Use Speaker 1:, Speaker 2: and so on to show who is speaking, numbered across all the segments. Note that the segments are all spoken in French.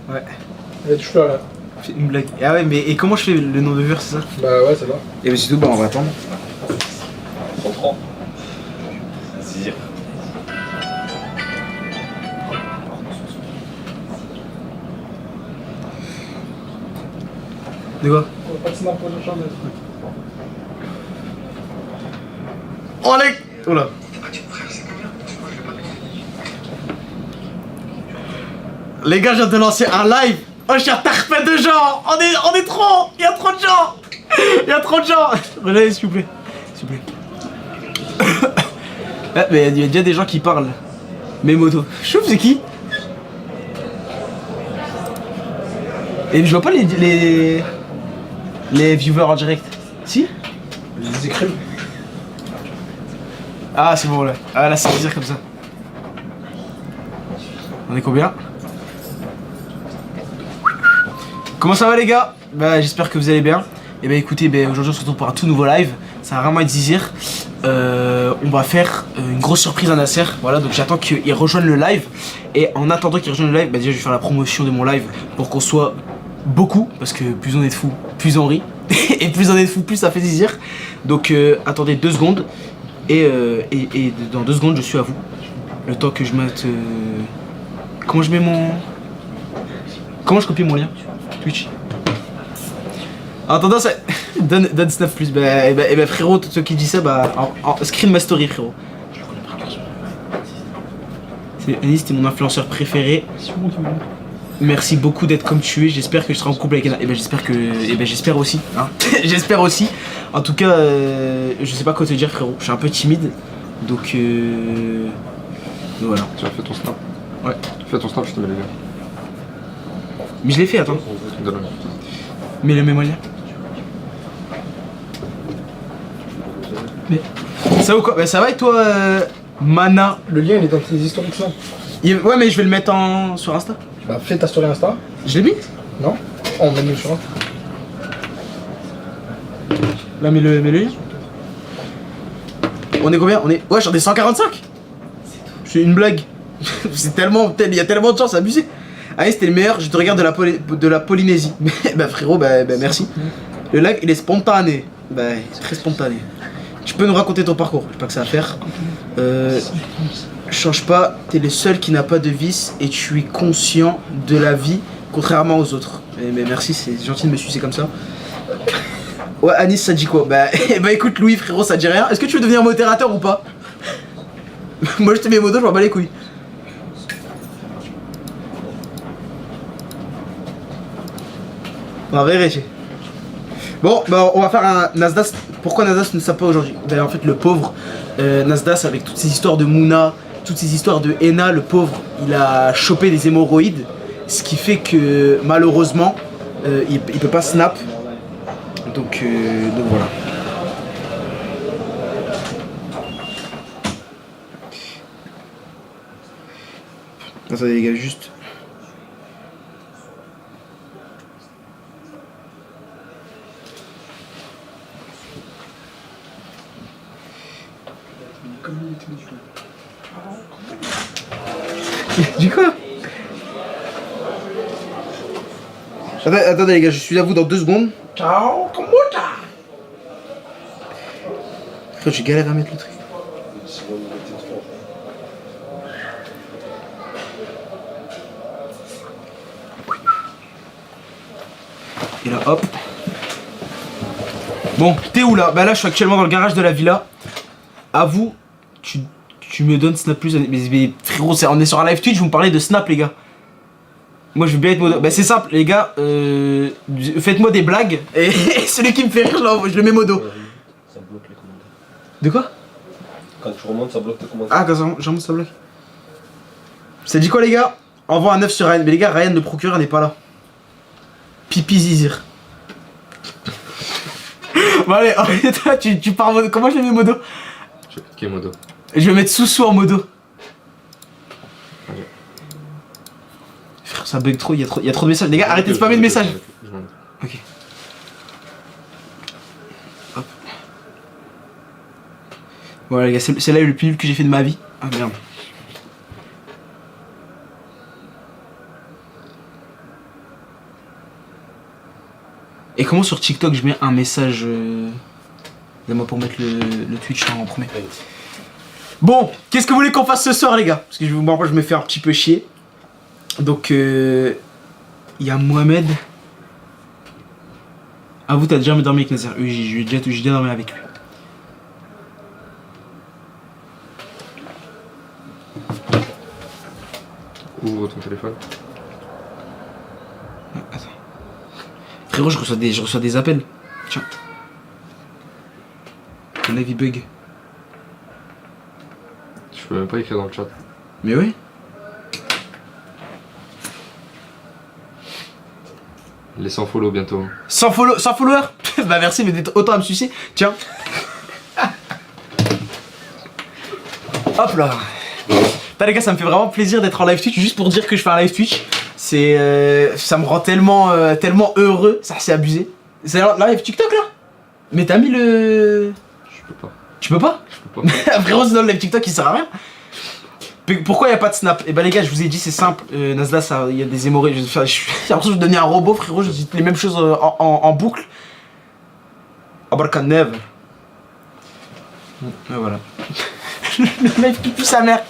Speaker 1: Ouais.
Speaker 2: Il y a du fleur là.
Speaker 1: C'est une blague. Ah ouais, mais et comment je fais le nom de viewer, c'est ça?
Speaker 2: Bah ouais, c'est là.
Speaker 1: Et bah c'est tout, bah on va attendre.
Speaker 3: 103. Zizir.
Speaker 1: De quoi?
Speaker 2: On va pas de snap pour le chambre.
Speaker 1: Oh les... Oh là. Les gars, je viens de lancer un live. Oh, je suis tarpé de gens. On est trop. Il y a trop de gens. Il y a trop de gens. Relayez, s'il vous plaît. S'il vous plaît. Ah, mais il y a déjà des gens qui parlent. Mes motos. Chouf, c'est qui? Et je vois pas les viewers en direct. Si?
Speaker 2: Les écrits.
Speaker 1: Ah, c'est bon là. Ah, là, c'est bizarre comme ça. On est combien? Comment ça va les gars? Bah j'espère que vous allez bien. Et bah écoutez, aujourd'hui on se retrouve pour un tout nouveau live. Ça va vraiment être Zizir. On va faire une grosse surprise à Nasser. Voilà, donc j'attends qu'il rejoigne le live. Et en attendant qu'il rejoigne le live, bah déjà je vais faire la promotion de mon live pour qu'on soit beaucoup. Parce que plus on est de fous, plus on rit. Et plus on est de fous, plus ça fait Zizir. Donc attendez 2 secondes. Et dans 2 secondes je suis à vous. Le temps que je mette... Comment je mets mon... Comment je copie mon lien Twitch. En attendant, ça... donne Snap plus. Bah frérot, tout ce qui dit ça, bah en screen ma story frérot. Anis, t'es mon influenceur préféré. Merci beaucoup d'être comme tu es. J'espère que je serai en couple avec Anna. Et bah j'espère que. Et bah j'espère aussi. Hein. J'espère aussi. En tout cas, je sais pas quoi te dire frérot. Je suis un peu timide. Donc voilà.
Speaker 3: Tu as fait ton snap?
Speaker 1: Ouais.
Speaker 3: Fais ton snap, je te mets les liens.
Speaker 1: Mais je l'ai fait, attends. Mais le mémoire. Mais ça va ou quoi? Bah ça va et toi Mana?
Speaker 2: Le lien il est dans tes historiques ça.
Speaker 1: Ouais mais je vais le mettre sur Insta.
Speaker 2: Bah fais ta story Insta.
Speaker 1: Je l'ai mis?
Speaker 2: Non. On met le sur Insta.
Speaker 1: Là mets le lien. On est combien? On est... Ouais j'en ai 145. C'est une blague. C'est tellement... Il y a tellement de gens, c'est abusé. Allez c'était le meilleur, je te regarde de la Polynésie. Bah frérot, bah merci. Le live il est spontané. Bah très spontané. Tu peux nous raconter ton parcours? Je sais pas que ça à faire. Change pas, t'es le seul qui n'a pas de vice et tu es conscient de la vie contrairement aux autres. Mais merci, c'est gentil de me sucer comme ça. Ouais Anis ça dit quoi? Bah écoute Louis frérot ça dit rien. Est-ce que tu veux devenir modérateur ou pas? Moi je te mets modo, je m'en bats les couilles. On va vérifier. Bon, bah on va faire un Nasdas. Pourquoi Nasdas ne sait pas aujourd'hui? Ben en fait le pauvre Nasdas avec toutes ces histoires de Mouna, toutes ces histoires de Henna, le pauvre il a chopé des hémorroïdes. Ce qui fait que malheureusement il peut pas snap. Donc voilà. Attendez les gars juste. Du quoi? Attendez les gars, je suis à vous dans 2 secondes.
Speaker 2: Ciao, comment ça?
Speaker 1: Frère, j'ai galéré à mettre le truc. Et là, hop. Bon, t'es où là? Bah là, je suis actuellement dans le garage de la villa. À vous, tu me donnes Snap plus. Mais frérot, on est sur un live Twitch, vous me parlez de Snap, les gars. Moi, je veux bien être modo. Bah, c'est simple, les gars. Faites-moi des blagues. Et celui qui me fait rire, là, je le mets modo.
Speaker 3: Ça bloque les commentaires.
Speaker 1: De quoi?
Speaker 3: Quand tu remontes, ça bloque tes commentaires.
Speaker 1: Ah, quand je remonte, ça bloque. Ça dit quoi, les gars? Envoie un 9 sur Ryan. Mais les gars, Ryan, le procureur, n'est pas là. Pipi Zizir. Bon, allez, toi, tu pars en modo. Comment je le mets modo?
Speaker 3: Qui est modo?
Speaker 1: Je vais mettre sous en modo. Frère, ça bug trop, il y a trop de messages. Les gars, arrêtez de spammer de messages. Ok. Hop. Voilà les gars, c'est là le plus nul que j'ai fait de ma vie. Ah merde. Et comment sur TikTok je mets un message moi pour mettre le Twitch en premier. Bon, qu'est-ce que vous voulez qu'on fasse ce soir les gars? Parce que moi je me fais un petit peu chier. Donc il y a Mohamed. Ah vous t'as déjà dormi avec Nazar? Oui j'ai déjà dormi avec lui.
Speaker 3: Ouvre ton téléphone.
Speaker 1: Attends. Frérot, je reçois des appels. Tiens. Ton avis bug.
Speaker 3: Je peux même pas écrire dans le chat.
Speaker 1: Mais oui.
Speaker 3: Les 100 follow bientôt.
Speaker 1: 100 followers. Bah merci, mais autant à me sucer. Tiens. Hop là. Bah les gars, ça me fait vraiment plaisir d'être en live Twitch. Juste pour dire que je fais un live Twitch. C'est ça me rend tellement heureux. Ça c'est abusé. C'est live TikTok là. Mais t'as mis le...
Speaker 3: Je peux pas.
Speaker 1: Tu peux pas?
Speaker 3: Je peux pas.
Speaker 1: Frérot, sinon le live TikTok il sert à rien. Pourquoi il n'y a pas de snap? Et bah les gars, je vous ai dit, c'est simple. Nasdaq, il y a des hémorroïdes. J'ai l'impression que je devenais un robot, frérot. Je dis les mêmes choses en boucle. Abarka never. Et voilà. Le live qui pue sa mère.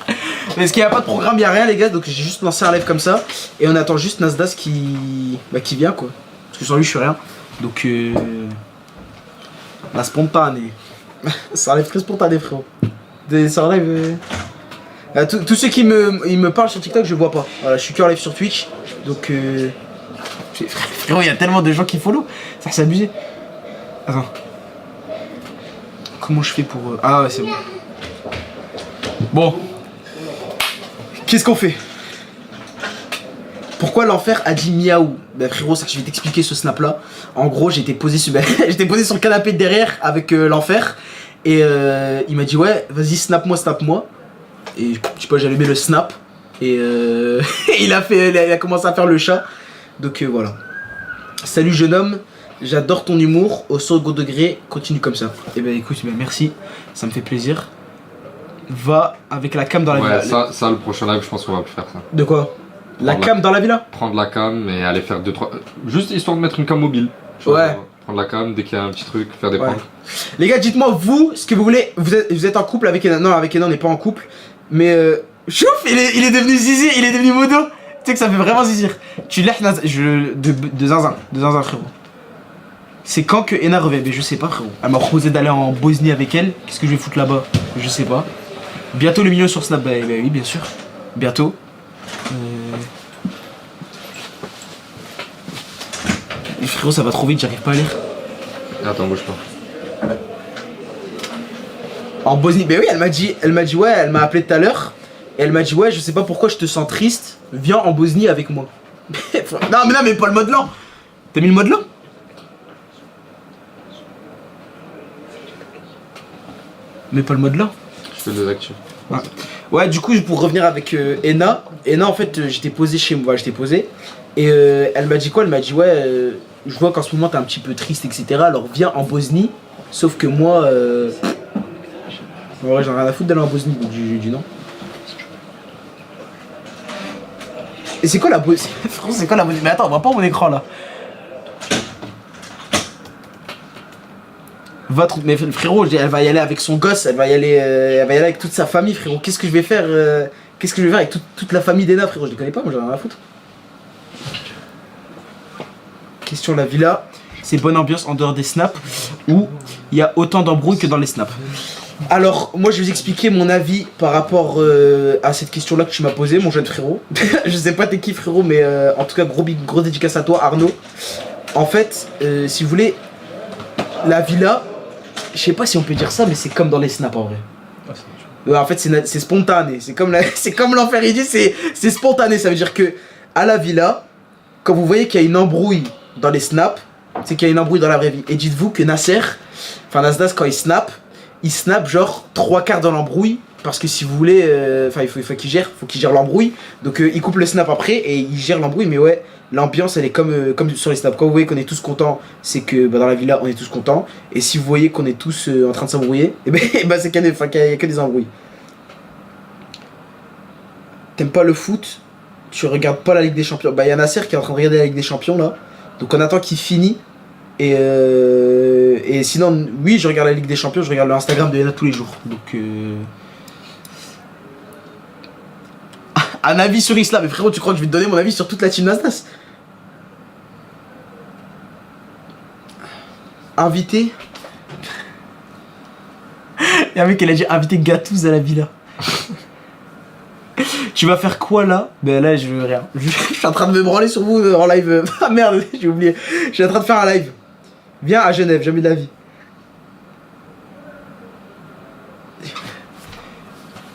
Speaker 1: Parce qu'il n'y a pas de programme, il n'y a rien, les gars. Donc j'ai juste lancé un live comme ça. Et on attend juste Nasdaq qui vient, quoi. Parce que sans lui, je suis rien. Donc la spontanée. C'est un live très spontané, frérot. C'est un live. Tous ceux qui me parlent sur TikTok, je vois pas. Voilà, je suis que en live sur Twitch. Donc frérot, il y a tellement de gens qui follow. Ça c'est abusé. Attends. Comment je fais pour... Ah ouais, c'est bon. Bon. Qu'est-ce qu'on fait? Pourquoi l'enfer a dit miaou? Bah frérot, ça, je vais t'expliquer ce snap là. En gros, j'étais posé sur le canapé de derrière avec l'enfer. Et il m'a dit ouais, vas-y snap-moi. Et je sais pas, j'ai allumé le snap. Et il a commencé à faire le chat. Donc voilà. Salut jeune homme, j'adore ton humour. Au second degré, continue comme ça. Et ben écoute, merci, ça me fait plaisir. Va avec la cam dans la villa.
Speaker 3: Ouais, ça, le prochain live, je pense qu'on va plus faire ça.
Speaker 1: De quoi? La cam dans la villa?
Speaker 3: Prendre la cam et aller faire 2-3. Juste histoire de mettre une cam mobile.
Speaker 1: Ouais.
Speaker 3: Prendre la cam dès qu'il y a un petit truc, faire des
Speaker 1: ouais.
Speaker 3: pranks.
Speaker 1: Les gars, dites-moi vous ce que vous voulez. Vous êtes en couple avec Ena? Non, avec Ena on n'est pas en couple. Mais chouf, il est devenu zizi, il est devenu modo. Tu sais que ça fait vraiment zizir. Tu l'as de zinzin frérot. C'est quand que Ena revient? Mais je sais pas frérot. Elle m'a proposé d'aller en Bosnie avec elle. Qu'est-ce que je vais foutre là-bas? Je sais pas. Bientôt les millions sur Snap, bah oui bien sûr. Bientôt. Et frérot ça va trop vite, j'arrive pas à lire.
Speaker 3: Attends, bouge pas.
Speaker 1: En Bosnie, bah oui elle m'a dit ouais, elle m'a appelé tout à l'heure. Et elle m'a dit ouais, je sais pas pourquoi je te sens triste. Viens en Bosnie avec moi. non mais pas le mode lent. T'as mis le mode lent? Mais pas le mode lent.
Speaker 3: Je te désactive.
Speaker 1: Ouais, du coup, pour revenir avec Ena, en fait, j'étais posé chez moi, et elle m'a dit quoi? Elle m'a dit, ouais, je vois qu'en ce moment t'es un petit peu triste, etc. Alors viens en Bosnie, sauf que moi, en vrai, j'en ai rien à foutre d'aller en Bosnie, donc j'ai dit non. Et c'est quoi la Bosnie? Frérot, c'est quoi la Bosnie? Mais attends, on voit pas mon écran là. Mais frérot, elle va y aller avec son gosse, elle va y aller avec toute sa famille, frérot. Qu'est-ce que je vais faire avec toute la famille d'Ena, frérot? Je les connais pas, moi j'en ai rien à foutre. Question la villa, c'est bonne ambiance en dehors des snaps où il y a autant d'embrouilles que dans les snaps. Alors, moi je vais vous expliquer mon avis par rapport à cette question-là que tu m'as posée, mon jeune frérot. Je sais pas t'es qui, frérot, mais en tout cas, gros dédicace à toi, Arnaud. En fait, si vous voulez, la villa, je sais pas si on peut dire ça, mais c'est comme dans les snaps en vrai. Ouais, en fait, c'est spontané. C'est comme l'enfer, il dit, c'est spontané. Ça veut dire que à la villa, quand vous voyez qu'il y a une embrouille dans les snaps, c'est qu'il y a une embrouille dans la vraie vie. Et dites-vous que Nasdaq, quand il snap genre 3/4 dans l'embrouille. Parce que si vous voulez, il faut qu'il gère l'embrouille. Donc il coupe le snap après et il gère l'embrouille. Mais ouais, l'ambiance elle est comme sur les snaps. Quand vous voyez qu'on est tous contents, c'est que dans la villa on est tous contents. Et si vous voyez qu'on est tous en train de s'embrouiller, et c'est qu'il y a que des embrouilles. T'aimes pas le foot? Tu regardes pas la Ligue des Champions? Bah il y a Nasser qui est en train de regarder la Ligue des Champions là. Donc on attend qu'il finisse Et sinon, oui, je regarde la Ligue des Champions, je regarde le Instagram de Ena tous les jours. Donc, un avis sur Islam. Mais frérot, tu crois que je vais te donner mon avis sur toute la team Nasdas? Invité. Il y a un mec qui a dit invité Gattuso à la villa. Tu vas faire quoi là? Ben là, je veux rien. Je suis en train de me branler sur vous en live. Ah merde, j'ai oublié. Je suis en train de faire un live. Viens à Genève, jamais de la vie.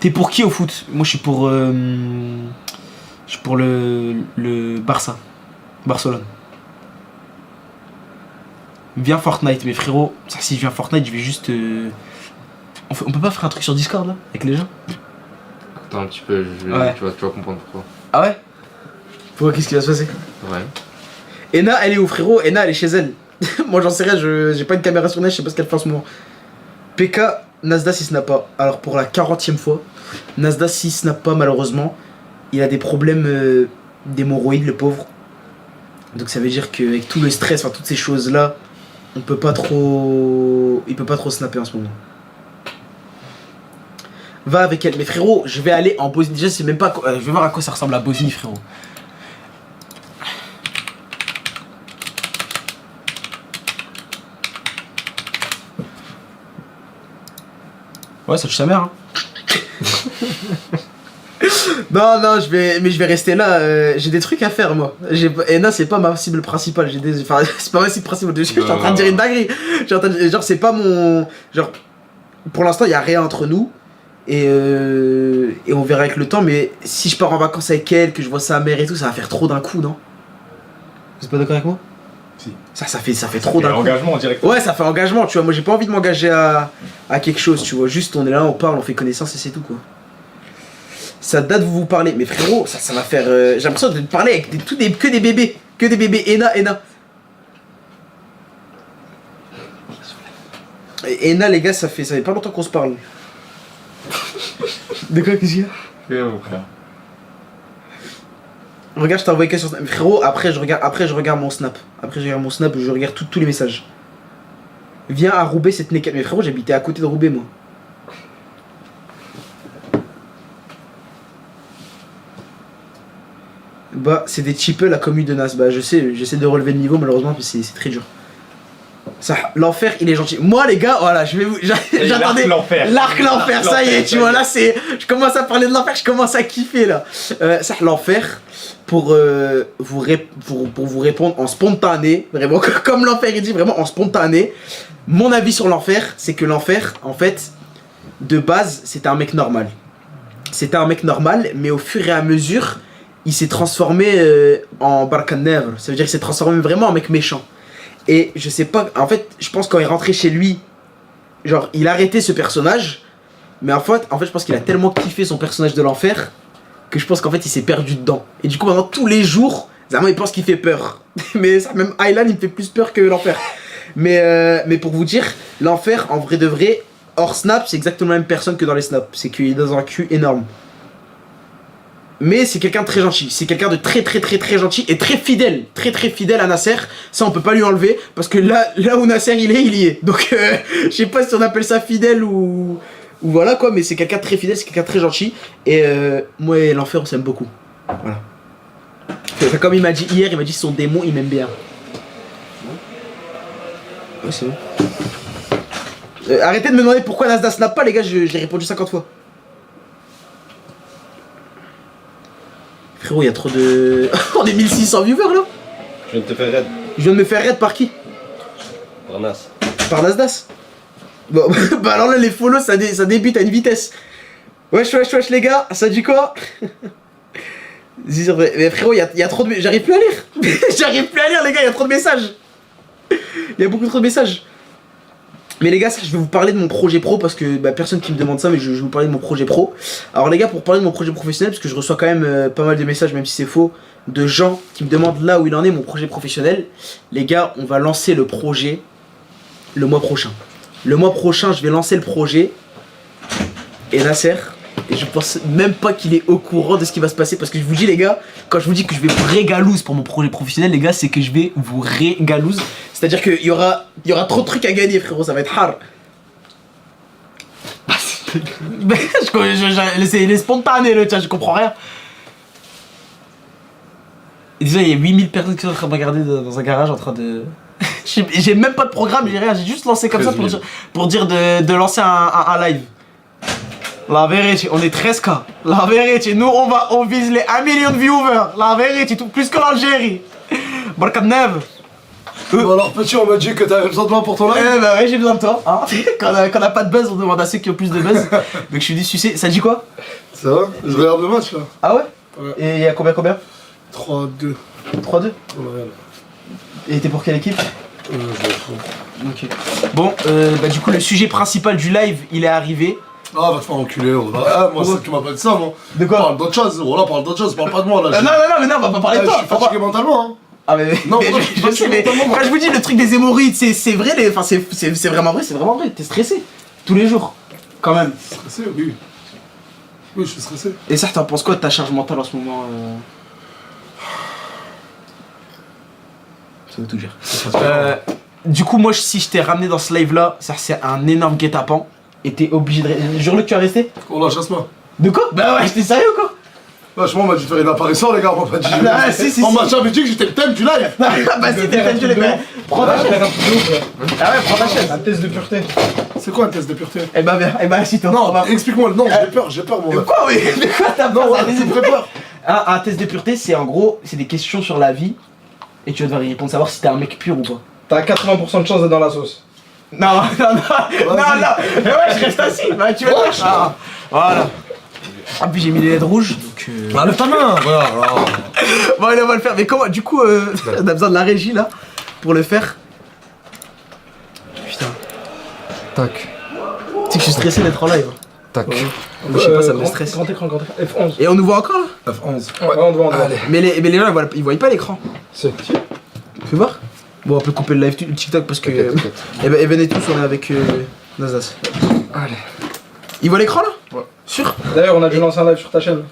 Speaker 1: T'es pour qui au foot? Moi, je suis pour. Je suis pour le Barça. Barcelone. Viens Fortnite, mais frérot, ça, si je viens Fortnite, je vais juste. On peut pas faire un truc sur Discord là avec les gens?
Speaker 3: Attends un petit peu,
Speaker 1: Ouais.
Speaker 3: tu vas comprendre pourquoi.
Speaker 1: Ah ouais? Pourquoi? Qu'est-ce qui va se passer?
Speaker 3: Ouais.
Speaker 1: Ena, elle est où frérot? Ena, elle est chez elle. Moi j'en sais rien, j'ai pas une caméra sur elle, je sais pas ce qu'elle fait en ce moment. PK, Nasdas il snap pas. Alors pour la 40e fois, Nasdas il snap pas malheureusement. Il a des problèmes d'hémorroïdes, le pauvre. Donc ça veut dire qu'avec tout le stress, enfin toutes ces choses là, on peut pas trop. Il peut pas trop snapper en ce moment. Va avec elle. Mais frérot, je vais aller en Bosnie. Déjà, c'est même pas. Je vais voir à quoi ça ressemble la Bosnie, frérot. Ouais, ça tue sa mère. Hein. Non, mais je vais rester là. J'ai des trucs à faire, moi. Ena, c'est pas ma cible principale. Enfin, c'est pas ma cible principale. Je suis en train de dire une dinguerie. Genre, c'est pas mon. Genre, pour l'instant, il y a rien entre nous. Et on verra avec le temps. Mais si je pars en vacances avec elle, que je vois sa mère et tout, ça va faire trop d'un coup, non? Vous êtes pas d'accord avec moi?
Speaker 4: Si.
Speaker 1: Ça fait trop d'un coup.
Speaker 4: Engagement direct.
Speaker 1: Ouais, ça fait engagement, tu vois. Moi, j'ai pas envie de m'engager à quelque chose, tu vois. Juste, on est là, on parle, on fait connaissance et c'est tout, quoi. Ça date de vous parler. Mais frérot, ça va faire. J'ai l'impression de te parler avec que des bébés. Que des bébés. Ena. Et Ena, les gars, ça fait pas longtemps qu'on se parle. De quoi, qu'est-ce qu'il y a?
Speaker 4: Rien, mon frère.
Speaker 1: Regarde, je t'ai envoyé sur Snap. Mais frérot, après je regarde mon Snap. Après, je regarde mon Snap, je regarde tous les messages. Viens à Roubaix, cette nécate. Mais frérot, j'habitais à côté de Roubaix, moi. Bah, c'est des cheapels la commune de Nas. Bah, je sais, j'essaie de relever le niveau, malheureusement, mais c'est très dur. Ça, l'enfer, il est gentil. Moi, les gars, voilà, j'attendais. L'arc l'enfer, ça y est, tu vois, là, c'est. Je commence à parler de l'enfer, je commence à kiffer, là. Ça, l'enfer, pour vous répondre en spontané, vraiment, comme l'enfer, il dit, vraiment en spontané. Mon avis sur l'enfer, c'est que l'enfer, en fait, de base, c'était un mec normal. C'était un mec normal, mais au fur et à mesure, il s'est transformé en Barkaner. Ça veut dire qu'il s'est transformé vraiment en mec méchant. Et je sais pas, en fait, je pense quand il est rentré chez lui, genre, il a arrêté ce personnage, mais en fait je pense qu'il a tellement kiffé son personnage de l'enfer, que je pense qu'en fait, il s'est perdu dedans. Et du coup, maintenant, tous les jours, vraiment, il pense qu'il fait peur. Mais ça, même Aylan, il me fait plus peur que l'enfer. Mais pour vous dire, l'enfer, en vrai de vrai, hors snap, c'est exactement la même personne que dans les snaps. C'est qu'il est dans un cul énorme. Mais c'est quelqu'un de très gentil, c'est quelqu'un de très gentil et très fidèle à Nasser. Ça on peut pas lui enlever parce que là où Nasser il y est. Donc je sais pas si on appelle ça fidèle ou voilà quoi, mais c'est quelqu'un de très fidèle, c'est quelqu'un de très gentil. Et moi et l'enfer on s'aime beaucoup. Voilà. Enfin, comme il m'a dit hier, il m'a dit son démon il m'aime bien. Ouais c'est bon. Arrêtez de me demander pourquoi Nasdaq snap pas les gars, j'ai répondu 50 fois. Frérot, il y a trop de. On est 1600 viewers là.
Speaker 5: Je viens de te faire raid.
Speaker 1: Je viens de me faire raid par qui?
Speaker 5: Par Nas.
Speaker 1: Par Nasdas. Bon, bah alors là, les follow ça débute à une vitesse. Wesh les gars, ça dit quoi? Mais frérot, il y a trop de. J'arrive plus à lire. J'arrive plus à lire, les gars, il y a trop de messages. Il y a beaucoup trop de messages. Mais les gars, ça, je vais vous parler de mon projet pro parce que personne qui me demande ça, mais je vais vous parler de mon projet pro. Alors les gars, pour parler de mon projet professionnel, parce que je reçois quand même pas mal de messages, même si c'est faux, de gens qui me demandent là où il en est mon projet professionnel. Les gars, on va lancer le projet le mois prochain. Le mois prochain, je vais lancer le projet. Et Nasser, et je pense même pas qu'il est au courant de ce qui va se passer parce que je vous dis les gars, quand je vous dis que je vais vous régalouse pour mon projet professionnel les gars, c'est que je vais vous régalouse. C'est-à-dire qu'il y aura trop de trucs à gagner frérot, ça va être hard. C'est spontané le chat, je comprends rien. Et déjà il y a 8000 personnes qui sont en train de me regarder dans un garage en train de... J'ai même pas de programme, j'ai rien, j'ai juste lancé comme ça pour dire de lancer un live. La vérité, on est 13K. La vérité, nous on vise les 1 million de viewers. La vérité, tout plus que l'Algérie. Barkat Nev.
Speaker 4: Bon alors petit, on m'a dit que t'avais besoin de moi pour ton live.
Speaker 1: Eh bah ouais, j'ai besoin de toi. Hein. Quand on a pas de buzz, on demande à ceux qui ont plus de buzz. Donc je suis dit sucer. Ça dit quoi?
Speaker 4: Ça va? Je regarde le match là.
Speaker 1: Ah ouais?
Speaker 4: Ouais.
Speaker 1: Et il y a combien?
Speaker 4: 3-2.
Speaker 1: 3-2.
Speaker 4: Ouais.
Speaker 1: Et t'es pour quelle équipe?
Speaker 4: Je m'en fous.
Speaker 1: Ok. Bon, bah du coup le sujet principal du live, il est arrivé.
Speaker 4: Ah, va te faire enculer, oh. Ah, moi, tu m'as pas dit ça, moi.
Speaker 1: De quoi?
Speaker 4: Parle d'autre chose, oh là, parle d'autre chose, parle pas de moi là.
Speaker 1: Non, mais non, on va pas parler de
Speaker 4: Je
Speaker 1: toi.
Speaker 4: suis fatigué mentalement, hein.
Speaker 1: Ah mais,
Speaker 4: Non,
Speaker 1: mais
Speaker 4: moi,
Speaker 1: je sais, mais
Speaker 4: mentalement,
Speaker 1: quand je vous dis le truc des hémorroïdes, c'est vrai, enfin c'est vraiment vrai, t'es stressé. Tous les jours. Quand même.
Speaker 4: Stressé, oui. Oui, je suis stressé.
Speaker 1: Et ça, t'en penses quoi de ta charge mentale en ce moment Ça veut tout dire. Du coup, moi, si je t'ai ramené dans ce live-là, ça c'est un énorme guet-apens. Et t'es obligé de... Jure-le que tu as resté.
Speaker 4: Oh là, chasse-moi.
Speaker 1: De quoi? Bah ouais, j'étais sérieux quoi.
Speaker 4: Vachement, on m'a dit de faire une apparition, les gars, on m'a pas dit.
Speaker 1: Ah, si.
Speaker 4: On m'a jamais dit que j'étais le thème du live.
Speaker 1: Bah si, t'es fait, tu les mets. Prends ta chaise. Ah ouais, prends ta chaise.
Speaker 2: Un test de pureté.
Speaker 4: C'est quoi un test de pureté?
Speaker 1: Eh bah viens, assis-toi.
Speaker 4: Non, explique-moi, non, j'ai peur, mon ref.
Speaker 1: Quoi, oui? De quoi t'as peur?
Speaker 4: Non, ouais, tu me ferais peur.
Speaker 1: Un test de pureté, c'est en gros, c'est des questions sur la vie. Et tu vas devoir y répondre, savoir si t'es un mec pur ou pas.
Speaker 2: T'as 80% de chance d'être dans la sauce.
Speaker 1: Non. Mais ouais, je reste assis. Bah, tu vas voilà. Ah, puis j'ai mis les lettres rouges. Donc.
Speaker 4: Lève ta main, voilà.
Speaker 1: Bon, allez, on va le faire. Mais comment, du coup, on a besoin de la régie là pour le faire. Putain.
Speaker 3: Tac,
Speaker 1: Tu sais que je suis stressé d'être en live.
Speaker 3: tac.
Speaker 1: Je sais pas, ça me stresse.
Speaker 2: Grand écran, F11.
Speaker 1: Et on nous voit encore là?
Speaker 4: F11.
Speaker 2: Ouais, on doit.
Speaker 1: Mais les gens ils voient pas l'écran.
Speaker 2: C'est.
Speaker 1: Fais voir. Bon, on peut couper le live TikTok parce que. Even et tous, on est avec Nazas.
Speaker 3: Allez.
Speaker 1: Il voit l'écran là?
Speaker 3: Ouais.
Speaker 1: Sûr?
Speaker 2: D'ailleurs, on a dû lancer un live sur ta chaîne.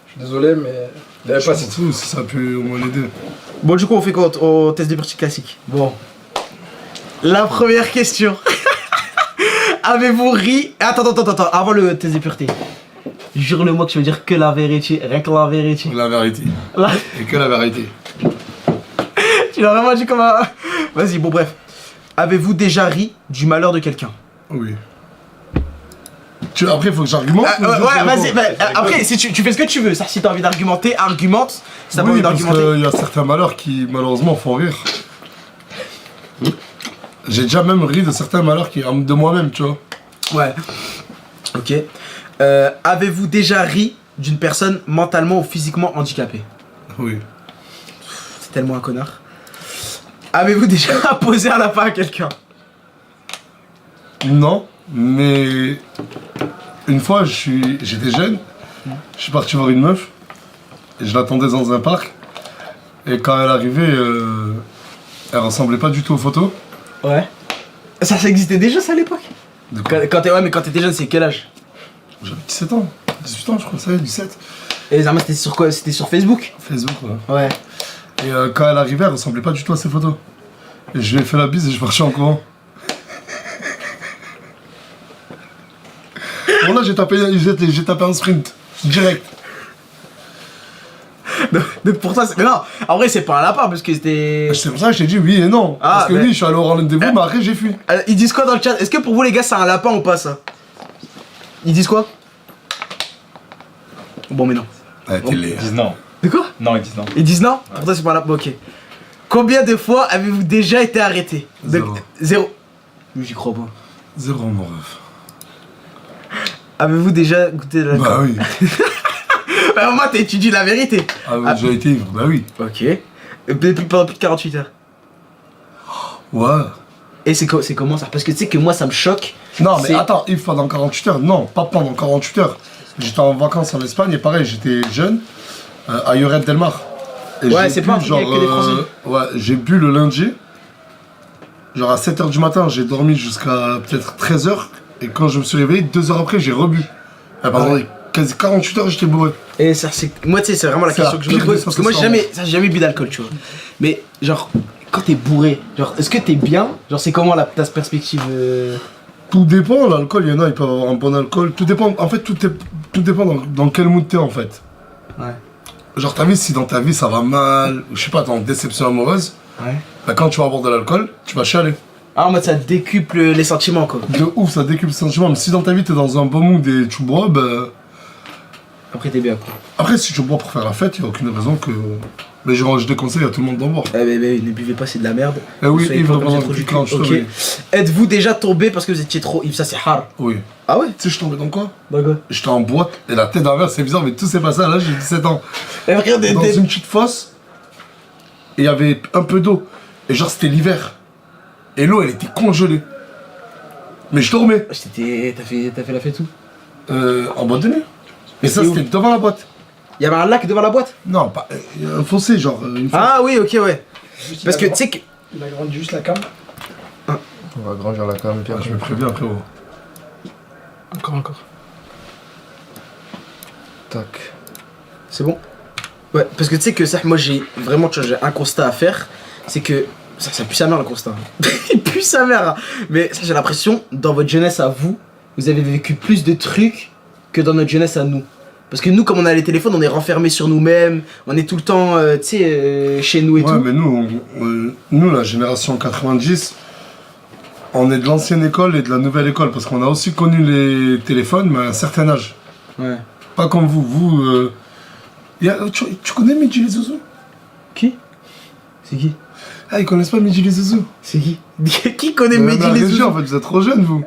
Speaker 2: Je suis désolé, mais. Il y avait pas
Speaker 4: C'est tout, si ça peut au moins l'aider.
Speaker 1: Bon, du coup, on fait quoi au test de pureté classique? Bon. La première question. Avez-vous ri? Attends, avant le test de pureté. Jure-le-moi que tu veux dire que la vérité, rien que la vérité.
Speaker 4: La vérité. Et que la vérité.
Speaker 1: Tu l'as vraiment dit comme un... Vas-y, bon bref. Avez-vous déjà ri du malheur de quelqu'un?
Speaker 4: Oui. Après, il faut que j'argumente.
Speaker 1: Ouais, vas-y. Après, si tu fais ce que tu veux. Ça, si t'as envie d'argumenter, argumente. Si t'as pas envie d'argumenter.
Speaker 4: Il y a certains malheurs qui, malheureusement, font rire. J'ai déjà même ri de certains malheurs de moi-même, tu vois.
Speaker 1: Ouais. Ok. Avez-vous déjà ri d'une personne mentalement ou physiquement handicapée?
Speaker 4: Oui.
Speaker 1: C'est tellement un connard. Avez-vous déjà posé un lapin à quelqu'un?
Speaker 4: Non, mais une fois, j'étais jeune, je suis parti voir une meuf, et je l'attendais dans un parc, et quand elle arrivait, elle ressemblait pas du tout aux photos.
Speaker 1: Ouais. Ça existait déjà ça à l'époque?
Speaker 4: De quoi?
Speaker 1: Ouais, mais quand t'étais jeune, c'est quel âge?
Speaker 4: J'avais 17 ans, 18 ans je crois, ça y est, 17.
Speaker 1: Et les armes, c'était sur quoi? C'était sur Facebook?
Speaker 4: Facebook, ouais.
Speaker 1: Ouais.
Speaker 4: Et quand elle arrivait, elle ressemblait pas du tout à ses photos. Et je lui ai fait la bise et je suis parti en courant. Bon là j'ai tapé un sprint, direct.
Speaker 1: Donc pour toi, mais non, en vrai c'est pas un lapin parce que c'était...
Speaker 4: C'est pour ça que je t'ai dit oui et non. Parce que oui, je suis allé au rendez-vous, mais après j'ai fui.
Speaker 1: Ils disent quoi dans le chat? Est-ce que pour vous les gars c'est un lapin ou pas ça? Ils disent quoi? Bon mais non.
Speaker 4: Ouais, t'es laid.
Speaker 6: Ils disent non.
Speaker 1: De quoi?
Speaker 6: Non, ils disent non.
Speaker 1: Ils disent non? Pour toi c'est pas un lapin, ok. Combien de fois avez-vous déjà été arrêté? Zéro. J'y crois pas.
Speaker 4: Zéro mon ref.
Speaker 1: Avez-vous déjà goûté de l'alcool?
Speaker 4: Bah oui.
Speaker 1: Bah au moins tu dis la vérité.
Speaker 4: Ah oui, j'ai été ivre, bah oui.
Speaker 1: Ok. Pendant plus de 48 heures.
Speaker 4: Ouais.
Speaker 1: Et c'est comment ça? Parce que tu sais que moi ça me choque.
Speaker 4: Non mais attends, ivre pendant 48 heures, non, pas pendant 48 heures. J'étais en vacances en Espagne et pareil, j'étais jeune, à Lloret del Mar. Et
Speaker 1: ouais, c'est pas un truc avec que des Français.
Speaker 4: Ouais, j'ai bu le lundi. Genre à 7h du matin, j'ai dormi jusqu'à peut-être 13h. Et quand je me suis réveillé, 2 heures après, j'ai rebu. Pendant quasi 48 heures, j'étais bourré.
Speaker 1: Et ça, moi, tu sais, c'est vraiment la
Speaker 4: C'est
Speaker 1: question
Speaker 4: la
Speaker 1: que je me
Speaker 4: pire
Speaker 1: pose.
Speaker 4: des
Speaker 1: Parce que moi, j'ai jamais bu d'alcool, tu vois. Mais, genre, quand t'es bourré, genre, est-ce que t'es bien? Genre, c'est comment ta perspective
Speaker 4: Tout dépend, l'alcool, il y en a, ils peuvent avoir un bon alcool. Tout dépend, en fait, tout dépend dans quel mood t'es, en fait.
Speaker 1: Ouais.
Speaker 4: Genre, t'as vu, si dans ta vie ça va mal, ou je sais pas, t'es en déception amoureuse,
Speaker 1: Ouais.
Speaker 4: bah quand tu vas boire de l'alcool, tu vas chialer.
Speaker 1: Ah, en mode, ça décuple les sentiments, quoi.
Speaker 4: De ouf, ça décuple le sentiment. Mais si dans ta vie t'es dans un bon mood et tu bois, bah.
Speaker 1: Après, t'es bien, quoi.
Speaker 4: Après, si tu bois pour faire la fête, il n'y a aucune raison que. Mais je déconseille à tout le monde d'en boire.
Speaker 1: Eh ben, ne buvez pas, c'est de la merde.
Speaker 4: Eh oui,
Speaker 1: Soyez
Speaker 4: Yves,
Speaker 1: pas
Speaker 4: pendant
Speaker 1: obligé de
Speaker 4: que tu
Speaker 1: trop du cul.
Speaker 4: clenches,
Speaker 1: Ok.
Speaker 4: oui.
Speaker 1: Êtes-vous déjà tombé parce que vous étiez trop Yves? Ça, c'est hard.
Speaker 4: Oui.
Speaker 1: Ah ouais?
Speaker 4: Tu sais, je tombais dans quoi?
Speaker 1: Bah, quoi?
Speaker 4: J'étais en boîte et la tête d'envers, c'est bizarre, mais tout s'est passé à l'âge de 17 ans.
Speaker 1: Eh, regarde,
Speaker 4: Dans une petite fosse, et il y avait un peu d'eau. Et genre, c'était l'hiver. Et l'eau, elle était congelée. Mais je dormais.
Speaker 1: T'as fait la fête où?
Speaker 4: En boîte de nuit. Mais ça,
Speaker 1: c'était où?
Speaker 4: c'était devant la boîte.
Speaker 1: Il y avait un lac devant la boîte?
Speaker 4: Non, pas. Un fossé, genre. Une fosse.
Speaker 1: Ah oui, ok, ouais.
Speaker 2: Juste,
Speaker 1: Parce que tu sais que.
Speaker 2: Il a grandi juste la cam.
Speaker 3: On va grandir la cam, Pierre.
Speaker 4: Je me préviens, frérot.
Speaker 2: Encore.
Speaker 3: Tac.
Speaker 1: C'est bon? Ouais, parce que tu sais que ça, moi j'ai vraiment tu vois, j'ai un constat à faire. C'est que. Ça pue sa mère le constat. Il pue sa mère. Hein. Mais ça, j'ai l'impression, dans votre jeunesse à vous, vous avez vécu plus de trucs que dans notre jeunesse à nous. Parce que nous, comme on a les téléphones, on est renfermés sur nous-mêmes, on est tout le temps, tu sais, chez nous et
Speaker 4: Ouais,
Speaker 1: tout.
Speaker 4: mais nous, la génération 90, on est de l'ancienne école et de la nouvelle école. Parce qu'on a aussi connu les téléphones, mais à un certain âge.
Speaker 1: Ouais.
Speaker 4: Pas comme vous. Vous. Tu connais Midji les Zouzous?
Speaker 1: Qui? C'est qui?
Speaker 4: Ah, ils connaissent pas Midji les Zouzous?
Speaker 1: C'est qui? Qui connaît
Speaker 4: Mais
Speaker 1: Mehdi
Speaker 4: la
Speaker 1: les
Speaker 4: région,
Speaker 1: Zouzous?
Speaker 4: en fait, vous êtes trop jeunes, vous.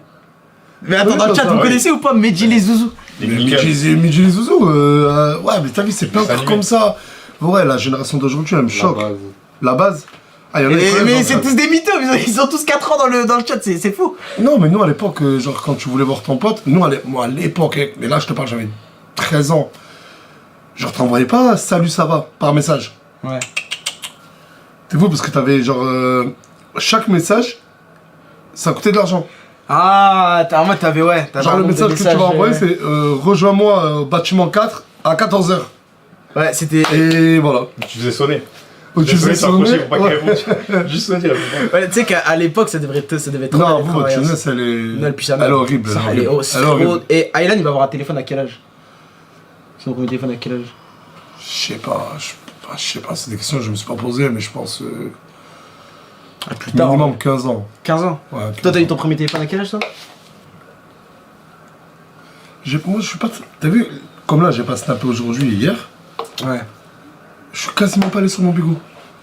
Speaker 1: Mais attends,
Speaker 4: Ouais,
Speaker 1: dans le chat,
Speaker 4: ça,
Speaker 1: vous
Speaker 4: ouais.
Speaker 1: connaissez ou pas Mehdi les Zouzous?
Speaker 4: Mais Midji les Zouzous, ouais, mais t'as vu, c'est plein de trucs comme ça. Ouais, la génération d'aujourd'hui, elle me choque. La base. Ah, y en a qui connaissent,
Speaker 1: Mais
Speaker 4: dans
Speaker 1: c'est
Speaker 4: le
Speaker 1: tous des mythos, ils ont tous 4 ans dans le chat, c'est fou.
Speaker 4: Non, mais nous à l'époque, genre quand tu voulais voir ton pote, moi à l'époque, mais là je te parle, j'avais 13 ans. Genre t'envoyais pas salut ça va par message.
Speaker 1: Ouais.
Speaker 4: T'es fou parce que t'avais genre chaque message, ça coûtait de l'argent.
Speaker 1: Ah, en mode t'avais ouais.
Speaker 4: Genre le message que tu vas envoyer c'est rejoins-moi au bâtiment 4 à 14h.
Speaker 1: Ouais, c'était.
Speaker 4: Et voilà.
Speaker 5: Tu faisais sonner.
Speaker 4: Ou tu faisais sonner.
Speaker 5: pour pas qu'il réponde. Juste sonner.
Speaker 1: Ouais, tu sais qu'à l'époque ça devait être trop.
Speaker 4: Non, vous, votre jeunesse, elle est.
Speaker 1: Non, le pyjama.
Speaker 4: Elle est horrible.
Speaker 1: Ça,
Speaker 4: Elle est horrible.
Speaker 1: c'est
Speaker 4: Elle est
Speaker 1: trop-
Speaker 4: horrible.
Speaker 1: Et Aylan il va avoir un téléphone à quel âge? Son premier téléphone à quel âge?
Speaker 4: Je sais pas, c'est des questions que je me suis pas posées, mais je pense
Speaker 1: Plus tard.
Speaker 4: minimum 15 ans.
Speaker 1: 15 ans.
Speaker 4: Ouais,
Speaker 1: Toi t'as eu ton premier téléphone à quel âge toi?
Speaker 4: Moi, je suis pas. T'as vu, comme là, j'ai pas snappé aujourd'hui et hier,
Speaker 1: Ouais.
Speaker 4: je suis quasiment pas allé sur mon bigot.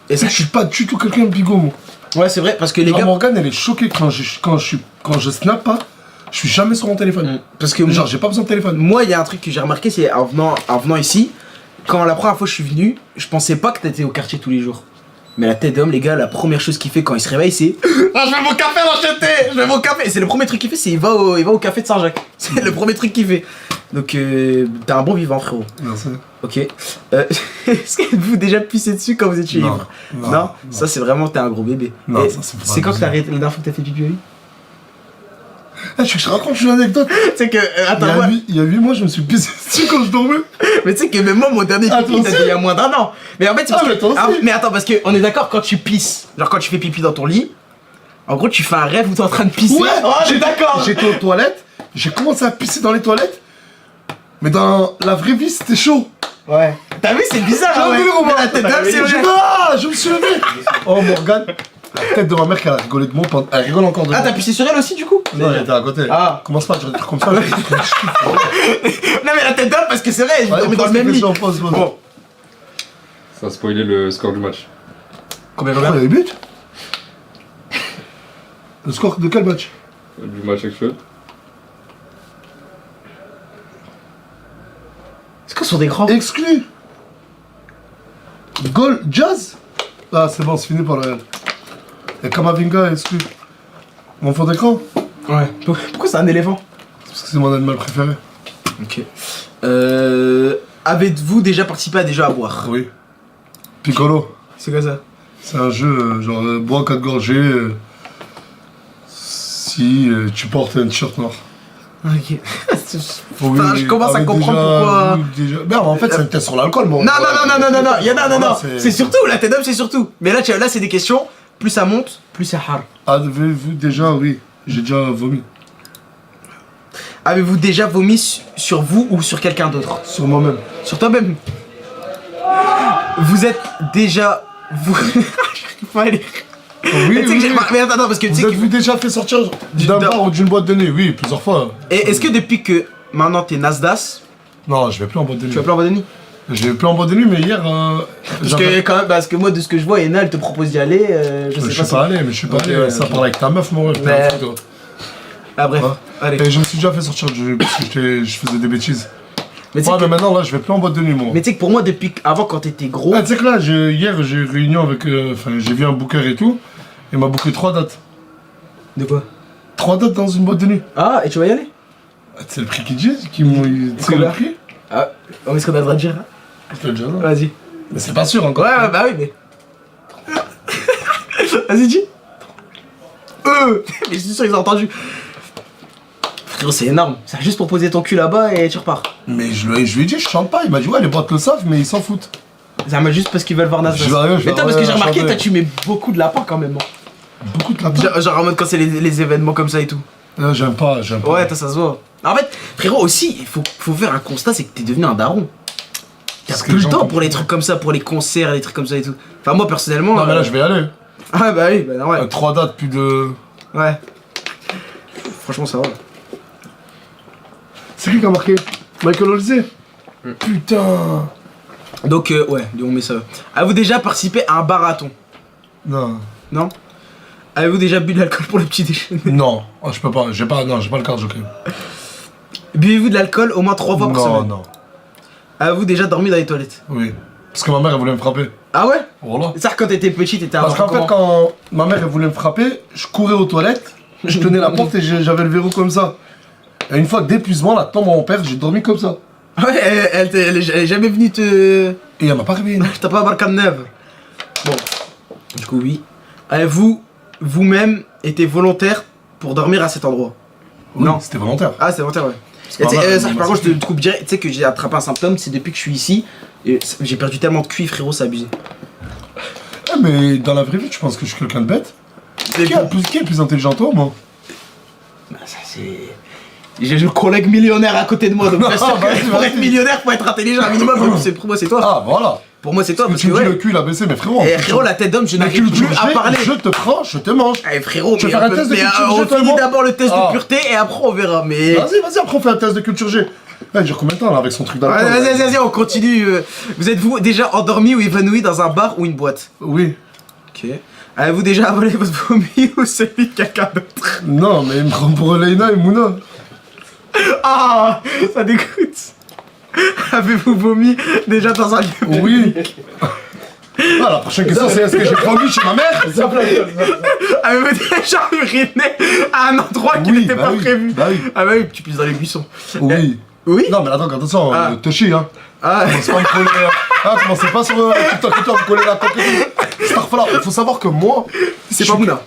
Speaker 1: Et ça,
Speaker 4: Je suis pas du tout quelqu'un de bigot, moi.
Speaker 1: ouais, c'est vrai parce que les
Speaker 4: Genre,
Speaker 1: gars.
Speaker 4: Morgane, elle est choquée quand je snap pas, je suis jamais sur mon téléphone.
Speaker 1: Parce que
Speaker 4: Genre, j'ai pas besoin de téléphone.
Speaker 1: moi, il y a un truc que j'ai remarqué, c'est en venant ici, quand la première fois je suis venu, je pensais pas que t'étais au quartier tous les jours. Mais la tête d'homme, les gars, la première chose qu'il fait quand il se réveille, c'est ah, je vais mon café l'acheter. Je vais mon café. C'est le premier truc qu'il fait, c'est il va au café de Saint-Jacques. C'est le premier truc qu'il fait. Donc, t'es un bon vivant, frérot.
Speaker 4: Merci.
Speaker 1: Ok. Est-ce que vous déjà pissé dessus quand vous étiez
Speaker 4: Non.
Speaker 1: ivre?
Speaker 4: Non.
Speaker 1: Ça, c'est vraiment, t'es un gros bébé.
Speaker 4: Non,
Speaker 1: Et
Speaker 4: ça, c'est pas
Speaker 1: c'est quand que
Speaker 4: abusé.
Speaker 1: t'as arrêté la dernière fois que t'as fait pipi, oui?
Speaker 4: Eh, je te raconte une anecdote.
Speaker 1: Tu sais que. Attends, moi.
Speaker 4: Il y a 8 mois, je me suis pissé dessus quand je dormais.
Speaker 1: Mais tu sais que même moi, mon dernier
Speaker 4: Ah,
Speaker 1: pipi,
Speaker 4: toi
Speaker 1: c'était
Speaker 4: aussi
Speaker 1: il y a moins d'1 an. Mais en fait, c'est parce
Speaker 4: Ah, mais toi
Speaker 1: que.
Speaker 4: aussi.
Speaker 1: Mais attends, parce qu'on est d'accord, quand tu pisses, genre quand tu fais pipi dans ton lit, en gros, tu fais un rêve où t'es en train de pisser.
Speaker 4: Ouais,
Speaker 1: Oh, j'ai d'accord.
Speaker 4: J'étais aux toilettes, j'ai commencé à pisser dans les toilettes, mais dans la vraie vie, c'était chaud.
Speaker 1: Ouais. T'as vu, c'est bizarre,
Speaker 4: J'ai
Speaker 1: hein, ouais.
Speaker 4: envie, Romain.
Speaker 1: Mais la tête d'homme, c'est vrai.
Speaker 4: Ah, je me suis levé. Oh, Morgane, la tête de ma mère qu'elle a rigolé de moi, elle rigole encore de moi.
Speaker 1: Ah, t'as pissé sur elle aussi, du coup?
Speaker 4: Non, j'étais à côté.
Speaker 1: Ah.
Speaker 4: Commence pas à dire des trucs comme ça.
Speaker 1: Non, mais la tête d'homme, parce que c'est vrai, je dormais dans le même lit. Bon.
Speaker 3: Ça a spoilé le score du match.
Speaker 1: Combien,
Speaker 4: Il y a eu but. Le score de quel match?
Speaker 3: Du match actuel.
Speaker 1: C'est quoi sur d'écran?
Speaker 4: Exclu. Goal, Jazz. Ah, c'est bon, c'est fini pour le Real. Et Kamavinga exclu. Mon fond d'écran?
Speaker 1: Ouais. Pourquoi c'est un éléphant?
Speaker 4: Parce que c'est mon animal préféré.
Speaker 1: Ok. Avez-vous déjà participé à des jeux à boire?
Speaker 4: Oui. Piccolo.
Speaker 1: C'est quoi ça?
Speaker 4: C'est un jeu, genre, bois 4 gorgées si tu portes un t-shirt noir.
Speaker 1: Ok.
Speaker 4: Oui,
Speaker 1: Putain, je commence à
Speaker 4: avec
Speaker 1: comprendre
Speaker 4: déjà-
Speaker 1: pourquoi.
Speaker 4: oui, déjà- Merde, en fait, c'est un test sur l'alcool, moi.
Speaker 1: Non, non,
Speaker 4: Voilà,
Speaker 1: c'est surtout, là, TEDUM, c'est surtout. Mais là, là, c'est des questions, plus ça monte, plus c'est hard.
Speaker 4: Avez-vous déjà, oui, j'ai déjà vomi.
Speaker 1: Avez-vous déjà vomi sur vous ou sur quelqu'un d'autre?
Speaker 4: Sur moi-même.
Speaker 1: Sur toi-même. Vous êtes déjà... Vous... J'arrive pas à lire.
Speaker 4: Oui,
Speaker 1: Mais tu sais que
Speaker 4: oui,
Speaker 1: j'ai...
Speaker 4: oui.
Speaker 1: Mais attends, parce que tu
Speaker 4: Vous
Speaker 1: sais que...
Speaker 4: êtes-vous déjà fait sortir d'un bar ou d'une boîte de nuit? Oui, plusieurs fois.
Speaker 1: Et est-ce que depuis que maintenant t'es Nasdaq,
Speaker 4: Non, je vais plus en boîte de nuit.
Speaker 1: tu vas plus en boîte de nuit?
Speaker 4: Je vais plus en boîte de nuit, mais hier.
Speaker 1: Parce que quand même, parce que moi de ce que je vois, Ena elle te propose d'y aller, je
Speaker 4: Je
Speaker 1: sais
Speaker 4: suis
Speaker 1: pas.
Speaker 4: pas allé, mais je suis pas
Speaker 1: Ok,
Speaker 4: allé.
Speaker 1: ouais,
Speaker 4: Ça
Speaker 1: ok.
Speaker 4: parle avec ta meuf, mon ref.
Speaker 1: Mais- Ah bref,
Speaker 4: Ouais.
Speaker 1: allez.
Speaker 4: Et je me suis déjà fait sortir parce que je faisais des bêtises.
Speaker 1: Mais tu sais
Speaker 4: Ouais,
Speaker 1: que-
Speaker 4: mais maintenant, là, je vais plus en boîte de nuit, moi.
Speaker 1: mais tu sais que pour moi depuis avant quand t'étais gros,
Speaker 4: Ah, tu sais que là, hier, j'ai eu réunion avec. Enfin, j'ai vu un booker et tout. Il m'a booké 3 dates.
Speaker 1: de quoi?
Speaker 4: 3 dates dans une boîte de nuit.
Speaker 1: Ah et tu vas y aller?
Speaker 4: Ah, tu sais le prix qu'ils disent Tu sais le
Speaker 1: Combien
Speaker 4: prix
Speaker 1: Ah, on est ce qu'on a le droit de dire hein?
Speaker 4: Je te le dis, non.
Speaker 1: Vas-y.
Speaker 4: Mais c'est pas sûr encore.
Speaker 1: Ouais, bah oui, mais. Vas-y, dis. Mais je suis sûr qu'ils ont entendu. Frérot, c'est énorme. C'est juste pour poser ton cul là-bas et tu repars.
Speaker 4: Mais je lui ai dit, je chante pas. Il m'a dit, ouais, les boîtes le savent, mais ils s'en foutent.
Speaker 1: Ça m'a juste parce qu'ils veulent voir Nasdaq.
Speaker 4: Je vais rien, je vais
Speaker 1: Mais toi, parce que
Speaker 4: rien
Speaker 1: j'ai remarqué,
Speaker 4: chanter.
Speaker 1: toi, tu mets beaucoup de lapins quand même. Hein.
Speaker 4: Beaucoup de lapins.
Speaker 1: Genre en mode quand c'est les événements comme ça et tout.
Speaker 4: J'aime pas, j'aime pas.
Speaker 1: Ouais, toi, ça se voit. En fait, frérot, aussi, il faut faire un constat, c'est que t'es devenu un daron. T'as
Speaker 4: Parce que
Speaker 1: plus le
Speaker 4: les gens
Speaker 1: temps pour
Speaker 4: comprennent
Speaker 1: les trucs comme ça, pour les concerts, les trucs comme ça et tout. Enfin, moi, personnellement.
Speaker 4: Non, mais là, je vais y aller.
Speaker 1: Ah, bah oui, bah normal.
Speaker 4: 3 dates, plus de.
Speaker 1: Ouais. Franchement, ça va.
Speaker 4: C'est qui a marqué Michael Olsey. Putain.
Speaker 1: Donc, ouais, on met ça. Avez-vous déjà participé à un marathon?
Speaker 4: Non.
Speaker 1: Non? Avez-vous déjà bu de l'alcool pour le petit déjeuner?
Speaker 4: Non, oh, je peux pas, j'ai pas le cardio quand même.
Speaker 1: Buvez-vous de l'alcool au moins 3 fois par
Speaker 4: Non,
Speaker 1: semaine?
Speaker 4: non,
Speaker 1: Avez-vous déjà dormi dans les toilettes?
Speaker 4: oui. Parce que ma mère, elle voulait me frapper.
Speaker 1: Ah ouais?
Speaker 4: Voilà.
Speaker 1: C'est ça, quand t'étais petit, t'étais un
Speaker 4: Parce qu'en fait, quand ma mère, elle voulait me frapper, je courais aux toilettes, je tenais la porte et j'avais le verrou comme ça. Et une fois d'épuisement, la tombe à mon père, j'ai dormi comme ça.
Speaker 1: Ouais, elle est jamais venue te...
Speaker 4: Et elle m'a pas réveillé.
Speaker 1: T'as pas marqué de neige. Bon. Du coup, oui. Avez-vous vous-même été volontaire pour dormir à cet endroit?
Speaker 4: Oui,
Speaker 1: Non.
Speaker 4: c'était volontaire.
Speaker 1: Ah, c'est volontaire, ouais.
Speaker 4: que
Speaker 1: Et tu sais,
Speaker 4: ma mère,
Speaker 1: ça,
Speaker 4: elle
Speaker 1: par
Speaker 4: m'a
Speaker 1: contre, je te coupe direct. Tu sais que j'ai attrapé un symptôme, c'est depuis que je suis ici. Et j'ai perdu tellement de QI, frérot, c'est abusé.
Speaker 4: Ah, mais dans la vraie vie, tu penses que je suis quelqu'un de bête qui est le plus intelligent que toi, moi?
Speaker 1: Bah, ça, c'est. J'ai le collègue millionnaire à côté de moi, donc bien sûr que
Speaker 4: vas-y,
Speaker 1: pour
Speaker 4: vas-y.
Speaker 1: être millionnaire, faut être intelligent un minimum. Pour moi, c'est toi.
Speaker 4: Ah, voilà.
Speaker 1: Pour moi, c'est toi, parce
Speaker 4: Tu
Speaker 1: que
Speaker 4: me dis
Speaker 1: ouais.
Speaker 4: le cul, il a baissé, mais frérot.
Speaker 1: Et frérot, la tête d'homme, je
Speaker 4: le
Speaker 1: n'arrive plus à parler.
Speaker 4: je te prends, je te mange.
Speaker 1: Eh frérot,
Speaker 4: Tu veux
Speaker 1: mais
Speaker 4: faire un
Speaker 1: on
Speaker 4: test de
Speaker 1: mais,
Speaker 4: culture G,
Speaker 1: on
Speaker 4: toi et
Speaker 1: finit
Speaker 4: moi
Speaker 1: d'abord le test
Speaker 4: Ah.
Speaker 1: de pureté et après on verra. Mais.
Speaker 4: Vas-y, après on fait un test de culture G. Ouais, dure combien de temps là avec son truc d'alcool?
Speaker 1: Vas-y, on continue. Vous êtes-vous déjà endormi ou évanoui dans un bar ou une boîte?
Speaker 4: Oui.
Speaker 1: Ok. Avez-vous déjà avalé votre vomi ou celui de quelqu'un d'autre?
Speaker 4: Non, mais il me prend pour Leïna et Mouna.
Speaker 1: Ah, ça dégoûte. Avez-vous vomi déjà dans un lieu
Speaker 4: Oui. Ah, la prochaine question c'est est-ce que j'ai vomi chez ma mère?
Speaker 1: Avez-vous déjà uriné à un endroit qui
Speaker 4: Oui,
Speaker 1: n'était
Speaker 4: bah
Speaker 1: pas
Speaker 4: oui,
Speaker 1: prévu?
Speaker 4: bah oui.
Speaker 1: Ah bah oui, tu pisses dans les buissons.
Speaker 4: Oui.
Speaker 1: Oui?
Speaker 4: Non, mais attends, attention,
Speaker 1: Ah.
Speaker 4: Toshi, hein.
Speaker 1: Ah,
Speaker 4: Commence pas à me coller. Ah, commencez pas sur TikTok et tout à me coller la tête et tout. Starfala, il faut savoir que moi.
Speaker 1: c'est
Speaker 4: je
Speaker 1: pas
Speaker 4: suis-
Speaker 1: Mouna.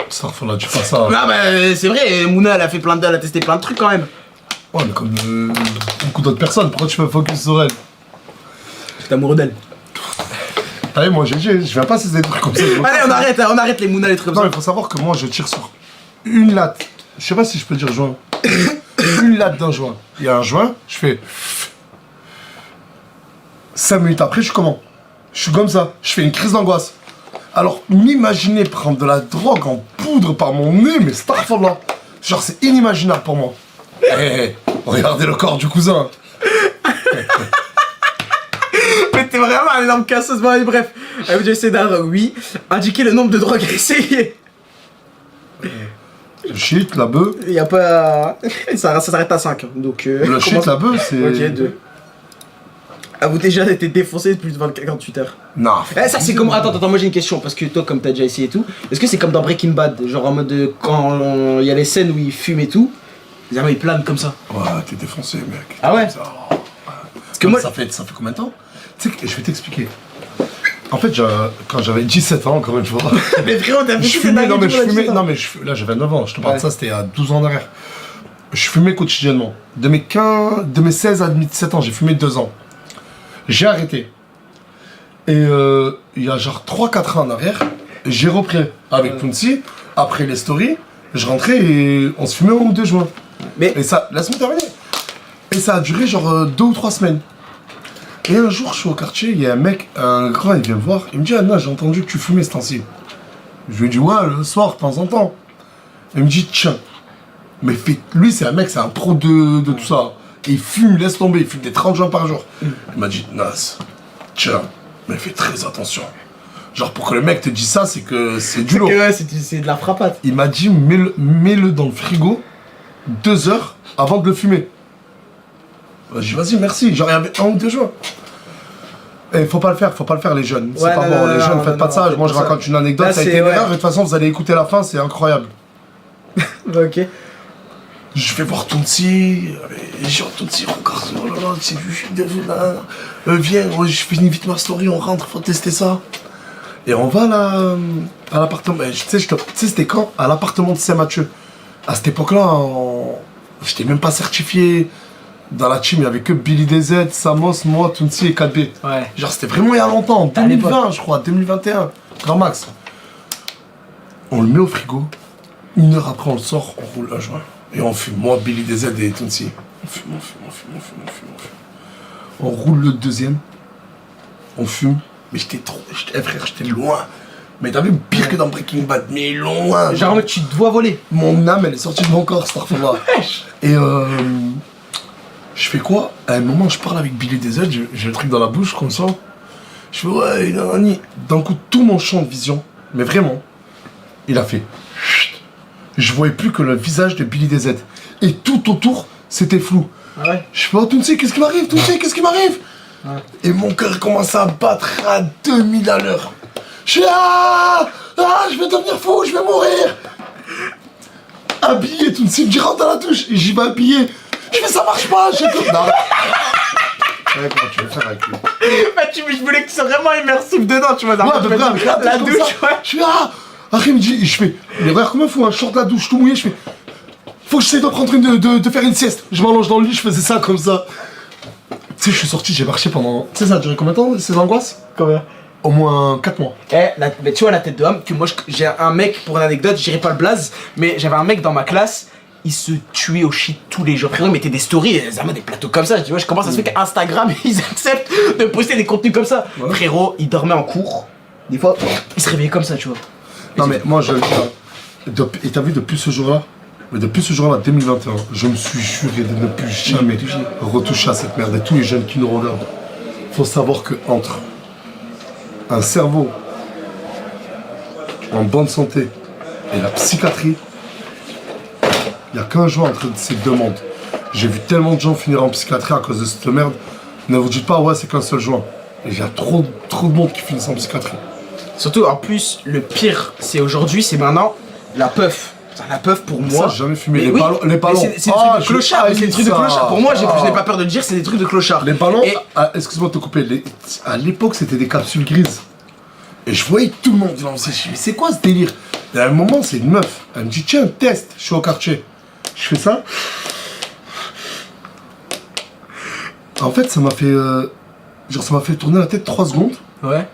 Speaker 4: Starfala, tu fais ça.
Speaker 1: Ah bah c'est vrai, Mouna elle a fait elle a testé plein de trucs quand même.
Speaker 4: Ouais, mais comme beaucoup d'autres personnes, pourquoi tu fais focus sur elle?
Speaker 1: T'es amoureux d'elle.
Speaker 4: T'as vu, moi, je viens pas ces trucs comme ça.
Speaker 1: Allez, on arrête les Mouna, les trucs
Speaker 4: Non,
Speaker 1: comme
Speaker 4: il faut savoir que moi, je tire sur une latte. Je sais pas si je peux dire joint. Une latte d'un joint. Il y a un joint, je fais. 5 minutes après, je suis comment? Je suis comme ça. Je fais une crise d'angoisse. Alors, m'imaginer prendre de la drogue en poudre par mon nez, mais starfallah. Genre, c'est inimaginable pour moi. Regardez le corps du cousin.
Speaker 1: ça. Mais t'es vraiment un énorme casseuse. Bon, allez, bref. Avez-vous déjà essayé d'un drogue? Oui. Indiquez le nombre de drogues essayées.
Speaker 4: Le shit, la bœuf.
Speaker 1: Il y a pas. Ça s'arrête à 5. Donc.
Speaker 4: Le shit, la bœuf, c'est.
Speaker 1: Ok, 2. Avez-vous déjà été défoncé depuis 48 heures?
Speaker 4: Non.
Speaker 1: Eh, ça c'est comme. Attends, moi j'ai une question parce que toi, comme t'as déjà essayé et tout, est-ce que c'est comme dans Breaking Bad? Genre en mode quand il y a les scènes où il fume et tout, les armes ils planent comme ça.
Speaker 4: Ouais, t'es défoncé, mec.
Speaker 1: Ah ouais?
Speaker 4: Ça,
Speaker 1: Parce que moi.
Speaker 4: ça fait combien de temps? Tu sais que je vais t'expliquer. En fait, quand j'avais 17 ans, encore une fois,
Speaker 1: Mais frérot, t'as fait
Speaker 4: je
Speaker 1: tout
Speaker 4: fumais,
Speaker 1: cette
Speaker 4: non mais je
Speaker 1: dinguerie,
Speaker 4: fumais,
Speaker 1: tu
Speaker 4: non mais là j'avais 9 ans, je te parle de ça, c'était à 12 ans en arrière. je fumais quotidiennement. De mes 16 à 17 ans, j'ai fumé 2 ans. J'ai arrêté. Et il y a genre 3-4 ans en arrière, j'ai repris avec Tounsi. Après les stories, je rentrais et on se fumait 1 ou 2 joints. Et ça, laisse-moi terminer. Et ça a duré genre 2 ou 3 semaines. Et un jour, je suis au quartier, il y a un mec, un grand, il vient me voir. Il me dit, Anna, j'ai entendu que tu fumais ce temps-ci. Je lui ai dit, ouais, le soir, de temps en temps. Il me dit, tiens. Mais lui, c'est un mec, c'est un pro de tout ça. Et il fume, laisse tomber, il fume des 30 joints par jour. Il m'a dit, Nas, tiens, mais fais très attention. Genre, pour que le mec te dise ça, c'est que c'est du lourd.
Speaker 1: Ouais, c'est de la frappade.
Speaker 4: Il m'a dit, mets-le dans le frigo 2 heures avant de le fumer. J'ai dit, vas-y, merci. Genre, il y avait 1 ou 2 joints. Et faut pas le faire, les jeunes. C'est pas bon, les jeunes, faites pas de ça. Moi, je raconte une anecdote, ça a été une erreur. Et de toute façon, vous allez écouter la fin, c'est incroyable.
Speaker 1: Ok.
Speaker 4: Je vais voir Tounsi, genre Tounsi, regarde, oh là là, c'est lui, viens, je finis vite ma story, on rentre, faut tester ça. Et on va là, à l'appartement, tu sais, c'était quand? À l'appartement de Saint-Mathieu. À cette époque-là, j'étais même pas certifié. Dans la team, il y avait que Billy DZ, Samos, moi, Tounsi et 4B.
Speaker 1: Ouais.
Speaker 4: Genre, c'était vraiment il y a longtemps, en 2020, je crois, 2021, grand max. On le met au frigo, 1 heure après, on le sort, on roule un joint. Et on fume, moi, Billy DZ et Tounsi. On fume. On roule le deuxième. On fume. Mais frère, j'étais loin. Mais t'as vu pire que dans Breaking Bad, mais loin.
Speaker 1: Genre, tu dois voler.
Speaker 4: Mon âme, elle est sortie de mon corps, cette affaire-là. Et je fais quoi? À un moment, je parle avec Billy DZ, j'ai le truc dans la bouche, comme ça. Je fais, ouais, d'un coup, tout mon champ de vision, mais vraiment, il a fait. Je voyais plus que le visage de Billy DZ. Et tout autour, c'était flou.
Speaker 1: Ouais.
Speaker 4: Je fais, oh Tounsi, qu'est-ce qui m'arrive? Tounsi, qu'est-ce qui m'arrive? Ouais. Et mon cœur commence à battre à 2000 à l'heure. Je fais, je vais devenir fou, je vais mourir. Habillé, Tounsi me dit, rentre dans la douche. Et j'y vais habillé. Je fais, ça marche pas, j'ai tout. Non. Ouais, comment tu veux faire avec lui?
Speaker 1: Je voulais que tu sois vraiment immersif dedans, tu vois.
Speaker 4: La douche, ouais. Je fais, après, il me dit, je fais, mais regarde comment il faut un short de la douche tout mouillé, je fais, faut que j'essaie de prendre de faire une sieste. Je m'allonge dans le lit, je faisais ça comme ça. Tu sais, je suis sorti, j'ai marché pendant. Tu sais, ça a duré combien de temps, ces angoisses?
Speaker 1: Combien?
Speaker 4: Au moins 4 mois.
Speaker 1: Mais tu vois, la tête de homme, que moi, j'ai un mec, pour une anecdote, je dirais pas le blaze, mais j'avais un mec dans ma classe, il se tuait au shit tous les jours. Frérot, il mettait des stories, des plateaux comme ça. Je dis, ouais, comment ça se fait qu'Instagram, ils acceptent de poster des contenus comme ça? Ouais. Frérot, il dormait en cours. Des fois, il se réveillait comme ça, tu vois.
Speaker 4: Non mais moi je le dis, et t'as vu depuis ce jour-là, 2021, je me suis juré de ne plus jamais retoucher à cette merde. Et tous les jeunes qui nous regardent, faut savoir que entre un cerveau en bonne santé et la psychiatrie, il n'y a qu'un joint entre ces deux mondes. J'ai vu tellement de gens finir en psychiatrie à cause de cette merde. Ne vous dites pas ouais c'est qu'un seul joint. Il y a trop de monde qui finissent en psychiatrie.
Speaker 1: Surtout, en plus, le pire, c'est aujourd'hui, c'est maintenant, la puff. La puff, pour moi...
Speaker 4: Ça, j'ai jamais fumé. Les ballons...
Speaker 1: C'est des trucs de clochard, c'est des trucs de clochard. Pour moi, je n'ai pas peur de le dire, c'est des trucs de clochard.
Speaker 4: Les ballons, excuse-moi de te couper, à l'époque, c'était des capsules grises. Et je voyais tout le monde lancer. Je me dis, c'est quoi ce délire? Et à un moment, c'est une meuf. Elle me dit, tiens, teste. Je suis au quartier. Je fais ça. En fait, ça m'a fait... ça m'a fait tourner la tête 3 secondes.
Speaker 1: Ouais.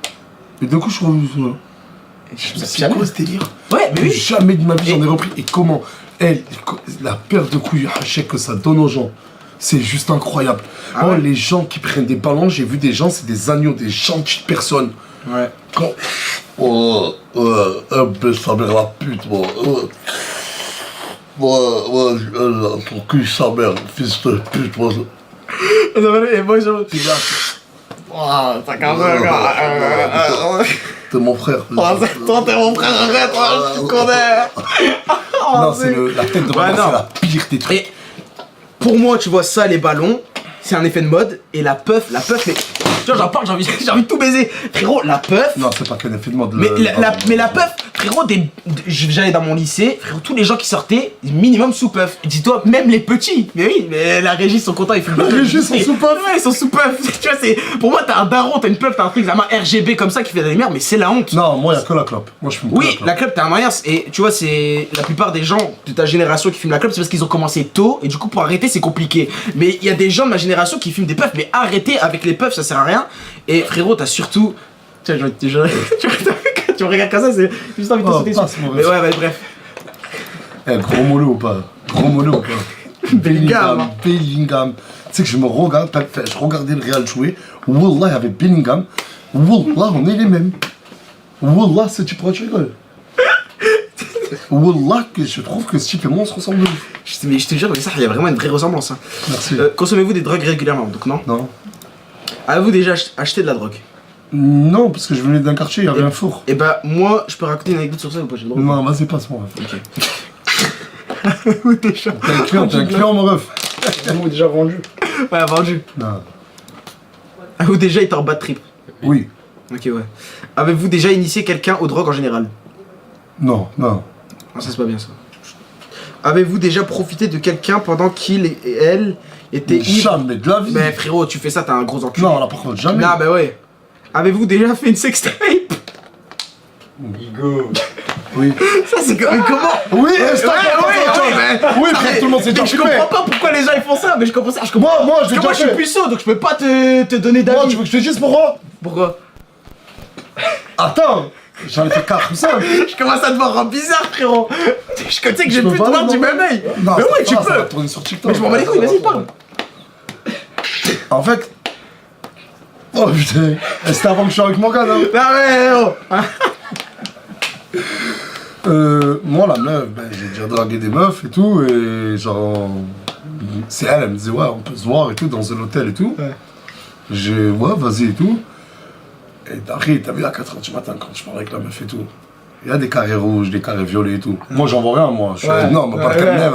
Speaker 4: Et d'un coup, je suis revenu sur là. C'est quoi ce délire?
Speaker 1: Ouais, mais oui.
Speaker 4: Jamais de ma vie j'en ai repris. Et comment la paire de couilles hachées que ça donne aux gens, c'est juste incroyable. Ouais. Les gens qui prennent des ballons, j'ai vu des gens, c'est des agneaux, des gentilles personnes.
Speaker 1: Ouais.
Speaker 4: Quand... sa mère la pute, moi. Ton cul, sa mère, fils de pute, moi.
Speaker 1: Et moi, je...
Speaker 4: T'as qu'un T'es mon frère.
Speaker 1: Toi, t'es mon frère, arrête, je te connais.
Speaker 4: Non, c'est la tête de ma mère, c'est la pire des trucs.
Speaker 1: Et pour moi, tu vois, ça, les ballons, c'est un effet de mode. Et la puff, mais... Tu vois, j'en parle, j'ai envie de tout baiser. Frérot, la puff...
Speaker 4: Non, c'est pas qu'un effet de mode.
Speaker 1: Mais la puff, frérot, j'allais dans mon lycée, frérot, tous les gens qui sortaient, minimum sous puff. Dis-toi, même les petits. Mais oui, mais la régie sont contents, ils fument.
Speaker 4: La régie sont sous puff.
Speaker 1: Ouais, ils sont sous puff. Tu vois, c'est. Pour moi, t'as un daron, t'as une puff, t'as un truc, vraiment RGB comme ça qui fait de la lumière, mais c'est la honte.
Speaker 4: Non, moi, y'a que la clope. Moi, je fume que
Speaker 1: Oui,
Speaker 4: la clope.
Speaker 1: la clope, t'es un moyen. Et tu vois, c'est. La plupart des gens de ta génération qui fument la clope, c'est parce qu'ils ont commencé tôt, et du coup, pour arrêter, c'est compliqué. Mais il y a des gens de ma génération qui fument des puffs, mais arrêter avec les puffs, ça sert à rien. Et frérot, t'as surtout. Tiens, tu me regardes comme ça, c'est juste envie de te sauter dessus. Mais ouais, bref.
Speaker 4: Eh, gros mollo ou pas? Gros mollo ou pas?
Speaker 1: Bellingham.
Speaker 4: Bellingham. Tu sais que je me regarde, je regardais le Real jouer. Wallah, il y avait Bellingham. Wallah, on est les mêmes. Wallah, ce type, pourquoi tu rigoles? Wallah, que je trouve que ce type et moi, on se ressemble.
Speaker 1: Mais je te jure, mais ça, il y a vraiment une vraie ressemblance. Hein.
Speaker 4: Merci.
Speaker 1: Consommez-vous des drogues régulièrement, donc non?
Speaker 4: Non.
Speaker 1: Avez-vous déjà acheté de la drogue?
Speaker 4: Non, parce que je venais d'un quartier, il y avait un four.
Speaker 1: Et bah, moi, je peux raconter une anecdote sur ça ou pas? J'ai le droit.
Speaker 4: Non, vas-y, passe-moi.
Speaker 1: Ok. Ou déjà.
Speaker 4: T'es un client, mon ref.
Speaker 2: Vous déjà vendu.
Speaker 1: Ouais, vendu.
Speaker 4: Non.
Speaker 1: Ou déjà, il est en bad trip.
Speaker 4: Oui.
Speaker 1: Ok, ouais. Avez-vous déjà initié quelqu'un aux drogues en général?
Speaker 4: Non, non.
Speaker 1: Non, ça c'est pas bien ça. Avez-vous déjà profité de quelqu'un pendant qu'il et elle étaient ivres?
Speaker 4: Jamais de la vie.
Speaker 1: Mais frérot, tu fais ça, t'as un gros enculé.
Speaker 4: Non, là, par contre, jamais.
Speaker 1: Non, bah ouais. Avez-vous déjà fait une sextape?
Speaker 5: Igo.
Speaker 4: Oui.
Speaker 1: Ça c'est comment?
Speaker 4: Oui,
Speaker 1: Ouais,
Speaker 4: Oui, frère, tout le monde s'est déjà
Speaker 1: je
Speaker 4: filmé.
Speaker 1: comprends pas pourquoi les gens ils font ça, mais je comprends ça. Je comprends.
Speaker 4: Moi, je
Speaker 1: Parce
Speaker 4: l'ai
Speaker 1: que moi
Speaker 4: déjà
Speaker 1: je suis
Speaker 4: fait.
Speaker 1: puceau, donc je peux pas te donner
Speaker 4: Moi,
Speaker 1: d'avis.
Speaker 4: tu veux que je te dise pourquoi?
Speaker 1: Pourquoi?
Speaker 4: Attends, j'en ai fait 4 ou 5.
Speaker 1: Je commence à te voir bizarre, frérot. Tu sais que j'ai
Speaker 4: peux
Speaker 1: plus de
Speaker 4: pas,
Speaker 1: voir
Speaker 4: non.
Speaker 1: du même œil.
Speaker 4: Non,
Speaker 1: Mais
Speaker 4: c'est
Speaker 1: ouais, tu
Speaker 4: pas, ça va
Speaker 1: peux.
Speaker 4: tourner sur TikTok.
Speaker 1: Mais je m'en bats les couilles, vas-y, parle.
Speaker 4: En fait. Oh putain, c'était avant que je sois avec mon gars, non?
Speaker 1: Ah ouais, oh.
Speaker 4: Moi, la meuf, j'ai déjà dragué des meufs et tout, et genre. C'est elle, elle me disait, ouais, on peut se voir et tout, dans un hôtel et tout.
Speaker 1: Ouais.
Speaker 4: Ouais, vas-y et tout. Et d'arrêt, t'as vu à 4h du matin quand je parle avec la meuf et tout. Il y a des carrés rouges, des carrés violets et tout. Moi, j'en vois rien, moi. Je suis non, mais Barka de Neve.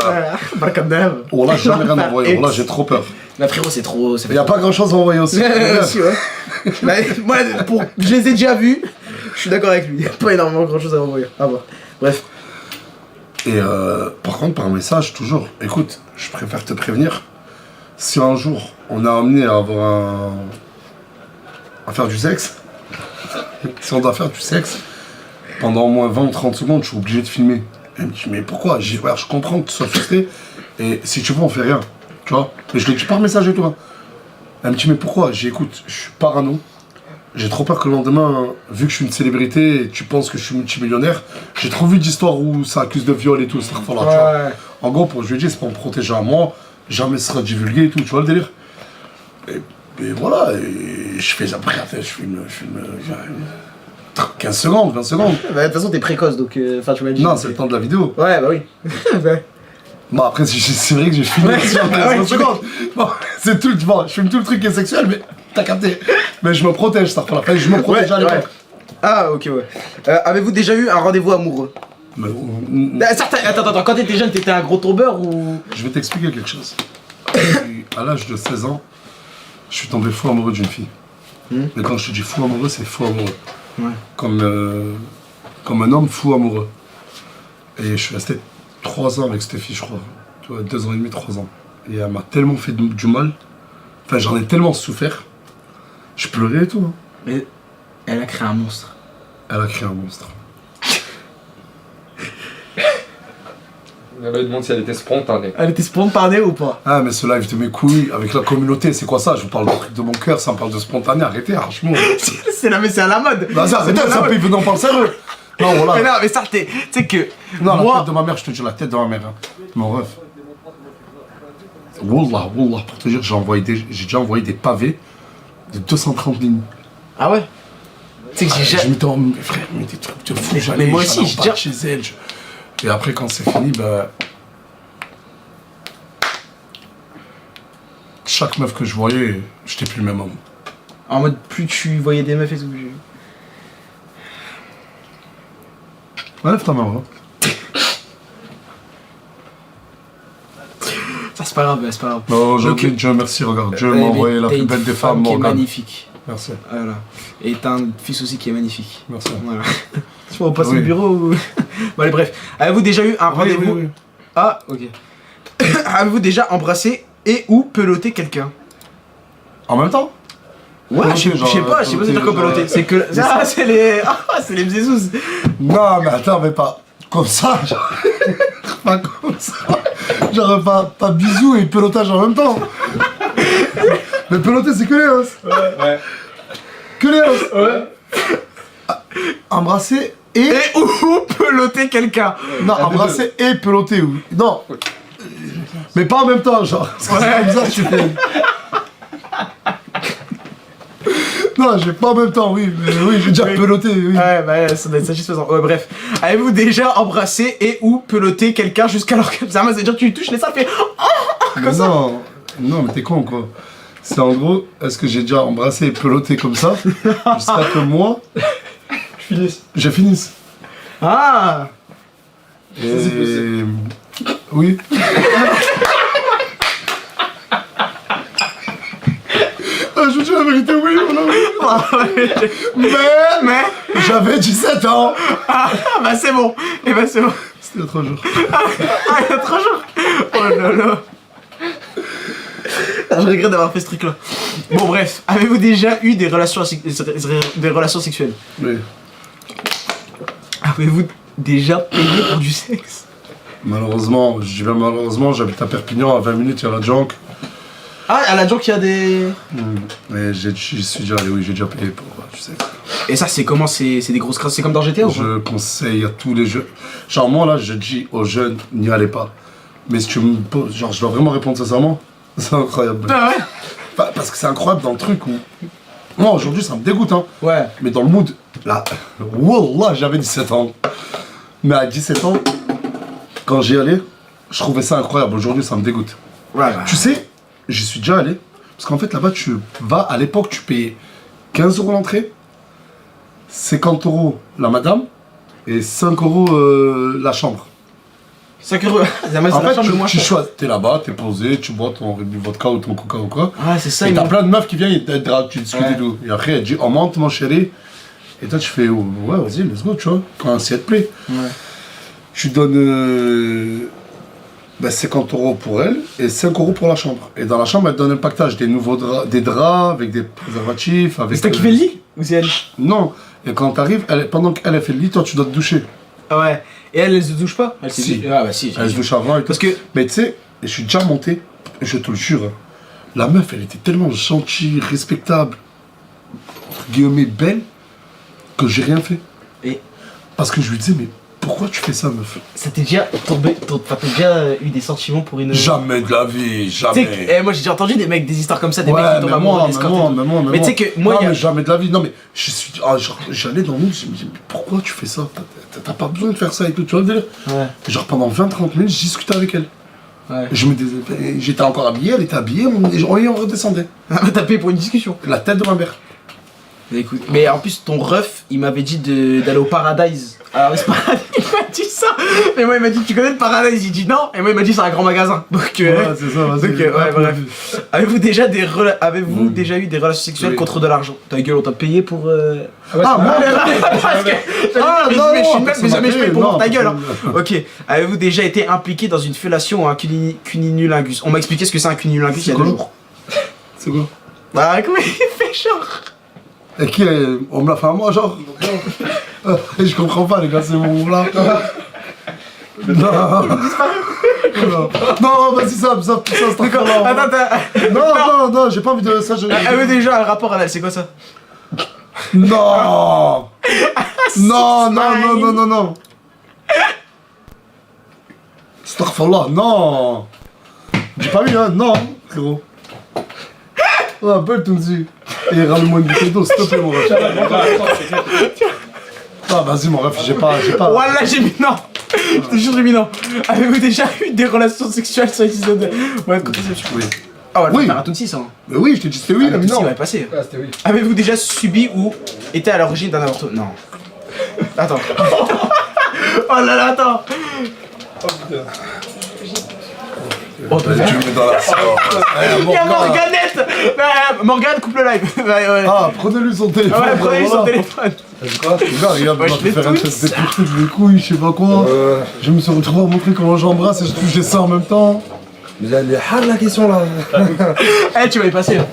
Speaker 1: Barka de Neve.
Speaker 4: Oh là, j'ai jamais rien envoyé. Oh là, j'ai trop peur.
Speaker 1: Mais frérot, c'est trop.
Speaker 4: Il y a pas grand chose à envoyer aussi.
Speaker 1: Si, ouais. Mais moi, je les ai déjà vus. Je suis d'accord avec lui. Il y a pas énormément grand chose à envoyer. Ah bah. Bref.
Speaker 4: Et par contre, par message, toujours, écoute, je préfère te prévenir. Si un jour, on a amené à avoir à faire du sexe, si on doit faire du sexe, pendant au moins 20 ou 30 secondes, je suis obligé de filmer. Elle me dit, mais pourquoi? J'ai dit, ouais, je comprends que tu sois frustré, et si tu veux, on fait rien. Tu vois? Mais je le dis par message et toi. Elle me dit, mais pourquoi? J'ai dit, écoute, je suis parano. J'ai trop peur que le lendemain, vu que je suis une célébrité et tu penses que je suis multimillionnaire, j'ai trop vu d'histoires où ça accuse de viol et tout, cette fois-là, tu vois. En gros, je lui ai dit, c'est pour me protéger à moi, jamais ce sera divulgué et tout, tu vois le délire? Et voilà, et je fais après, je filme 15 secondes, 20 secondes.
Speaker 1: Bah, de toute façon, t'es précoce donc. Enfin, tu m'as dit.
Speaker 4: Non, c'est le temps de la vidéo.
Speaker 1: Ouais, bah oui.
Speaker 4: Bon, après, c'est vrai que j'ai filmé
Speaker 1: Ouais,
Speaker 4: sur
Speaker 1: bah ouais,
Speaker 4: 15 secondes. Bon, c'est tout, bon, je filme tout le truc qui est sexuel, mais t'as capté. Mais je me protège, ça fait la fin, je me protège à l'époque.
Speaker 1: Ah, ok, ouais. Avez-vous déjà eu un rendez-vous amoureux?
Speaker 4: Mais,
Speaker 1: Attends, quand t'étais jeune, t'étais un gros tombeur ou.
Speaker 4: je vais t'expliquer quelque chose. À l'âge de 16 ans, je suis tombé fou amoureux d'une fille. Mais quand je te dis fou amoureux, c'est fou amoureux.
Speaker 1: Ouais.
Speaker 4: Comme un homme fou amoureux. Et je suis resté 3 ans avec cette fille, je crois. Tu vois, 2 ans et demi, 3 ans. Et elle m'a tellement fait du mal. Enfin, j'en ai tellement souffert. Je pleurais et tout. Hein.
Speaker 1: Mais elle a créé un monstre.
Speaker 4: Elle a créé un monstre.
Speaker 3: Elle me demande si elle était spontanée.
Speaker 1: Elle était spontanée ou pas?
Speaker 4: Ah, mais ce live de mes couilles, avec la communauté, c'est quoi ça? Je vous parle de truc de mon cœur, ça me parle de spontané, arrêtez, franchement.
Speaker 1: C'est à la mode.
Speaker 4: Bah, ça, c'est ça, puis venons parler sérieux. Non,
Speaker 1: Mais
Speaker 4: voilà.
Speaker 1: non, mais ça, tu sais que.
Speaker 4: Non, la
Speaker 1: moi.
Speaker 4: tête de ma mère, je te dis, la tête de ma mère. Hein. Mon ref. Wallah, pour te dire, j'ai déjà envoyé des pavés de 230 lignes.
Speaker 1: Ah ouais? Tu sais que j'ai
Speaker 4: Je
Speaker 1: jamais.
Speaker 4: m'étais en... Mais frère, mais des trucs de fou, j'allais
Speaker 1: moi aussi,
Speaker 4: j'allais en
Speaker 1: je
Speaker 4: bas
Speaker 1: dirais-
Speaker 4: chez elle. Et après, quand c'est fini, bah... Chaque meuf que je voyais, j'étais plus le même homme.
Speaker 1: En mode, plus tu voyais des meufs et tout.
Speaker 4: Enlève ta main, hein.
Speaker 1: Ça, c'est pas grave, c'est pas grave.
Speaker 4: Non, j'ai
Speaker 1: Donc,
Speaker 4: oublié Dieu, merci, regarde. Dieu
Speaker 1: Ouais,
Speaker 4: m'a
Speaker 1: mais
Speaker 4: envoyé la
Speaker 1: t'as
Speaker 4: plus
Speaker 1: une
Speaker 4: belle des
Speaker 1: femme
Speaker 4: femmes,
Speaker 1: qui est
Speaker 4: Morgane.
Speaker 1: magnifique.
Speaker 4: Merci,
Speaker 1: Voilà. Et t'as un fils aussi qui est magnifique.
Speaker 4: merci.
Speaker 1: Voilà. On passe
Speaker 4: Oui.
Speaker 1: au bureau ou... Bon allez bref, avez-vous déjà eu un rendez-vous
Speaker 4: oui.
Speaker 1: Ah ok. Avez-vous déjà embrassé et ou peloté quelqu'un?
Speaker 4: En même temps?
Speaker 1: Ouais, je sais
Speaker 4: Peloté,
Speaker 1: pas,
Speaker 4: genre,
Speaker 1: c'est dire quoi
Speaker 4: peloté,
Speaker 1: peloté. C'est que... Ah c'est les... Ah c'est les mzézouz.
Speaker 4: Non, mais attends, mais pas comme ça, genre. Pas comme ça. Genre, pas bisous et pelotage en même temps. Mais peloter, c'est que les os.
Speaker 5: Ouais.
Speaker 4: Que les os. Ouais. Embrasser et.
Speaker 1: Et ou peloter quelqu'un.
Speaker 4: Non, embrasser et peloter, oui. Non. Mais pas en même temps, genre. C'est comme ça, tu fais. Non, j'ai pas en même temps, oui. Mais oui, j'ai déjà peloté, oui.
Speaker 1: Ouais, bah ça doit être satisfaisant. Ouais, bref. Avez-vous déjà embrassé et ou peloté quelqu'un jusqu'à leur... Ça veut dire que tu lui touches les seins, fait...
Speaker 4: Mais non, non, mais t'es con, quoi. C'est en gros, est-ce que j'ai déjà embrassé et peloté comme ça jusqu'à que moi, je finisse.
Speaker 1: Ah.
Speaker 4: Et... Oui. Ah, je vous dis la vérité, oui ou non? Mais j'avais 17 ans.
Speaker 1: Ah bah c'est bon. Et bah c'est bon.
Speaker 4: C'était il y a 3 jours.
Speaker 1: Ah, il y a 3 jours. Oh là là. Ah, je regrette d'avoir fait ce truc là. Bon bref, avez-vous déjà eu des relations sexuelles?
Speaker 4: Oui.
Speaker 1: Avez-vous déjà payé pour du sexe?
Speaker 4: Malheureusement, je dis bien malheureusement, j'habite à Perpignan, à 20 minutes, il y a la junk.
Speaker 1: Ah, à la joke il y a des...
Speaker 4: Mais j'y suis déjà allé, oui, j'ai déjà payé pour du sexe.
Speaker 1: Et ça c'est comment? C'est des grosses crasses, c'est comme dans GTA ou quoi?
Speaker 4: Je conseille à tous les jeunes. Genre, moi là, je dis aux jeunes, n'y allez pas. Mais si tu me poses, genre, je dois vraiment répondre sincèrement, c'est incroyable.
Speaker 1: Ah ouais?
Speaker 4: Parce que c'est incroyable dans le truc où. Moi aujourd'hui, ça me dégoûte, hein.
Speaker 1: Ouais.
Speaker 4: Mais dans le mood, là, wallah, j'avais 17 ans. Mais à 17 ans, quand j'y allais, je trouvais ça incroyable. Aujourd'hui, ça me dégoûte.
Speaker 1: Ouais, bah.
Speaker 4: Tu sais, j'y suis déjà allé. Parce qu'en fait, là-bas, tu vas, à l'époque, tu payais 15 € l'entrée, 50 € la madame, et 5 € la chambre.
Speaker 1: 5 euros.
Speaker 4: En fait, tu choisis, t'es là-bas, t'es posé, tu bois ton vodka ou ton coca ou quoi.
Speaker 1: Ah, c'est ça,
Speaker 4: Et
Speaker 1: ils
Speaker 4: t'as
Speaker 1: m'ont...
Speaker 4: plein de meufs qui viennent, tu discutes
Speaker 1: Ouais.
Speaker 4: et tout. Et après, elle dit, on monte, mon chéri. Et toi, tu fais, oh, ouais, vas-y, let's go, tu vois. Quand si elle te plaît.
Speaker 1: Ouais.
Speaker 4: Tu donnes 50 € pour elle et 5 € pour la chambre. Et dans la chambre, elle te donne un pactage, des nouveaux draps, des draps avec des préservatifs. Avec
Speaker 1: C'est toi qui fais le lit? Ou c'est elle?
Speaker 4: Non. Et quand t'arrives, pendant qu'elle fait le lit, toi, tu dois te doucher.
Speaker 1: Ah ouais. Et elle se douche pas? Elle s'est
Speaker 4: Si.
Speaker 1: dit... Ah bah si.
Speaker 4: Elle se douche avant et tout.
Speaker 1: Parce que...
Speaker 4: Mais tu sais, je suis déjà monté, je te le jure, hein, la meuf, elle était tellement gentille, respectable, entre guillemets belle, que j'ai rien fait.
Speaker 1: Et
Speaker 4: Parce que je lui disais, mais pourquoi tu fais ça, meuf?
Speaker 1: ça t'est déjà tombé... T'as déjà eu des sentiments pour une...
Speaker 4: Jamais de la vie,
Speaker 1: Tu sais que,
Speaker 4: jamais.
Speaker 1: moi j'ai déjà entendu des mecs, des histoires comme ça, des
Speaker 4: Ouais,
Speaker 1: mecs qui tombent
Speaker 4: mais
Speaker 1: amoureux
Speaker 4: moi,
Speaker 1: d'escorter. Mais tu sais que moi,
Speaker 4: non,
Speaker 1: il y a...
Speaker 4: mais jamais de la vie. Non, mais je suis, j'allais dans l'eau, je me dis, mais pourquoi tu fais ça? T'as pas besoin de faire ça et tout, tu vois le délire?
Speaker 1: Ouais,
Speaker 4: Genre pendant 20-30 minutes, je discutais avec elle.
Speaker 1: ouais.
Speaker 4: J'étais encore habillé, elle était habillée, on redescendait.
Speaker 1: Ah bah t'as payé pour une discussion.
Speaker 4: La tête de ma mère.
Speaker 1: Mais écoute, mais en plus ton ref, il m'avait dit d'aller au Paradise. Alors c'est Paradise, il m'a dit ça. Mais moi il m'a dit tu connais le Paradise, il dit non. Et moi il m'a dit c'est un grand magasin. Donc
Speaker 4: Ouais, c'est ça, vas-y.
Speaker 1: donc, ouais, bref. Avez-vous déjà déjà eu des relations sexuelles
Speaker 4: Oui.
Speaker 1: contre de l'argent? Ta gueule, on t'a payé pour
Speaker 4: Ah, moi,
Speaker 1: Parce que
Speaker 4: Ah,
Speaker 1: je
Speaker 4: non,
Speaker 1: suis une meuf, mais
Speaker 4: personne
Speaker 1: jamais
Speaker 4: m'a
Speaker 1: je paye
Speaker 4: payé,
Speaker 1: pour
Speaker 4: non,
Speaker 1: ta gueule. Hein.
Speaker 4: personne-
Speaker 1: Ok. Avez-vous déjà été impliqué dans une fellation ou un cunilingus? On m'a expliqué ce que c'est un cunilingus il y a
Speaker 4: C'est
Speaker 1: 2
Speaker 4: quoi
Speaker 1: jours.
Speaker 4: C'est quoi?
Speaker 1: Bah comment il fait genre?
Speaker 4: Et qui on me l'a fait à moi, genre? Je comprends pas, les gars, c'est mon là. Non, non, vas-y, ça, c'est
Speaker 1: D'accord.
Speaker 4: encore là.
Speaker 1: Attends.
Speaker 4: Non, j'ai pas envie de ça.
Speaker 1: Avez-vous déjà un rapport anal? C'est quoi ça?
Speaker 4: Non! Non. Astaghfirullah, non! J'ai pas eu, hein, non, frérot. Oh, appelle tout dessus. Et ramène-moi une bouteille d'eau, s'il te plaît, mon ref. Ah, vas-y, mon ref, j'ai pas.
Speaker 1: Voilà, j'ai mis non. Je te jure, j'ai mis non. Avez-vous déjà eu des relations sexuelles sur l'épisode de... Ouais, de contraception?
Speaker 4: Oui.
Speaker 1: Ah ouais,
Speaker 4: Oui.
Speaker 1: le marathon de 6 hein.
Speaker 4: Mais oui, je t'ai dit c'était oui,
Speaker 1: Ah,
Speaker 4: mais
Speaker 1: mais
Speaker 4: non.
Speaker 1: il va passer.
Speaker 2: Ah, c'était oui.
Speaker 1: Avez-vous déjà subi ou été à l'origine d'un avortement? Non. Attends. Oh là là, attends.
Speaker 2: Oh putain.
Speaker 1: Oh,
Speaker 4: Tu me mets dans la sauce.
Speaker 1: il y a Morganette. Morgane, coupe le live. Ouais, ouais.
Speaker 4: Ah, prenez-lui son téléphone.
Speaker 1: Ouais, prenez son
Speaker 4: voilà.
Speaker 1: téléphone.
Speaker 2: Quoi
Speaker 4: Regarde, regarde,
Speaker 1: Ouais,
Speaker 4: il
Speaker 1: je
Speaker 4: m'a
Speaker 1: fais
Speaker 4: fait faire un
Speaker 1: tout
Speaker 4: test
Speaker 1: ça.
Speaker 4: détective les couilles, je sais pas quoi. Je me suis retrouvé à montrer comment j'embrasse et je touche des seins en même temps.
Speaker 2: Mais elle est hard la question là.
Speaker 1: Eh, tu vas y passer là.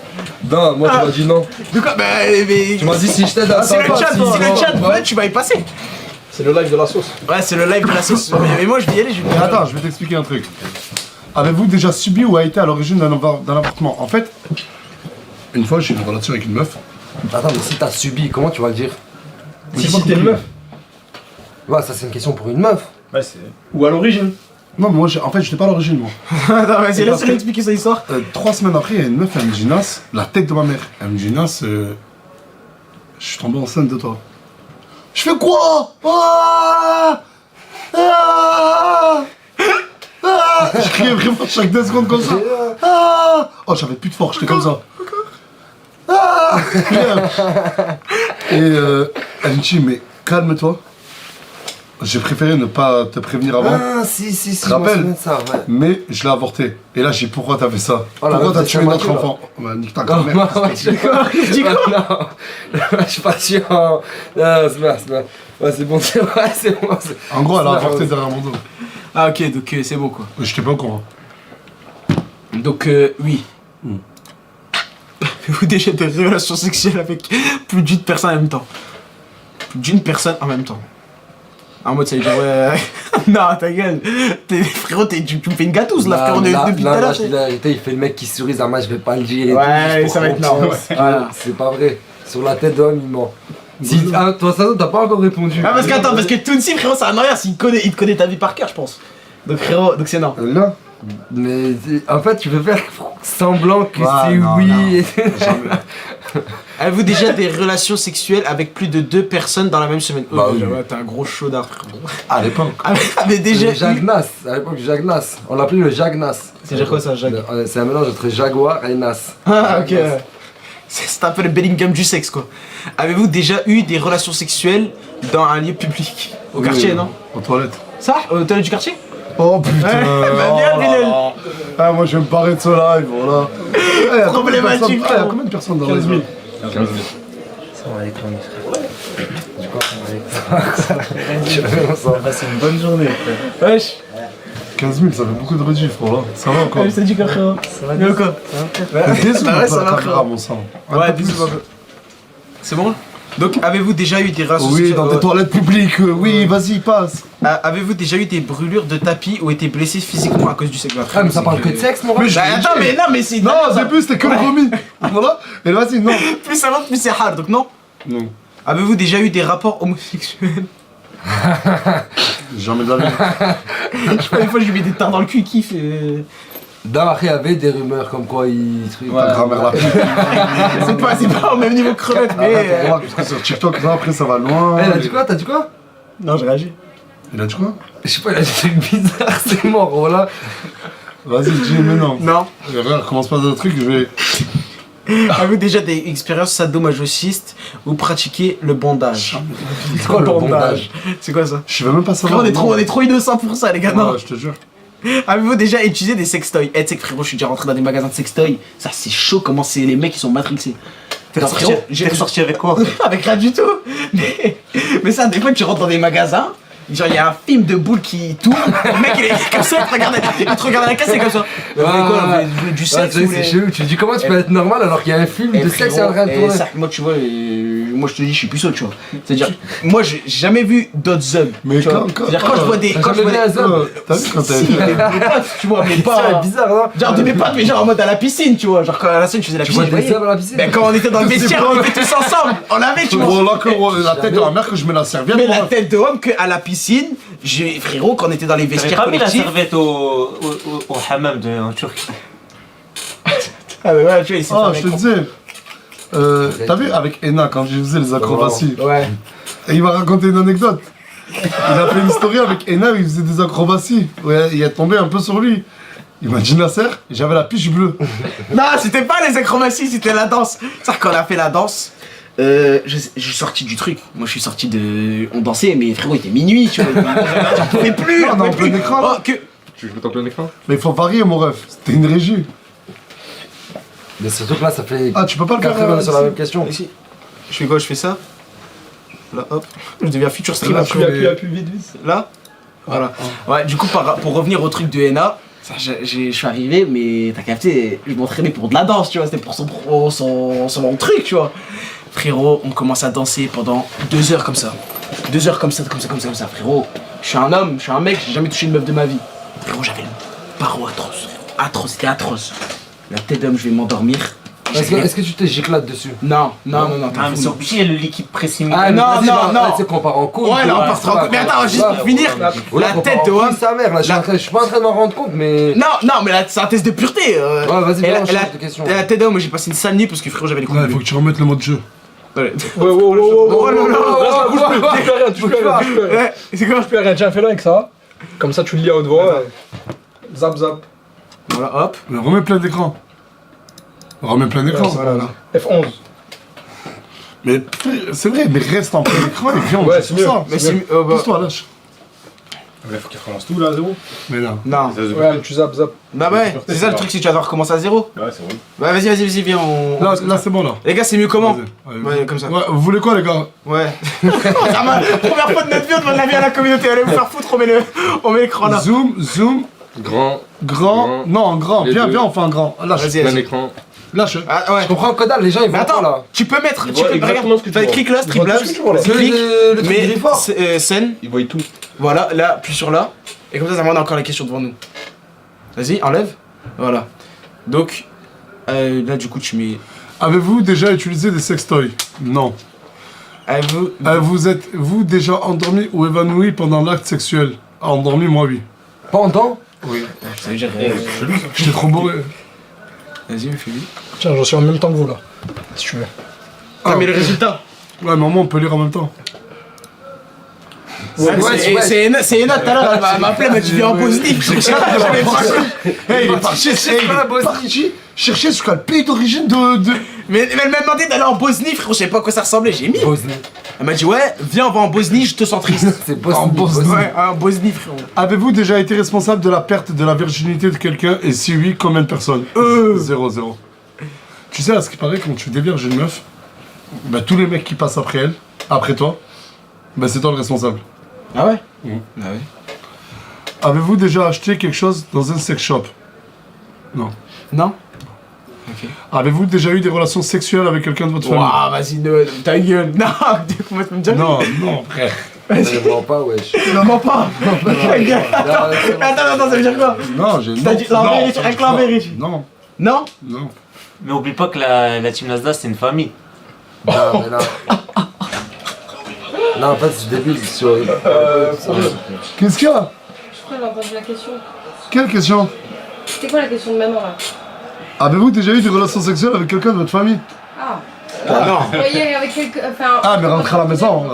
Speaker 2: Non, moi tu m'as dit non.
Speaker 1: De quoi? Bah, mais.
Speaker 2: Tu m'as dit si je t'aide à
Speaker 1: C'est le chat, si le chat veut, tu vas y passer.
Speaker 2: C'est le live de la sauce.
Speaker 1: Ouais, c'est le live de la sauce. Mais moi, je vais y aller, je vais
Speaker 4: Mais attends, je vais t'expliquer un truc. Avez-vous déjà subi ou a été à l'origine d'un avortement? En fait, une fois j'ai eu une relation avec une meuf.
Speaker 6: Attends, mais si t'as subi, comment tu vas le dire?
Speaker 2: Si t'es une meuf.
Speaker 6: Ouais, ça c'est une question pour une meuf.
Speaker 5: Ouais, c'est.
Speaker 2: Ou à l'origine.
Speaker 4: Non, mais moi en fait j'étais pas à l'origine moi.
Speaker 1: Attends, vas-y, laisse-le expliquer son histoire.
Speaker 4: 3 semaines après, il y a une meuf, elle me dit Nas, la tête de ma mère. Elle me dit Nas, je suis tombé enceinte de toi. Je fais quoi? Ah ah ah je criais vraiment chaque 2 secondes comme ça. Ah oh, j'avais plus de force, j'étais comme ça. Ah et elle me dit, mais calme-toi. J'ai préféré ne pas te prévenir avant.
Speaker 6: Ah, si,
Speaker 4: Tu te
Speaker 6: je m'en
Speaker 4: rappelles?
Speaker 6: souviens de ça, ouais.
Speaker 4: Mais je l'ai avorté. Et là, j'ai dit pourquoi t'as fait ça?
Speaker 6: Oh là
Speaker 4: Pourquoi
Speaker 6: là,
Speaker 4: t'as tué
Speaker 6: c'est
Speaker 4: notre
Speaker 6: mature,
Speaker 4: enfant? Bah, nique ta
Speaker 6: Oh,
Speaker 4: grand-mère.
Speaker 6: ouais, je suis quoi?
Speaker 1: Dis quoi?
Speaker 6: Non, je suis parti en. Non, c'est bien, c'est bien. Ouais, c'est bon, c'est bon.
Speaker 4: En gros, elle a
Speaker 6: C'est
Speaker 4: avorté
Speaker 6: marrant.
Speaker 4: derrière mon dos.
Speaker 1: Ah, ok, donc c'est bon quoi.
Speaker 4: Mais j'étais pas au courant.
Speaker 1: Donc, oui. Avez-vous déjà des relations sexuelles avec plus d'une personne en même temps? Plus d'une personne en même temps. En mode, ça veut dire, ouais. Non, ta gueule. Frérot, tu me fais une gâtouze là, frérot, depuis tout à l'heure.
Speaker 6: Je dis la vérité, il fait le mec qui sourit, ça je vais pas le dire. et
Speaker 1: Ouais,
Speaker 6: tout,
Speaker 1: ça va être
Speaker 6: normal.
Speaker 1: normal. Voilà.
Speaker 6: C'est pas vrai. Sur la tête de l'homme, il ment. Si, ah, toi, ça, t'as pas encore répondu.
Speaker 1: Ah, parce qu'attends, parce que Tounsi, frérot, ça a rien, il te connaît ta vie par cœur, je pense. Donc, frérot, donc c'est non.
Speaker 6: Là. Mais en fait, tu veux faire semblant que
Speaker 4: Ouais,
Speaker 6: c'est
Speaker 4: non,
Speaker 6: oui.
Speaker 4: non.
Speaker 6: et-
Speaker 1: Avez-vous déjà des relations sexuelles avec plus de 2 personnes dans la même semaine?
Speaker 4: Bah
Speaker 1: Oh,
Speaker 4: oui.
Speaker 1: ouais, t'es un gros chaudard, frérot.
Speaker 4: À l'époque.
Speaker 1: Avez déjà
Speaker 6: Le
Speaker 1: eu...
Speaker 6: Jacques Nas, à l'époque du Jacques Nas. On l'appelait le Jacques Nas.
Speaker 1: C'est-à-dire quoi, ça, Jacques?
Speaker 6: C'est un mélange entre Jaguar et Nas.
Speaker 1: Ah, ok. C'est un peu le Bellingham du sexe, quoi. Avez-vous déjà eu des relations sexuelles dans un lieu public? Au quartier, non?
Speaker 4: Aux toilettes.
Speaker 1: Ça? Au toilette du quartier?
Speaker 4: Oh putain.
Speaker 1: bah, bien,
Speaker 4: oh là
Speaker 1: Bilal.
Speaker 4: là. Ah, moi je vais me barrer de ce live, voilà. Eh, y a combien de
Speaker 1: Problématique,
Speaker 4: personnes- y a combien de personnes dans le
Speaker 2: 15 000.
Speaker 3: 15 000.
Speaker 5: C'est une bonne journée.
Speaker 1: Wesh.
Speaker 4: 15 000, ça fait beaucoup de rediff, voilà. Ça va encore.
Speaker 1: C'est du frérot. Ça va bien quoi?
Speaker 4: T'es déçu
Speaker 1: Bah
Speaker 4: ou
Speaker 1: ouais,
Speaker 4: pas,
Speaker 1: ça va,
Speaker 4: la caméra,
Speaker 1: frérot.
Speaker 4: mon sang? Un
Speaker 1: Ouais,
Speaker 4: peu
Speaker 1: bisous,
Speaker 4: plus.
Speaker 1: papa. C'est bon? Donc, avez-vous déjà eu des relations
Speaker 4: Oui,
Speaker 1: sexuelles
Speaker 4: dans des toilettes publiques, oui, vas-y, passe.
Speaker 1: Avez-vous déjà eu des brûlures de tapis ou été blessé physiquement à cause du sexe?
Speaker 6: Ah, mais ça parle que de sexe, mon
Speaker 4: Mais
Speaker 6: ref.
Speaker 1: Bah attends, mais non, mais c'est...
Speaker 4: Non, au début c'était que le vomi. Voilà. Et vas-y, non.
Speaker 1: Plus ça monte, plus c'est hard, donc non.
Speaker 4: Non.
Speaker 1: Avez-vous déjà eu des rapports homosexuels?
Speaker 4: Jamais de la vie.
Speaker 1: Je sais pas, des fois je lui mets des tards dans le cul, il kiffe et...
Speaker 6: Non, après, il y avait des rumeurs comme quoi il.
Speaker 4: Ta grand-mère la pute.
Speaker 1: C'est pas au même niveau que crevette, mais...
Speaker 4: Remarque, parce que sur TikTok, là, après ça va loin.
Speaker 6: Eh, t'as dit quoi?
Speaker 1: Non, j'ai réagi.
Speaker 4: Il a dit quoi?
Speaker 6: Je sais pas, il a dit des trucs bizarres, c'est mort, voilà.
Speaker 4: Vas-y, dis, mais non.
Speaker 1: Non.
Speaker 4: Regarde, commence pas d'autres trucs, je vais.
Speaker 1: Avez-vous déjà des expériences sadomasochistes ou pratiqué le bandage?
Speaker 6: C'est quoi le bondage?
Speaker 1: C'est quoi ça?
Speaker 4: Je vais même pas
Speaker 1: Frérot,
Speaker 4: savoir.
Speaker 1: on est trop innocents pour ça, les gars, non.
Speaker 4: Ouais, je te jure.
Speaker 1: Avez-vous déjà utilisé des sextoys? Eh, tu sais que frérot, je suis déjà rentré dans des magasins de sextoys. Ça, c'est chaud comment c'est les mecs qui sont matrixés.
Speaker 5: T'es sorti avec quoi?
Speaker 1: Avec rien du tout. Mais ça, des fois, tu rentres dans des magasins. Genre, il y a un film de boule qui tourne. Le mec, il est comme ça, il te regarde à la caisse, c'est comme ça. Vous voulez quoi, là, vous voulez du
Speaker 6: Ouais,
Speaker 1: sexe
Speaker 6: tu
Speaker 1: ou
Speaker 6: sais,
Speaker 1: les...
Speaker 6: c'est chelou. Tu te dis comment tu peux être normal alors qu'il y a un film de sexe en train de
Speaker 1: et
Speaker 6: tourner?
Speaker 1: ça, moi, tu vois, moi, je te dis, je suis puceau, tu vois. C'est-à-dire, moi, j'ai jamais vu d'autres hommes.
Speaker 4: Mais
Speaker 1: tu vois. C'est-à-dire, quand je vois des. Quand je vois des.
Speaker 4: T'as vu quand t'as
Speaker 1: Si,
Speaker 4: été.
Speaker 1: des potes, tu vois, mais
Speaker 6: C'est
Speaker 1: pas.
Speaker 6: bizarre, non?
Speaker 1: Genre de mes potes, mais genre en mode à la piscine, tu vois. Genre quand à la scène, je faisais la
Speaker 6: Tu vois
Speaker 1: piscine.
Speaker 6: des
Speaker 1: je voyais.
Speaker 6: hommes à la piscine?
Speaker 1: Ben quand on était dans le vestiaire, on était tous ensemble. On avait, tu vois.
Speaker 4: Bon, là, que la tête de la mère que je mets la serviette.
Speaker 1: Mais
Speaker 4: moi.
Speaker 1: la tête de homme qu'à la piscine, frérot, quand on était dans les
Speaker 5: T'avais
Speaker 1: vestiaires
Speaker 5: pas mis la
Speaker 1: collectifs.
Speaker 5: serviette au hammam en Turquie.
Speaker 1: Ah, mais ouais, tu vois, il s'est
Speaker 4: Ah,
Speaker 1: fait
Speaker 4: je te
Speaker 1: avec-
Speaker 4: disais. T'as vu avec Ena quand je faisais les acrobaties?
Speaker 1: Ouais.
Speaker 4: Et il m'a raconté une anecdote. Il a fait une story avec Ena où il faisait des acrobaties. Ouais, il est tombé un peu sur lui. Il m'a dit Nasser, et j'avais la piche bleue.
Speaker 1: Non, c'était pas les acrobaties, c'était la danse. C'est-à-dire qu'on a fait la danse. Je suis sorti du truc. Moi, je suis sorti de. On dansait, mais frérot, il était minuit, tu vois. J'en pouvais plus.
Speaker 4: On est en plein écran, là.
Speaker 1: Oh, que.
Speaker 3: Tu veux mettre en plein écran?
Speaker 4: Mais il faut varier, mon ref. C'était une régie.
Speaker 6: Mais surtout que là, ça fait
Speaker 4: Ah, tu peux pas le
Speaker 6: 4
Speaker 4: faire
Speaker 6: heures sur la même question.
Speaker 1: Ici. Je fais quoi? Je fais ça. Là, hop. Je deviens futur streamer.
Speaker 2: Appuie vite.
Speaker 1: Là. Voilà. Ouais, du coup, pour revenir au truc de Henna, je suis arrivé, mais t'as capté, je m'entraînais pour de la danse, tu vois, c'était pour son truc, tu vois. Frérot, on commence à danser pendant 2 heures comme ça. 2 heures comme ça, frérot. Je suis un homme, je suis un mec, j'ai jamais touché une meuf de ma vie. Frérot, j'avais le barreau atroce, atroce, c'était atroce. La tête d'homme, je vais m'endormir.
Speaker 6: Est-ce que tu t'es giclade dessus?
Speaker 1: Non.
Speaker 5: Ah, mais c'est obligé le liquide précimité.
Speaker 6: Ah,
Speaker 1: non,
Speaker 6: vas-y,
Speaker 1: non, non.
Speaker 6: Tu sais qu'on part en couple.
Speaker 1: Ouais, là, on part trop en couple. Mais attends, juste pour finir, la tête de homme.
Speaker 6: sa mère, là, je suis pas en train de m'en rendre compte, mais.
Speaker 1: Non, mais là, c'est un test de pureté.
Speaker 6: Ouais, vas-y,
Speaker 1: Et
Speaker 6: viens, on
Speaker 1: la
Speaker 6: change de question.
Speaker 1: la tête d'homme, j'ai passé une sale nuit parce que frérot, j'avais les coups
Speaker 4: Ouais,
Speaker 1: de
Speaker 4: il faut que tu remettes le mode jeu.
Speaker 1: Allez.
Speaker 2: Oh
Speaker 1: là là.
Speaker 2: Tu peux rien.
Speaker 1: Ouais, c'est quoi?
Speaker 2: Tu peux rien. Tiens, fais-le avec ça. Comme ça, tu le lis à haute voix. Zap.
Speaker 1: Voilà, hop.
Speaker 4: Mais remets plein d'écran. Remets plein d'écran.
Speaker 2: Voilà. F11.
Speaker 4: Mais c'est vrai, mais reste en plein écran et viens, on
Speaker 2: Ouais,
Speaker 4: joue
Speaker 2: c'est
Speaker 4: sur
Speaker 2: mieux.
Speaker 4: ça.
Speaker 1: Mais c'est. Bah,
Speaker 4: Pousse-toi, lâche.
Speaker 7: Il faut qu'il recommence tout là à zéro.
Speaker 4: Mais non.
Speaker 1: non.
Speaker 2: Ouais, tu zap.
Speaker 1: Bah ouais, c'est ça le truc, si tu vas devoir recommencer à zéro.
Speaker 7: Ouais, c'est vrai.
Speaker 1: Bah vas-y, viens, on.
Speaker 4: Là, c'est bon, là.
Speaker 1: Les gars, c'est mieux comment?
Speaker 4: Vas-y.
Speaker 1: Ouais, comme ça.
Speaker 4: Ouais, vous voulez quoi, les gars?
Speaker 1: Ouais. Première fois de notre vie, on demande l'avis à la communauté. Allez vous faire foutre, on met l'écran là.
Speaker 4: Zoom.
Speaker 3: Grand,
Speaker 4: Grand. Non, grand.
Speaker 3: Les
Speaker 4: Viens,
Speaker 3: deux.
Speaker 4: on fait un grand. Lâche.
Speaker 1: Vas-y,
Speaker 3: plein
Speaker 1: vas-y.
Speaker 3: écran.
Speaker 4: Lâche.
Speaker 1: Ah ouais.
Speaker 6: Je comprends que dalle, les gens ils
Speaker 1: Mais
Speaker 6: vont pas
Speaker 1: attends,
Speaker 6: là.
Speaker 1: tu peux mettre. Tu
Speaker 3: vois
Speaker 1: peux
Speaker 3: exactement ce que tu vois.
Speaker 1: clic là,
Speaker 2: Ils voient tout ce que tu vois, là.
Speaker 1: Streamlabs. Clic.
Speaker 6: Le truc
Speaker 1: Mais
Speaker 6: du fort.
Speaker 1: scène.
Speaker 3: Ils voient tout.
Speaker 1: Voilà, là, puis sur là. Et comme ça, on a encore les questions devant nous. Vas-y, enlève. Voilà. Donc, là, du coup, tu mets.
Speaker 4: Avez-vous déjà utilisé des sextoys? Non.
Speaker 1: Vous.
Speaker 4: Vous êtes-vous déjà endormi ou évanoui pendant l'acte sexuel? Endormi, moi, oui.
Speaker 6: Pendant?
Speaker 4: Oui.
Speaker 1: Ça veut dire.
Speaker 4: J'étais trop bourré.
Speaker 1: Vas-y, fais-lui.
Speaker 2: Tiens, j'en suis en même temps que vous là. Si tu veux.
Speaker 1: Ah, mais le résultat.
Speaker 4: Ouais, mais au moins, on peut lire en même temps.
Speaker 1: C'est Ena tout à l'heure, elle m'a appelé, elle m'a dit viens en positif.
Speaker 4: Hey, il est parti, chercher ce qu'a le pays d'origine de...
Speaker 1: Mais elle m'a demandé d'aller en Bosnie, frérot, je savais pas à quoi ça ressemblait, j'ai mis.
Speaker 6: Bosnie.
Speaker 1: Elle m'a dit ouais, viens, on va en Bosnie, je te sens triste.
Speaker 6: C'est Bosnie.
Speaker 4: En Bosnie.
Speaker 1: Ouais, en Bosnie, frérot.
Speaker 4: Avez-vous déjà été responsable de la perte de la virginité de quelqu'un? Et si oui, combien de personnes? 0. Tu sais, à ce qui paraît, quand tu dévierges une meuf, bah tous les mecs qui passent après elle, après toi, bah c'est toi le responsable.
Speaker 1: Ah ouais?
Speaker 4: Mhm.
Speaker 1: Ah ouais.
Speaker 4: Avez-vous déjà acheté quelque chose dans un sex shop? Non.
Speaker 1: Non?
Speaker 4: Avez-vous déjà eu des relations sexuelles avec quelqu'un de votre famille?
Speaker 1: Waouh, vas-y, ta gueule. Non, comment tu me dire?
Speaker 4: Non, frère.
Speaker 6: Je mens pas, wesh.
Speaker 1: Non, mens pas. Ta gueule. Attends, ça veut dire quoi?
Speaker 4: Non, j'ai...
Speaker 1: T'as dit la vérité, avec la vérité.
Speaker 4: Non,
Speaker 1: Non?
Speaker 4: non.
Speaker 5: Mais oublie pas que la team Nasdaq c'est une famille.
Speaker 6: Non, mais non. Non, en fait, c'est débile.
Speaker 4: Qu'est-ce qu'il y a?
Speaker 8: Je crois que j'ai entendu la question.
Speaker 4: Quelle question?
Speaker 8: C'était quoi la question de maman là?
Speaker 4: Avez-vous déjà eu des relations sexuelles avec quelqu'un de votre famille?
Speaker 8: Ah.
Speaker 1: Non.
Speaker 8: Vous voyez avec quelqu'un. Enfin.
Speaker 4: Ah, mais rentre à la maison,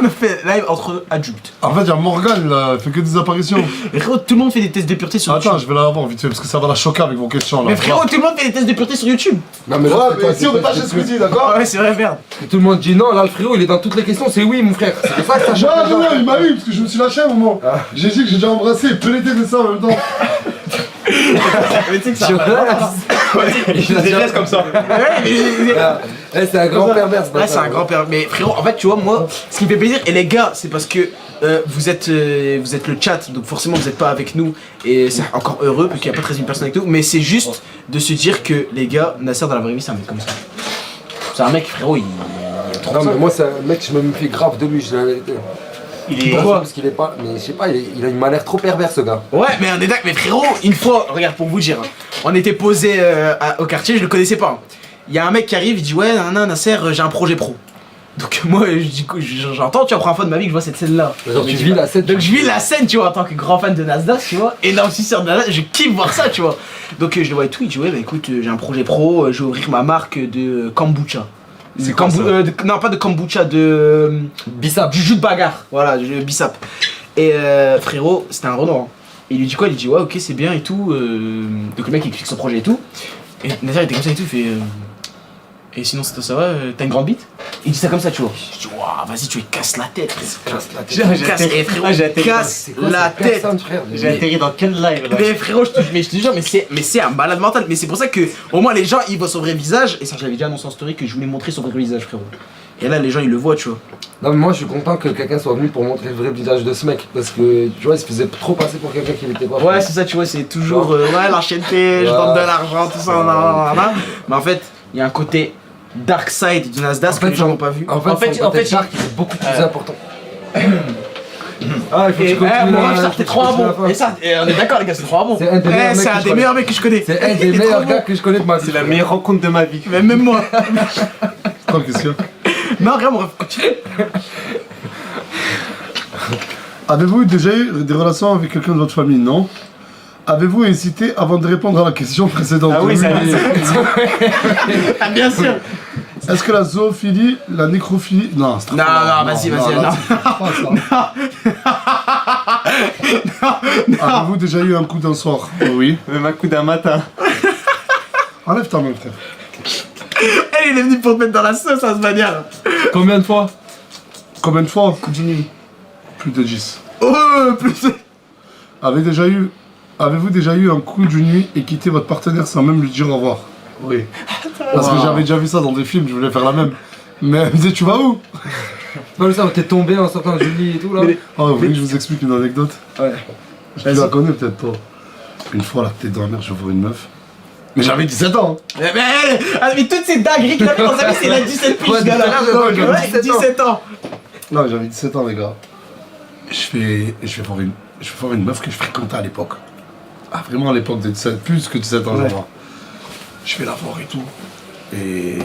Speaker 1: On a fait live entre adultes.
Speaker 4: En fait, il y a Morgane, là, elle fait que des apparitions.
Speaker 1: Mais frérot, tout le monde fait des tests de pureté sur YouTube.
Speaker 4: Attends, je vais la revoir vite fait, parce que ça va la choquer avec vos questions, là.
Speaker 1: Mais frérot, tout le monde fait des tests de pureté sur YouTube.
Speaker 6: Non, mais
Speaker 4: Ouais,
Speaker 6: là,
Speaker 4: mais si on est pas chez Squeezie, d'accord?
Speaker 1: Ouais, c'est vrai, merde.
Speaker 6: tout le monde dit non, là, le frérot, il est dans toutes les questions, c'est oui, mon frère. C'est pour ça que ça change.
Speaker 4: Non, il m'a eu, parce que je me suis lâché à un moment. J'ai dit que j'ai déjà embrassé, pelleté de ça en même temps.
Speaker 1: Mais tu sais que ça
Speaker 5: Je les laisse comme ça.
Speaker 6: C'est un grand pervers,
Speaker 1: Ouais, c'est un grand père. Mais frérot, en fait, tu vois, moi, ce qui me fait plaisir, et les gars, c'est parce que vous êtes le chat, donc forcément vous n'êtes pas avec nous, et c'est encore heureux, parce qu'il n'y a pas 13 000 personnes avec nous, mais c'est juste de se dire que les gars, Nasser dans la vraie vie, c'est un mec comme ça. C'est un mec, frérot, il est trop
Speaker 6: Non,
Speaker 1: ça.
Speaker 6: mais moi, c'est un mec, je me méfie grave de lui, je dis la vérité.
Speaker 5: Il est.
Speaker 1: Pourquoi?
Speaker 6: Parce qu'il est pas. Mais je sais pas, il a une manière trop perverse, ce gars.
Speaker 1: Ouais, mais on est d'accord, mais frérot, une fois, regarde pour vous dire, hein, on était posé au quartier, je le connaissais pas. Il y a un mec qui arrive, il dit ouais, Nasser, j'ai un projet pro. Donc moi, j'entends, tu vois, la première fois de ma vie que je vois cette scène-là.
Speaker 6: Genre, tu vis la scène.
Speaker 1: Donc je vis la scène, tu vois, en tant que grand fan de Nasdaq, tu vois, énorme suceur de Nasdaq, je kiffe voir ça, tu vois. Donc je le vois et tout, il dit ouais, bah écoute, j'ai un projet pro, je vais ouvrir ma marque de kombucha.
Speaker 4: C'est quoi, ça
Speaker 1: non, pas de kombucha, de
Speaker 6: Bissap.
Speaker 1: du jus de bagarre, voilà, du bissap. Et frérot, c'était un Renault. Hein. Et il lui dit quoi? Il lui dit ouais, ok, c'est bien et tout. Donc le mec il explique son projet et tout. Et Nasser était comme ça et tout, il fait. Et sinon ça va, t'as une grande bite? Il dit ça comme ça, tu vois. Je dis, waouh, vas-y, tu lui casses la tête, frère.
Speaker 6: Casse la tête.
Speaker 5: J'ai
Speaker 1: Casse,
Speaker 5: atterri-
Speaker 1: frérot,
Speaker 5: Ah, j'ai atterri dans-
Speaker 1: casse
Speaker 6: C'est quoi
Speaker 1: la
Speaker 6: cette
Speaker 1: tête.
Speaker 6: personne, frère
Speaker 5: J'ai atterri dans quel live là?
Speaker 1: Mais frérot, je te jure, mais c'est un malade mental. Mais c'est pour ça que, au moins, les gens, ils voient son vrai visage. Et ça, j'avais déjà annoncé en story que je voulais montrer son vrai visage, frérot. Et là, les gens, ils le voient, tu vois.
Speaker 6: Non mais moi je suis content que quelqu'un soit venu pour montrer le vrai visage de ce mec parce que tu vois il se faisait trop passer pour quelqu'un qui n'était pas.
Speaker 1: Ouais, c'est ça, tu vois, c'est toujours, ouais, l'ancienneté, je
Speaker 6: Ouais.
Speaker 1: donne de l'argent, tout ça, nanana. Mais en fait, il y a un côté dark side du Nasdaq
Speaker 6: En
Speaker 1: que
Speaker 6: fait,
Speaker 1: les gens n'ont pas vu.
Speaker 6: En fait,
Speaker 5: en fait,
Speaker 6: Shark il est beaucoup plus important. Ah, il faut que
Speaker 1: Et
Speaker 6: tu continues.
Speaker 1: mon ref,
Speaker 6: là,
Speaker 1: ça,
Speaker 6: faut
Speaker 1: t'es
Speaker 6: que
Speaker 1: trop
Speaker 6: tu
Speaker 1: un
Speaker 6: continues la
Speaker 1: bon.
Speaker 6: fin.
Speaker 1: Et ça, on est d'accord, les gars, c'est trop un bon.
Speaker 6: C'est un des meilleurs mecs
Speaker 1: C'est
Speaker 6: que
Speaker 1: un
Speaker 6: je
Speaker 1: des
Speaker 6: connais.
Speaker 1: meilleurs mecs que je connais.
Speaker 6: C'est un
Speaker 1: Il
Speaker 6: des
Speaker 1: est trop
Speaker 6: meilleurs
Speaker 1: bon.
Speaker 6: gars que je connais de ma vie.
Speaker 5: C'est la meilleure rencontre de ma vie.
Speaker 1: Même moi.
Speaker 4: Attends, qu'est-ce qu'il y a?
Speaker 1: Non, regarde, mon ref, continue.
Speaker 4: Avez-vous déjà eu des relations avec quelqu'un de votre famille? Non. Avez-vous hésité avant de répondre à la question précédente?
Speaker 5: Ah oui, ça
Speaker 1: Ah, bien sûr.
Speaker 4: Est-ce que la zoophilie, la nécrophilie... Non, c'est trop
Speaker 1: Non,
Speaker 4: fort.
Speaker 1: non, vas-y,
Speaker 4: non,
Speaker 1: vas-y,
Speaker 4: là,
Speaker 1: non.
Speaker 4: c'est pas ça. Avez-vous déjà eu un coup d'un soir? Oui.
Speaker 5: Même un coup d'un matin.
Speaker 4: Enlève ta main, frère.
Speaker 1: Elle, il est venu pour te mettre dans la sauce à ce manière.
Speaker 6: Combien de fois?
Speaker 4: Combien de fois?
Speaker 1: Continue.
Speaker 4: Plus de 10.
Speaker 1: Oh, plus.
Speaker 4: Avez-vous déjà eu un coup d'une nuit et quitté votre partenaire sans même lui dire au revoir? Oui. Parce que j'avais déjà vu ça dans des films, je voulais faire la même. Mais elle me disait, tu vas où?
Speaker 6: Pas le ça, t'es tombé en sortant de Julie et tout là.
Speaker 4: Oh, vous voulez que je vous explique une anecdote?
Speaker 1: Ouais.
Speaker 4: Tu la connais peut-être pas. Une fois, la tête dans la mer, je vois une meuf. Mais j'avais 17 ans.
Speaker 1: Mais toutes ces dingueries qu'il a fait dans sa vie, c'est la 17 piges,
Speaker 6: Ouais,
Speaker 1: ce gars-là.
Speaker 6: j'avais
Speaker 1: Ouais, 17 ans.
Speaker 4: Non, j'avais 17 ans, les gars. Je vais voir une meuf que je fréquentais à l'époque. Ah, vraiment à l'époque de 17, plus que 17 ans,
Speaker 1: Ouais.
Speaker 4: genre. Je vais la voir et tout. Et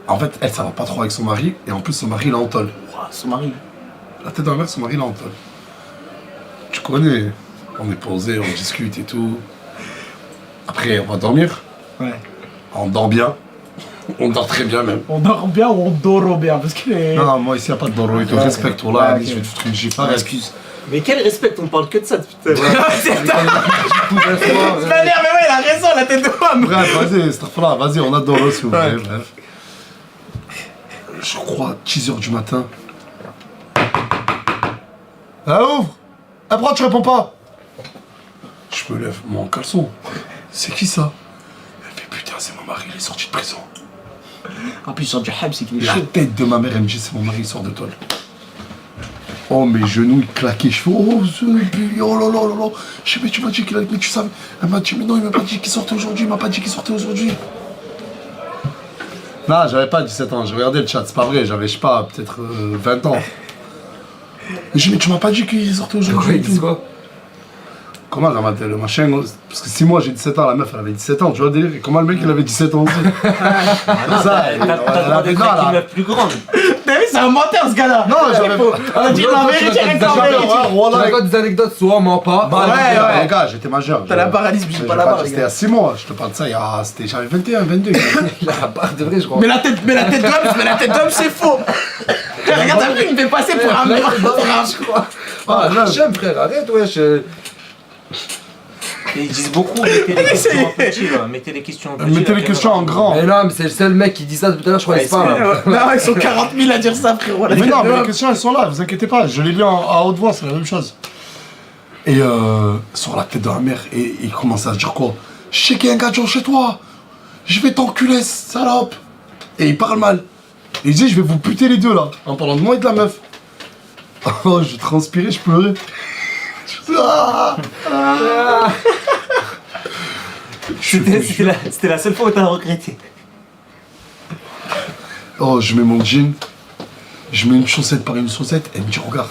Speaker 4: en fait, elle, ça va pas trop avec son mari. Et en plus, son mari, il est en tôle.
Speaker 1: Ouah, son mari.
Speaker 4: La tête dans la mer, son mari, il est en tôle. Tu connais, on est posé, on discute et tout. Après, on va dormir.
Speaker 1: Ouais.
Speaker 4: On dort bien. On dort très bien même.
Speaker 1: On dort bien ou on dort bien parce que les...
Speaker 4: Non, moi ici, il n'y a pas de doro et tout.
Speaker 1: Ouais.
Speaker 4: Respecte-toi là,
Speaker 1: Ouais, ok.
Speaker 4: je vais te foutre une gifle.
Speaker 1: Excuse.
Speaker 5: Mais quel respect, on parle que de ça, putain.
Speaker 1: C'est pas dire, mais ouais, il a raison, la tête de homme.
Speaker 4: Bref, vas-y, Starfala, vas-y, on a Doro si vous voulez, bref. Je crois 10h du matin. Ah, ouvre! Ah, pourquoi tu réponds pas? Je me lève, moi en caleçon. C'est qui ça? Elle fait putain, c'est mon mari, il est sorti de prison.
Speaker 1: En plus, sur du hab, c'est qu'il est
Speaker 4: La
Speaker 1: chaud.
Speaker 4: tête de ma mère, elle me dit, c'est mon mari, il sort de tôle. Oh, mes genoux, ils claquaient, je fais, oh, ce but, oh là là là là. Je sais, mais tu m'as dit qu'il allait, mais tu savais. Elle m'a dit, mais non, il m'a pas dit qu'il sortait aujourd'hui, il m'a pas dit qu'il sortait aujourd'hui. Non, j'avais pas 17 ans, j'ai regardé le chat, c'est pas vrai, j'avais, je sais pas, peut-être 20 ans. J'ai dit, mais tu m'as pas dit qu'il sortait
Speaker 6: Quoi,
Speaker 4: aujourd'hui.
Speaker 6: ils disent quoi?
Speaker 4: Comment elle m'a dit le machin? Parce que si moi j'ai 17 ans, la meuf elle avait 17 ans, tu vois, délire. Et comment le mec il avait 17 ans aussi? Ça, elle
Speaker 5: T'as le droit d'être avec une meuf plus grande.
Speaker 1: T'as vu, c'est un menteur ce gars-là.
Speaker 4: Non, j'avais pas.
Speaker 1: On a dit la vérité, rien qu'en vérité.
Speaker 6: Tu racontes des anecdotes, soit ment pas.
Speaker 1: Ouais, ouais.
Speaker 4: Les gars, j'étais majeur.
Speaker 1: T'as la paralysie, je suis pas la barre, les
Speaker 4: C'était à
Speaker 1: gars.
Speaker 4: 6 mois, je te parle de ça, c'était, j'avais 21, 22.
Speaker 6: Il a la barre de vrai, je crois.
Speaker 1: Mais la tête d'homme, c'est faux. Regarde, t'as vu, il me fait passer pour un mec.
Speaker 6: je crois. Ah,
Speaker 4: non.
Speaker 6: j'aime frère, arrête, wesh.
Speaker 5: Ils disent beaucoup, mettez les questions en petit, là. Mettez les questions en petit.
Speaker 4: Mettez
Speaker 5: là,
Speaker 4: les questions en grand.
Speaker 6: Mais non, mais c'est le seul mec qui dit ça depuis tout à l'heure, je crois, il se parle.
Speaker 1: Non, ils sont 40 000 à dire ça, frérot. la
Speaker 4: Mais
Speaker 1: tête
Speaker 4: non, mais
Speaker 1: d'homme.
Speaker 4: les questions elles sont là, vous inquiétez pas, je les lis à haute voix, c'est la même chose. Et sur la tête de la mère, et il commence à se dire quoi? Je sais qu'il y a un gars de chez toi, je vais t'enculer, salope. Et il parle mal. Et il dit, je vais vous buter les deux là, en parlant de moi et de la meuf. Oh, je transpirais, je pleurais. Ah,
Speaker 5: C'était la seule fois où t'as regretté.
Speaker 4: oh, je mets mon jean, je mets une chaussette par une chaussette, elle me dit, regarde,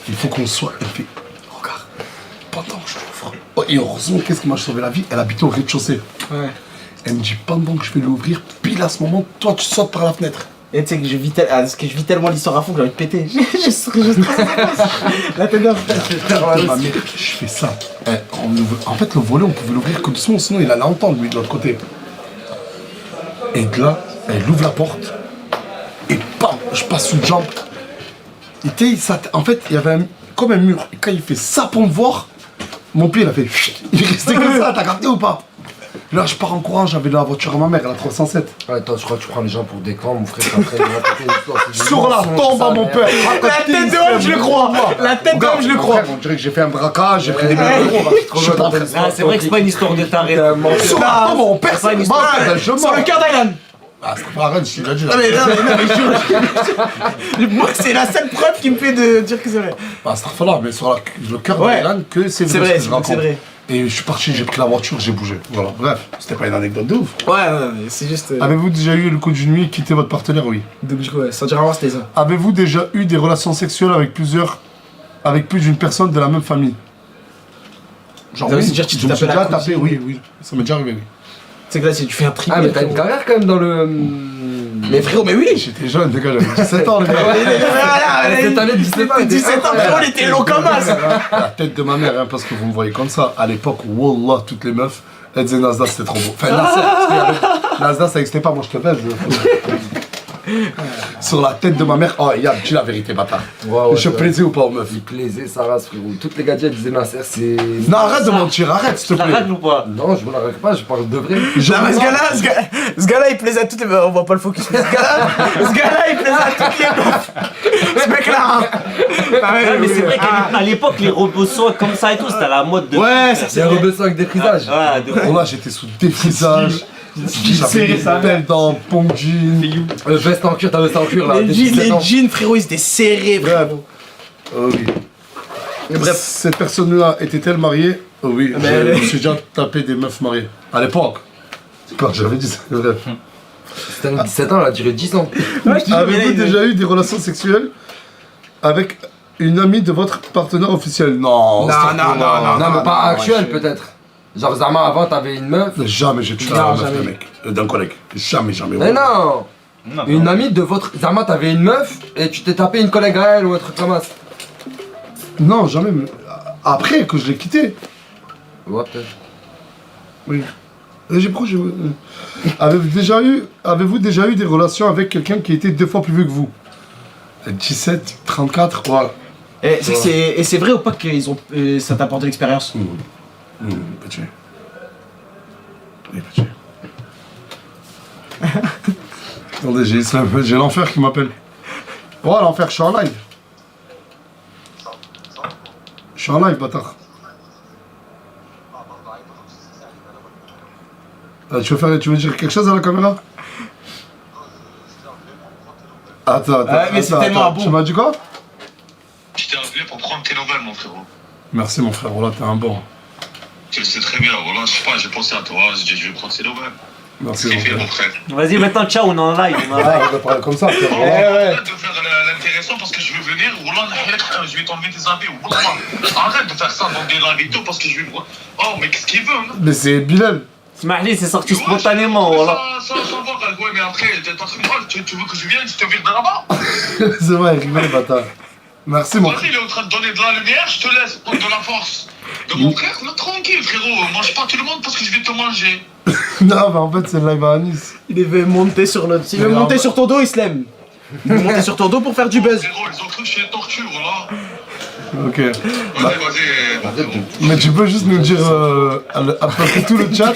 Speaker 4: il faut qu'on soit. Elle fait, regarde, pendant que je l'ouvre. Oh, et heureusement, qu'est-ce qui m'a sauvé la vie? Elle habitait au rez-de-chaussée.
Speaker 1: Ouais.
Speaker 4: Elle me dit, pendant que je vais l'ouvrir, pile à ce moment, toi tu sautes par la fenêtre.
Speaker 1: Et tu sais que je vis, parce que je vis tellement l'histoire à fond que j'ai envie de péter. La tête d'homme.
Speaker 4: Ma mère, je fais ça. En fait, le volet, on pouvait l'ouvrir que doucement, sinon il allait entendre lui de l'autre côté. Et de là, elle ouvre la porte, et bam, je passe une jambe. Et tu sais, en fait, il y avait comme un mur. Et quand il fait ça pour me voir, mon pied, il a fait chut. Il est resté comme ça, t'as capté ou pas? Là, je pars en courant, j'avais la voiture à ma mère, la 307.
Speaker 6: Ouais, attends, je crois que tu prends les gens pour des camps, mon frère. Après, il va raconter une histoire, c'est du
Speaker 4: Sur la
Speaker 6: mensonge,
Speaker 4: tombe
Speaker 6: ça,
Speaker 4: à mon
Speaker 6: merde.
Speaker 4: père.
Speaker 1: La tête de homme, je le crois. La tête de homme, je le crois.
Speaker 4: On dirait que j'ai fait un braquage, j'ai pris des
Speaker 6: Ouais.
Speaker 4: millions d'euros. Je suis pas en train de-
Speaker 5: Ah, c'est vrai que c'est pas une histoire de taré.
Speaker 6: T'es un menteur.
Speaker 4: Sur la tombe à mon père,
Speaker 5: C'est pas
Speaker 4: c'est
Speaker 5: une
Speaker 4: une
Speaker 5: histoire.
Speaker 4: je
Speaker 1: Sur le
Speaker 4: mens.
Speaker 1: cœur d'Aylan.
Speaker 4: Ah, c'est pas arrête, je t'ai déjà dit.
Speaker 1: Non mais je jure. Moi c'est la seule preuve qui me fait de dire que c'est vrai.
Speaker 4: Ah, c'est là, mais sur le cœur
Speaker 1: Ouais.
Speaker 4: d'Aylan, que c'est
Speaker 1: C'est
Speaker 4: vrai.
Speaker 1: vrai,
Speaker 4: ce que je raconte.
Speaker 1: c'est vrai.
Speaker 4: Et je suis parti, j'ai pris la voiture, j'ai bougé. Voilà, bref, c'était pas une anecdote de ouf.
Speaker 1: Ouais, non, mais c'est juste.
Speaker 4: Avez-vous déjà eu le coup d'une nuit quitter votre partenaire? Oui.
Speaker 1: Donc du coup, ouais, sans dire avant c'était ça.
Speaker 4: Avez-vous déjà eu des relations sexuelles avec plus d'une personne de la même famille? Genre,
Speaker 1: Ça veut
Speaker 4: oui,
Speaker 1: aussi dire que tu
Speaker 4: je me suis
Speaker 1: t'appelles
Speaker 4: déjà
Speaker 1: la
Speaker 4: tapé,
Speaker 1: cousine.
Speaker 4: oui, ça m'est déjà arrivé, oui.
Speaker 1: Tu sais que là, si tu fais un triple.
Speaker 6: Ah, mais t'as une carrière quand même dans le.
Speaker 1: Mais frérot, mais oui.
Speaker 4: J'étais jeune, les gars, j'avais 17 ans, les gars.
Speaker 1: Voilà,
Speaker 6: Cette année de 17 ans, elle était
Speaker 1: 17 ans, frérot, on était long comme as.
Speaker 4: La tête de ma mère, hein, parce que vous me voyez comme ça. À l'époque, wallah, toutes les meufs, elles disaient Nasdaq, c'était trop beau. Enfin, Nasser, parce qu'il y avait- Nasdaq, ça n'existait pas, moi je te pèse. Sur la tête de ma mère, oh, Yann, dis la vérité, bâtard.
Speaker 6: Ouais,
Speaker 4: Je plaisais ou pas aux meufs?
Speaker 6: Il plaisait, ça race, frérot. Toutes les gadgets disaient Nasser, c'est.
Speaker 4: Non, arrête de mentir, arrête, s'il te
Speaker 5: La
Speaker 4: plaît.
Speaker 5: règle ou pas?
Speaker 6: Non, je me la règle pas, je parle de vrai.
Speaker 1: Non, mais ce gars-là, il plaisait à toutes les meufs. On voit pas le focus. Ce gars-là, il plaisait à toutes les meufs. Ce mec-là. Hein. Ah
Speaker 5: Ouais, mais c'est vrai
Speaker 1: ah.
Speaker 5: qu'à l'époque, les robots sont comme ça et tout, c'était à la mode de.
Speaker 1: Ouais, ça
Speaker 6: C'est
Speaker 1: c'est
Speaker 6: un
Speaker 1: vrai.
Speaker 6: Robinson avec des frisages.
Speaker 5: Ouais, de
Speaker 4: Oh là, j'étais sous défrisage. J'avais des pelles dans pompe jean.
Speaker 6: Veste en cuir, t'as veste en cuir là.
Speaker 1: Les
Speaker 6: t'es 17
Speaker 1: jeans,
Speaker 6: ans.
Speaker 1: les jeans, frérot, ils étaient serrés, frérot.
Speaker 4: Oh oui. Bref, cette personne-là était-elle mariée? Oh oui,
Speaker 1: Mais
Speaker 4: je
Speaker 1: elle est-
Speaker 4: me suis déjà tapé des meufs mariées. À l'époque. C'est pas que j'avais dit ça, bref.
Speaker 6: C'était un 17 ans, elle a duré 10 ans.
Speaker 4: Avez-vous déjà eu des relations sexuelles avec une amie de votre partenaire officiel? Non,
Speaker 1: Non,
Speaker 6: Non, mais pas
Speaker 1: non,
Speaker 6: actuel
Speaker 1: ouais,
Speaker 6: peut-être. Genre Zama avant t'avais une meuf.
Speaker 4: Jamais j'ai touché
Speaker 1: Non,
Speaker 4: à la meuf
Speaker 1: jamais.
Speaker 4: d'un mec, d'un collègue. Jamais, jamais.
Speaker 6: Mais non.
Speaker 5: Non,
Speaker 6: Une amie de votre. Zama t'avais une meuf et tu t'es tapé une collègue à elle ou un truc comme ça.
Speaker 4: Non, jamais. Mais après que je l'ai quitté.
Speaker 6: Ouais, peut-être.
Speaker 4: Oui. Et pourquoi je... Avez-vous déjà eu des relations avec quelqu'un qui était 2 fois plus vieux que vous? 17, 34, voilà.
Speaker 1: Et c'est vrai ou pas que ça t'a apporté l'expérience?
Speaker 4: Petit. Oui, petit. Attendez, j'ai l'enfer qui m'appelle. Oh, l'enfer, je suis en live. Je suis en live, bâtard. Tu veux dire quelque chose à la caméra? Attends.
Speaker 1: mais c'est tellement
Speaker 4: attends.
Speaker 1: bon.
Speaker 4: Tu m'as dit quoi?
Speaker 9: Je t'ai appelé pour prendre tes nouvelles, mon frérot.
Speaker 4: Merci, mon frère. Voilà, t'es un bon.
Speaker 9: Tu le sais très bien, voilà, je sais pas, j'ai pensé à toi, je vais prendre tes nouvelles.
Speaker 4: Merci,
Speaker 9: C'est
Speaker 4: mon
Speaker 9: fait,
Speaker 4: frère.
Speaker 9: mon frère.
Speaker 5: Vas-y, maintenant, ciao, on est en live. On est en live.
Speaker 4: On va parler comme ça, frère.
Speaker 9: Arrête de faire l'intéressant parce que je veux venir, voilà, je vais t'enlever tes habits, voilà. Arrête de faire ça dans des lives et tout parce que je vais voir. Oh, mais qu'est-ce qu'il veut, hein?
Speaker 4: Mais c'est Bilal.
Speaker 5: Smahli, c'est sorti
Speaker 9: Ouais,
Speaker 5: spontanément,
Speaker 9: mais
Speaker 5: voilà.
Speaker 9: Ça va, ouais, mais après, t'es en train de voir, tu veux que je vienne, je te vire de là-bas?
Speaker 4: C'est vrai, il rigole, bâtard. Merci, mon frère.
Speaker 9: Vas-y, il est en train de donner de la lumière, je te laisse prendre de la force. De mon frère, là, tranquille, frérot, mange pas tout le monde parce que je vais te manger.
Speaker 4: Non, mais en fait, c'est le live à Nice.
Speaker 1: Il veut monter sur le. Il veut
Speaker 4: Mais
Speaker 1: monter
Speaker 4: en-
Speaker 1: sur ton dos, Islam. Il veut monter sur ton dos pour faire du buzz.
Speaker 9: Frérot, ils ont cru que j'étais torture, voilà.
Speaker 4: Ok.
Speaker 9: Vas-y.
Speaker 4: Mais tu peux juste nous dire, après tout le chat,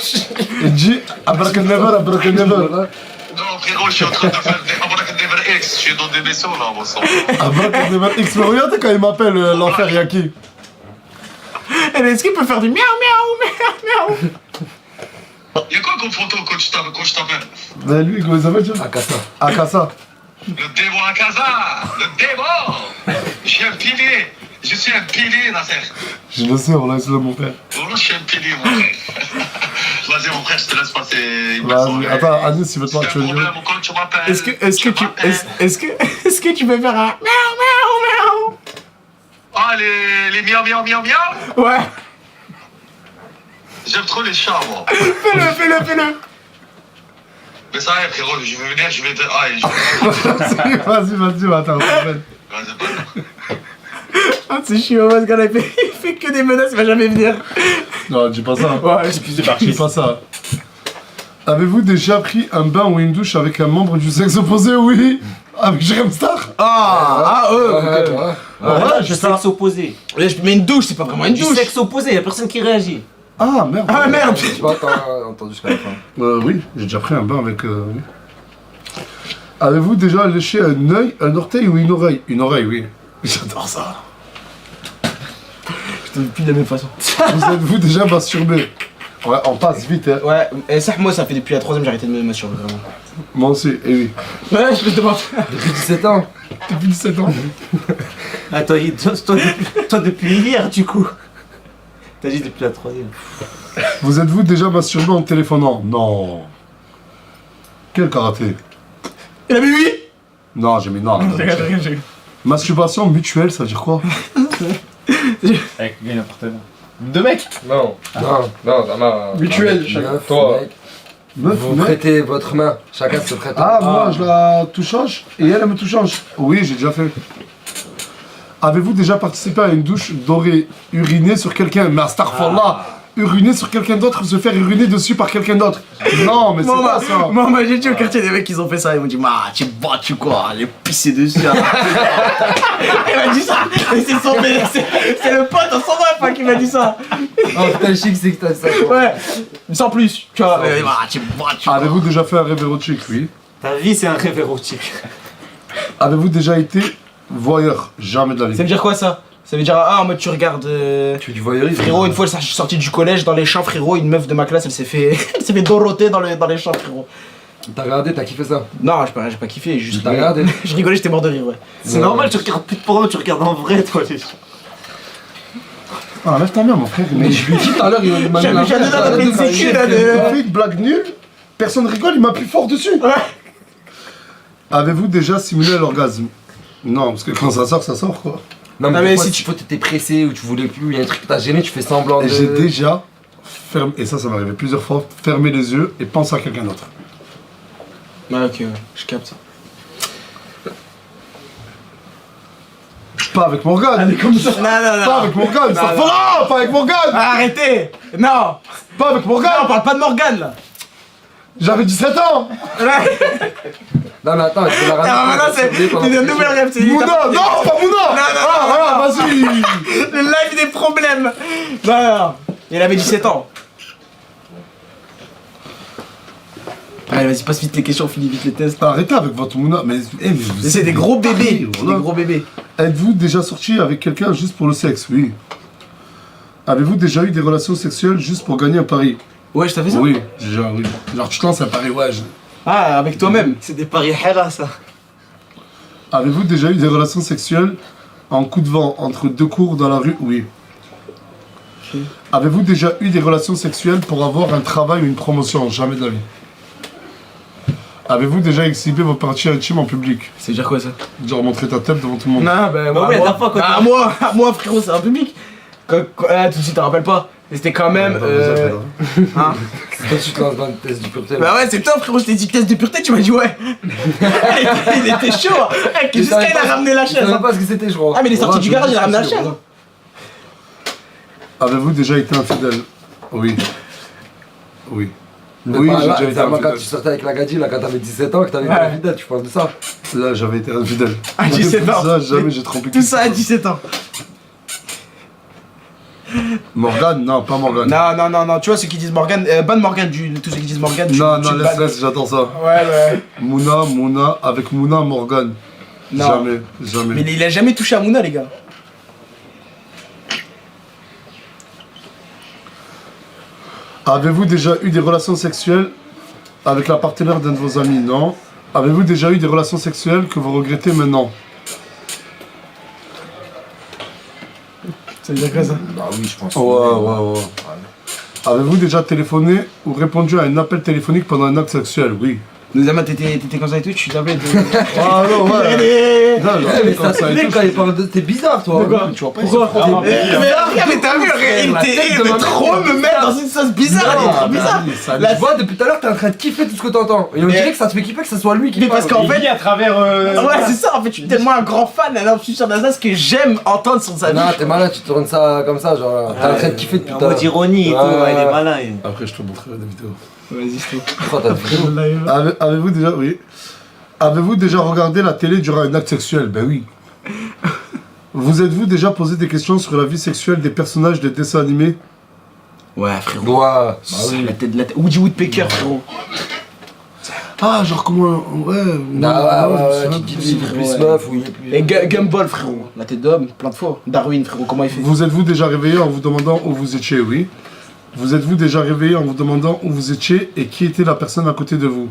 Speaker 4: et dis Abracadabra, Abracadabra.
Speaker 9: Non, frérot, je suis en train de faire des Abracadabra X, je suis dans des vaisseaux là, mon sang.
Speaker 4: Abracadabra X. Mais regarde quand il m'appelle l'enfer Yaki.
Speaker 1: Est-ce qu'il peut faire du miaou miaou miaou miaou?
Speaker 9: Y'a quoi comme photo quand je t'appelle?
Speaker 4: Ben lui, comment il s'appelle, tu vois?
Speaker 6: Akasa.
Speaker 4: Akasa.
Speaker 9: Le démon à casa, le démon. Je suis un pilier, je suis un pilier, Nasser.
Speaker 4: Je le sais, on laisse le mon frère.
Speaker 9: Voilà, je suis un pilier, mon frère. Vas-y, mon frère, je te laisse passer.
Speaker 4: Vas-y, attends, Anis, il veut te voir,
Speaker 9: Si
Speaker 4: tu
Speaker 9: t'as
Speaker 4: veux
Speaker 9: un
Speaker 4: dire?
Speaker 9: problème, quand tu m'appelles.
Speaker 1: Est-ce que tu.
Speaker 9: m'appelles.
Speaker 1: Est-ce que tu peux faire un miaou miaou miaou?
Speaker 9: Ah, les miaou miaou miaou miaou.
Speaker 1: Ouais,
Speaker 9: J'aime trop les chats, moi.
Speaker 1: fais-le.
Speaker 9: Mais ça y est, frérot, je vais venir, je vais te. Ah, je...
Speaker 4: Vas-y, attends, on s'appelle.
Speaker 9: Vas-y,
Speaker 1: Ah, c'est chiant, ce gars-là, il fait que des menaces, il va jamais venir.
Speaker 4: Non, dis pas ça.
Speaker 1: Ouais, c'est parti.
Speaker 4: Dis pas ça. Avez-vous déjà pris un bain ou une douche avec un membre du sexe opposé? Oui. Avec Jérém Star?
Speaker 6: Ouais.
Speaker 5: Voilà,
Speaker 1: je
Speaker 5: du
Speaker 1: sais.
Speaker 5: sexe opposé.
Speaker 1: Mais une douche, c'est pas vraiment une
Speaker 5: Du
Speaker 1: douche.
Speaker 5: sexe opposé, y'a personne qui réagit.
Speaker 4: Ah merde.
Speaker 1: Ah merde.
Speaker 6: Tu vois, t'as entendu jusqu'à la fin.
Speaker 4: Oui, j'ai déjà pris un bain avec. Oui. Avez-vous déjà léché un œil, un orteil ou une oreille? Une oreille, oui. J'adore ça.
Speaker 1: Je te veux plus de la même façon.
Speaker 4: Vous êtes-vous déjà masturbé? Ouais, on passe vite, hein.
Speaker 1: Ouais, et ça, moi, ça fait depuis la 3ème, j'ai arrêté de me masturber, vraiment.
Speaker 4: Moi aussi, eh oui.
Speaker 1: Ouais, je me demande.
Speaker 6: Depuis 17 ans.
Speaker 4: Depuis 17 ans.
Speaker 5: Attends, toi depuis hier, du coup. T'as dit depuis la 3ème.
Speaker 4: Vous êtes-vous déjà masturbé en téléphonant? Non. Quel karaté?
Speaker 1: Il avait 8.
Speaker 4: Non, j'ai mis non.
Speaker 1: Regarde.
Speaker 4: Masturbation mutuelle, ça veut dire quoi?
Speaker 7: Avec bien n'importe quoi. Deux mecs.
Speaker 6: Non, ça m'a.
Speaker 2: Mutuel,
Speaker 6: Meuf,
Speaker 2: toi.
Speaker 6: mec.
Speaker 4: Meuf,
Speaker 6: Vous
Speaker 4: mec.
Speaker 6: prêtez votre main. Chacun se prête.
Speaker 4: Ah, moi je la touche et elle me touche. Oui, j'ai déjà fait. Avez-vous déjà participé à une douche dorée, uriner sur quelqu'un? Mais astaghfirullah, uriner sur quelqu'un d'autre, se faire uriner dessus par quelqu'un d'autre. Non, mais c'est pas ça.
Speaker 1: Moi, j'ai dit au quartier des mecs, ils ont fait ça. Ils m'ont dit, tu battu quoi? J'ai pissé dessus. Hein. Il m'a dit ça. Et c'est le pote en son ref qui m'a dit ça.
Speaker 6: Oh, putain, chic, c'est que t'as ça. Quoi.
Speaker 1: Ouais, sans plus. Tu vois, tu battu.
Speaker 4: Avez-vous déjà fait un rêve érotique? Oui.
Speaker 5: Ta vie, c'est un rêve érotique.
Speaker 4: Avez-vous déjà été voyeur? Jamais de la vie.
Speaker 1: Ça veut dire quoi ça? Ça veut dire, ah, en mode tu regardes.
Speaker 6: Tu es du voyeurisme.
Speaker 1: Frérot, une fois, je suis sorti du collège dans les champs, frérot, une meuf de ma classe, elle s'est fait doroter dans les champs, frérot.
Speaker 6: T'as regardé, t'as kiffé ça?
Speaker 1: Non, j'ai pas kiffé, juste.
Speaker 6: T'as regardé?
Speaker 1: Je rigolais, j'étais mort de rire, ouais.
Speaker 5: C'est normal, tu regardes plus de porno, tu regardes en vrai, toi.
Speaker 4: Ah, lève ta mère, mon frère.
Speaker 6: Mais je lui ai dit tout à l'heure, il m'a mis la
Speaker 1: J'avais dans la
Speaker 6: main.
Speaker 1: sécu, là,
Speaker 4: Il fait une blague nulle, personne rigole, il m'a plus fort dessus.
Speaker 1: Ouais.
Speaker 4: Avez-vous déjà simulé l'orgasme? Non, parce que quand ça sort quoi.
Speaker 6: Non,
Speaker 1: Non,
Speaker 6: mais
Speaker 1: mais
Speaker 6: si
Speaker 1: si
Speaker 6: tu t'étais pressé ou tu voulais plus, il y a un truc qui t'a gêné, tu fais semblant de.
Speaker 4: Et j'ai déjà fermé, et ça m'est arrivé plusieurs fois, fermé les yeux et penser à quelqu'un d'autre.
Speaker 1: Ouais, ok, ouais, je capte.
Speaker 4: Pas avec Morgane.
Speaker 1: Comme ça. Non,
Speaker 4: Pas avec Morgane. Ça
Speaker 1: non.
Speaker 4: fera pas avec Morgane.
Speaker 1: Arrêtez. Non.
Speaker 4: Pas avec
Speaker 1: Non, on
Speaker 4: Morgane.
Speaker 1: parle pas de Morgane, là.
Speaker 4: J'avais 17 ans.
Speaker 6: Non, mais attends, je vais la
Speaker 1: Non,
Speaker 6: ramener.
Speaker 1: maintenant, c'est une nouvelle rêve, c'est
Speaker 4: Mouna. Non, pas Mouna. Ah, vas-y.
Speaker 1: le live des problèmes. Non. Il avait 17 ans. Allez, vas-y, passe vite les questions, finis vite les tests.
Speaker 4: Arrêtez avec votre Mouna. Mais vous
Speaker 1: C'est des gros bébés. C'est
Speaker 4: voilà.
Speaker 1: des gros bébés.
Speaker 4: Êtes-vous déjà sorti avec quelqu'un juste pour le sexe? Oui. Avez-vous déjà eu des relations sexuelles juste pour gagner un pari?
Speaker 1: Ouais, je t'avais ça.
Speaker 4: Oui, déjà, oui. Genre, tu te lances un pari, ouais.
Speaker 1: Ah, avec toi-même.
Speaker 5: C'est des paris hélas, ça.
Speaker 4: Avez-vous déjà eu des relations sexuelles en coup de vent entre deux cours dans la rue? Oui. Avez-vous déjà eu des relations sexuelles pour avoir un travail ou une promotion? Jamais de la vie. Avez-vous déjà exhibé vos parties intimes en public?
Speaker 1: Ça veut dire quoi ça?
Speaker 4: Genre montrer ta tête devant tout le monde?
Speaker 1: Non, bah,
Speaker 5: Bah oui, la dernière fois, quand
Speaker 1: à moi, frérot, c'est un public. Tout de suite, t'en rappelles pas. Mais c'était quand même. Hein.
Speaker 6: Toi, tu te lances dans le test du pureté.
Speaker 1: Bah ouais, c'est toi, frérot, je t'ai dit test de pureté, tu m'as dit ouais. il était chaud. Hein. Jusqu'à il a ramené la
Speaker 6: Je
Speaker 1: chaise.
Speaker 6: savais
Speaker 1: Hein.
Speaker 6: pas ce que c'était, je crois.
Speaker 1: Ah, mais il est sorti
Speaker 4: Ouais,
Speaker 1: du
Speaker 4: je
Speaker 1: garage,
Speaker 4: me
Speaker 1: il a ramené la
Speaker 4: suis
Speaker 1: chaise.
Speaker 4: sûr, Avez-vous déjà été infidèle? Oui. Oui.
Speaker 6: Mais
Speaker 4: Oui,
Speaker 6: par
Speaker 4: j'ai
Speaker 6: là,
Speaker 4: déjà été
Speaker 6: évidemment, quand tu
Speaker 4: infidèle.
Speaker 6: sortais avec la gadji, là, quand t'avais 17 ans, que t'avais été
Speaker 1: Ouais.
Speaker 6: infidèle, tu penses de ça?
Speaker 4: Là, j'avais été infidèle.
Speaker 1: À 17 ans.
Speaker 4: Ça, jamais j'ai trompé.
Speaker 1: Tout ça à 17 ans.
Speaker 4: Morgane? Non, pas Morgane.
Speaker 1: Non, tu vois ceux qui disent Morgane, ban Morgane, tous ceux qui disent Morgane.
Speaker 4: Non,
Speaker 1: tu le
Speaker 4: laisse,
Speaker 1: bannes.
Speaker 4: laisse, j'attends ça.
Speaker 1: Ouais.
Speaker 4: Mouna, avec Mouna, Morgane.
Speaker 1: Non.
Speaker 4: Jamais.
Speaker 1: Mais il a jamais touché à Mouna, les gars.
Speaker 4: Avez-vous déjà eu des relations sexuelles avec la partenaire d'un de vos amis? Non. Avez-vous déjà eu des relations sexuelles que vous regrettez maintenant?
Speaker 1: Ça veut dire quoi ça?
Speaker 6: Bah oui, je pense.
Speaker 4: Ouais. Avez-vous déjà téléphoné ou répondu à un appel téléphonique pendant un acte sexuel? Oui.
Speaker 1: Nous amis, t'étais comme ça et tout, tu t'appelais.
Speaker 4: Ah non, ouais. Non, genre,
Speaker 6: Mais
Speaker 4: comme
Speaker 6: ça
Speaker 4: ça et
Speaker 6: fait
Speaker 4: tout.
Speaker 6: quand il parle de. T'es bizarre, toi.
Speaker 1: Pourquoi?
Speaker 4: Tu vois pas,
Speaker 1: Pourquoi? Mais t'as vu, il
Speaker 6: La tête de
Speaker 1: était
Speaker 6: ma
Speaker 1: trop
Speaker 6: mère,
Speaker 1: me mettre dans une sauce bizarre, il est trop bizarre.
Speaker 6: Tu vois, depuis tout à l'heure, t'es en train de kiffer tout ce que t'entends. Et on
Speaker 1: Mais-
Speaker 6: dirait que ça te fait kiffer que ce soit lui qui
Speaker 1: Mais
Speaker 6: parle.
Speaker 1: parce qu'en fait,
Speaker 7: à travers.
Speaker 1: ouais, c'est ça, en fait, je suis tellement un grand fan, alors je suis sur d'Alsace que j'aime entendre sur sa vie.
Speaker 6: Non, t'es malade, tu tournes ça comme ça, genre. T'es en train de kiffer depuis
Speaker 5: En
Speaker 6: tout à
Speaker 5: mode
Speaker 6: l'heure.
Speaker 5: ironie et tout,
Speaker 6: Ouais.
Speaker 5: il est malin. il-
Speaker 4: Après, je te montrerai la vidéo.
Speaker 1: Vas-y, c'est
Speaker 6: Pourquoi t'as fait
Speaker 1: tout.
Speaker 4: Avez-vous déjà, oui. Avez-vous déjà regardé la télé durant un acte sexuel? Ben oui. Vous êtes-vous déjà posé des questions sur la vie sexuelle des personnages des dessins animés?
Speaker 1: Ouais, frérot.
Speaker 6: Ouais, bah oui.
Speaker 1: La tête. Woody Woodpecker, frérot.
Speaker 4: Ah, genre comment. Ouais.
Speaker 6: Ouais, qui dit plus meuf ou il est plus.
Speaker 1: Et Gumball, frérot. La tête d'homme, plein de fois. Darwin, frérot, comment il fait?
Speaker 4: Vous êtes-vous déjà réveillé en vous demandant où vous étiez? Oui. Vous êtes-vous déjà réveillé en vous demandant où vous étiez et qui était la personne à côté de vous?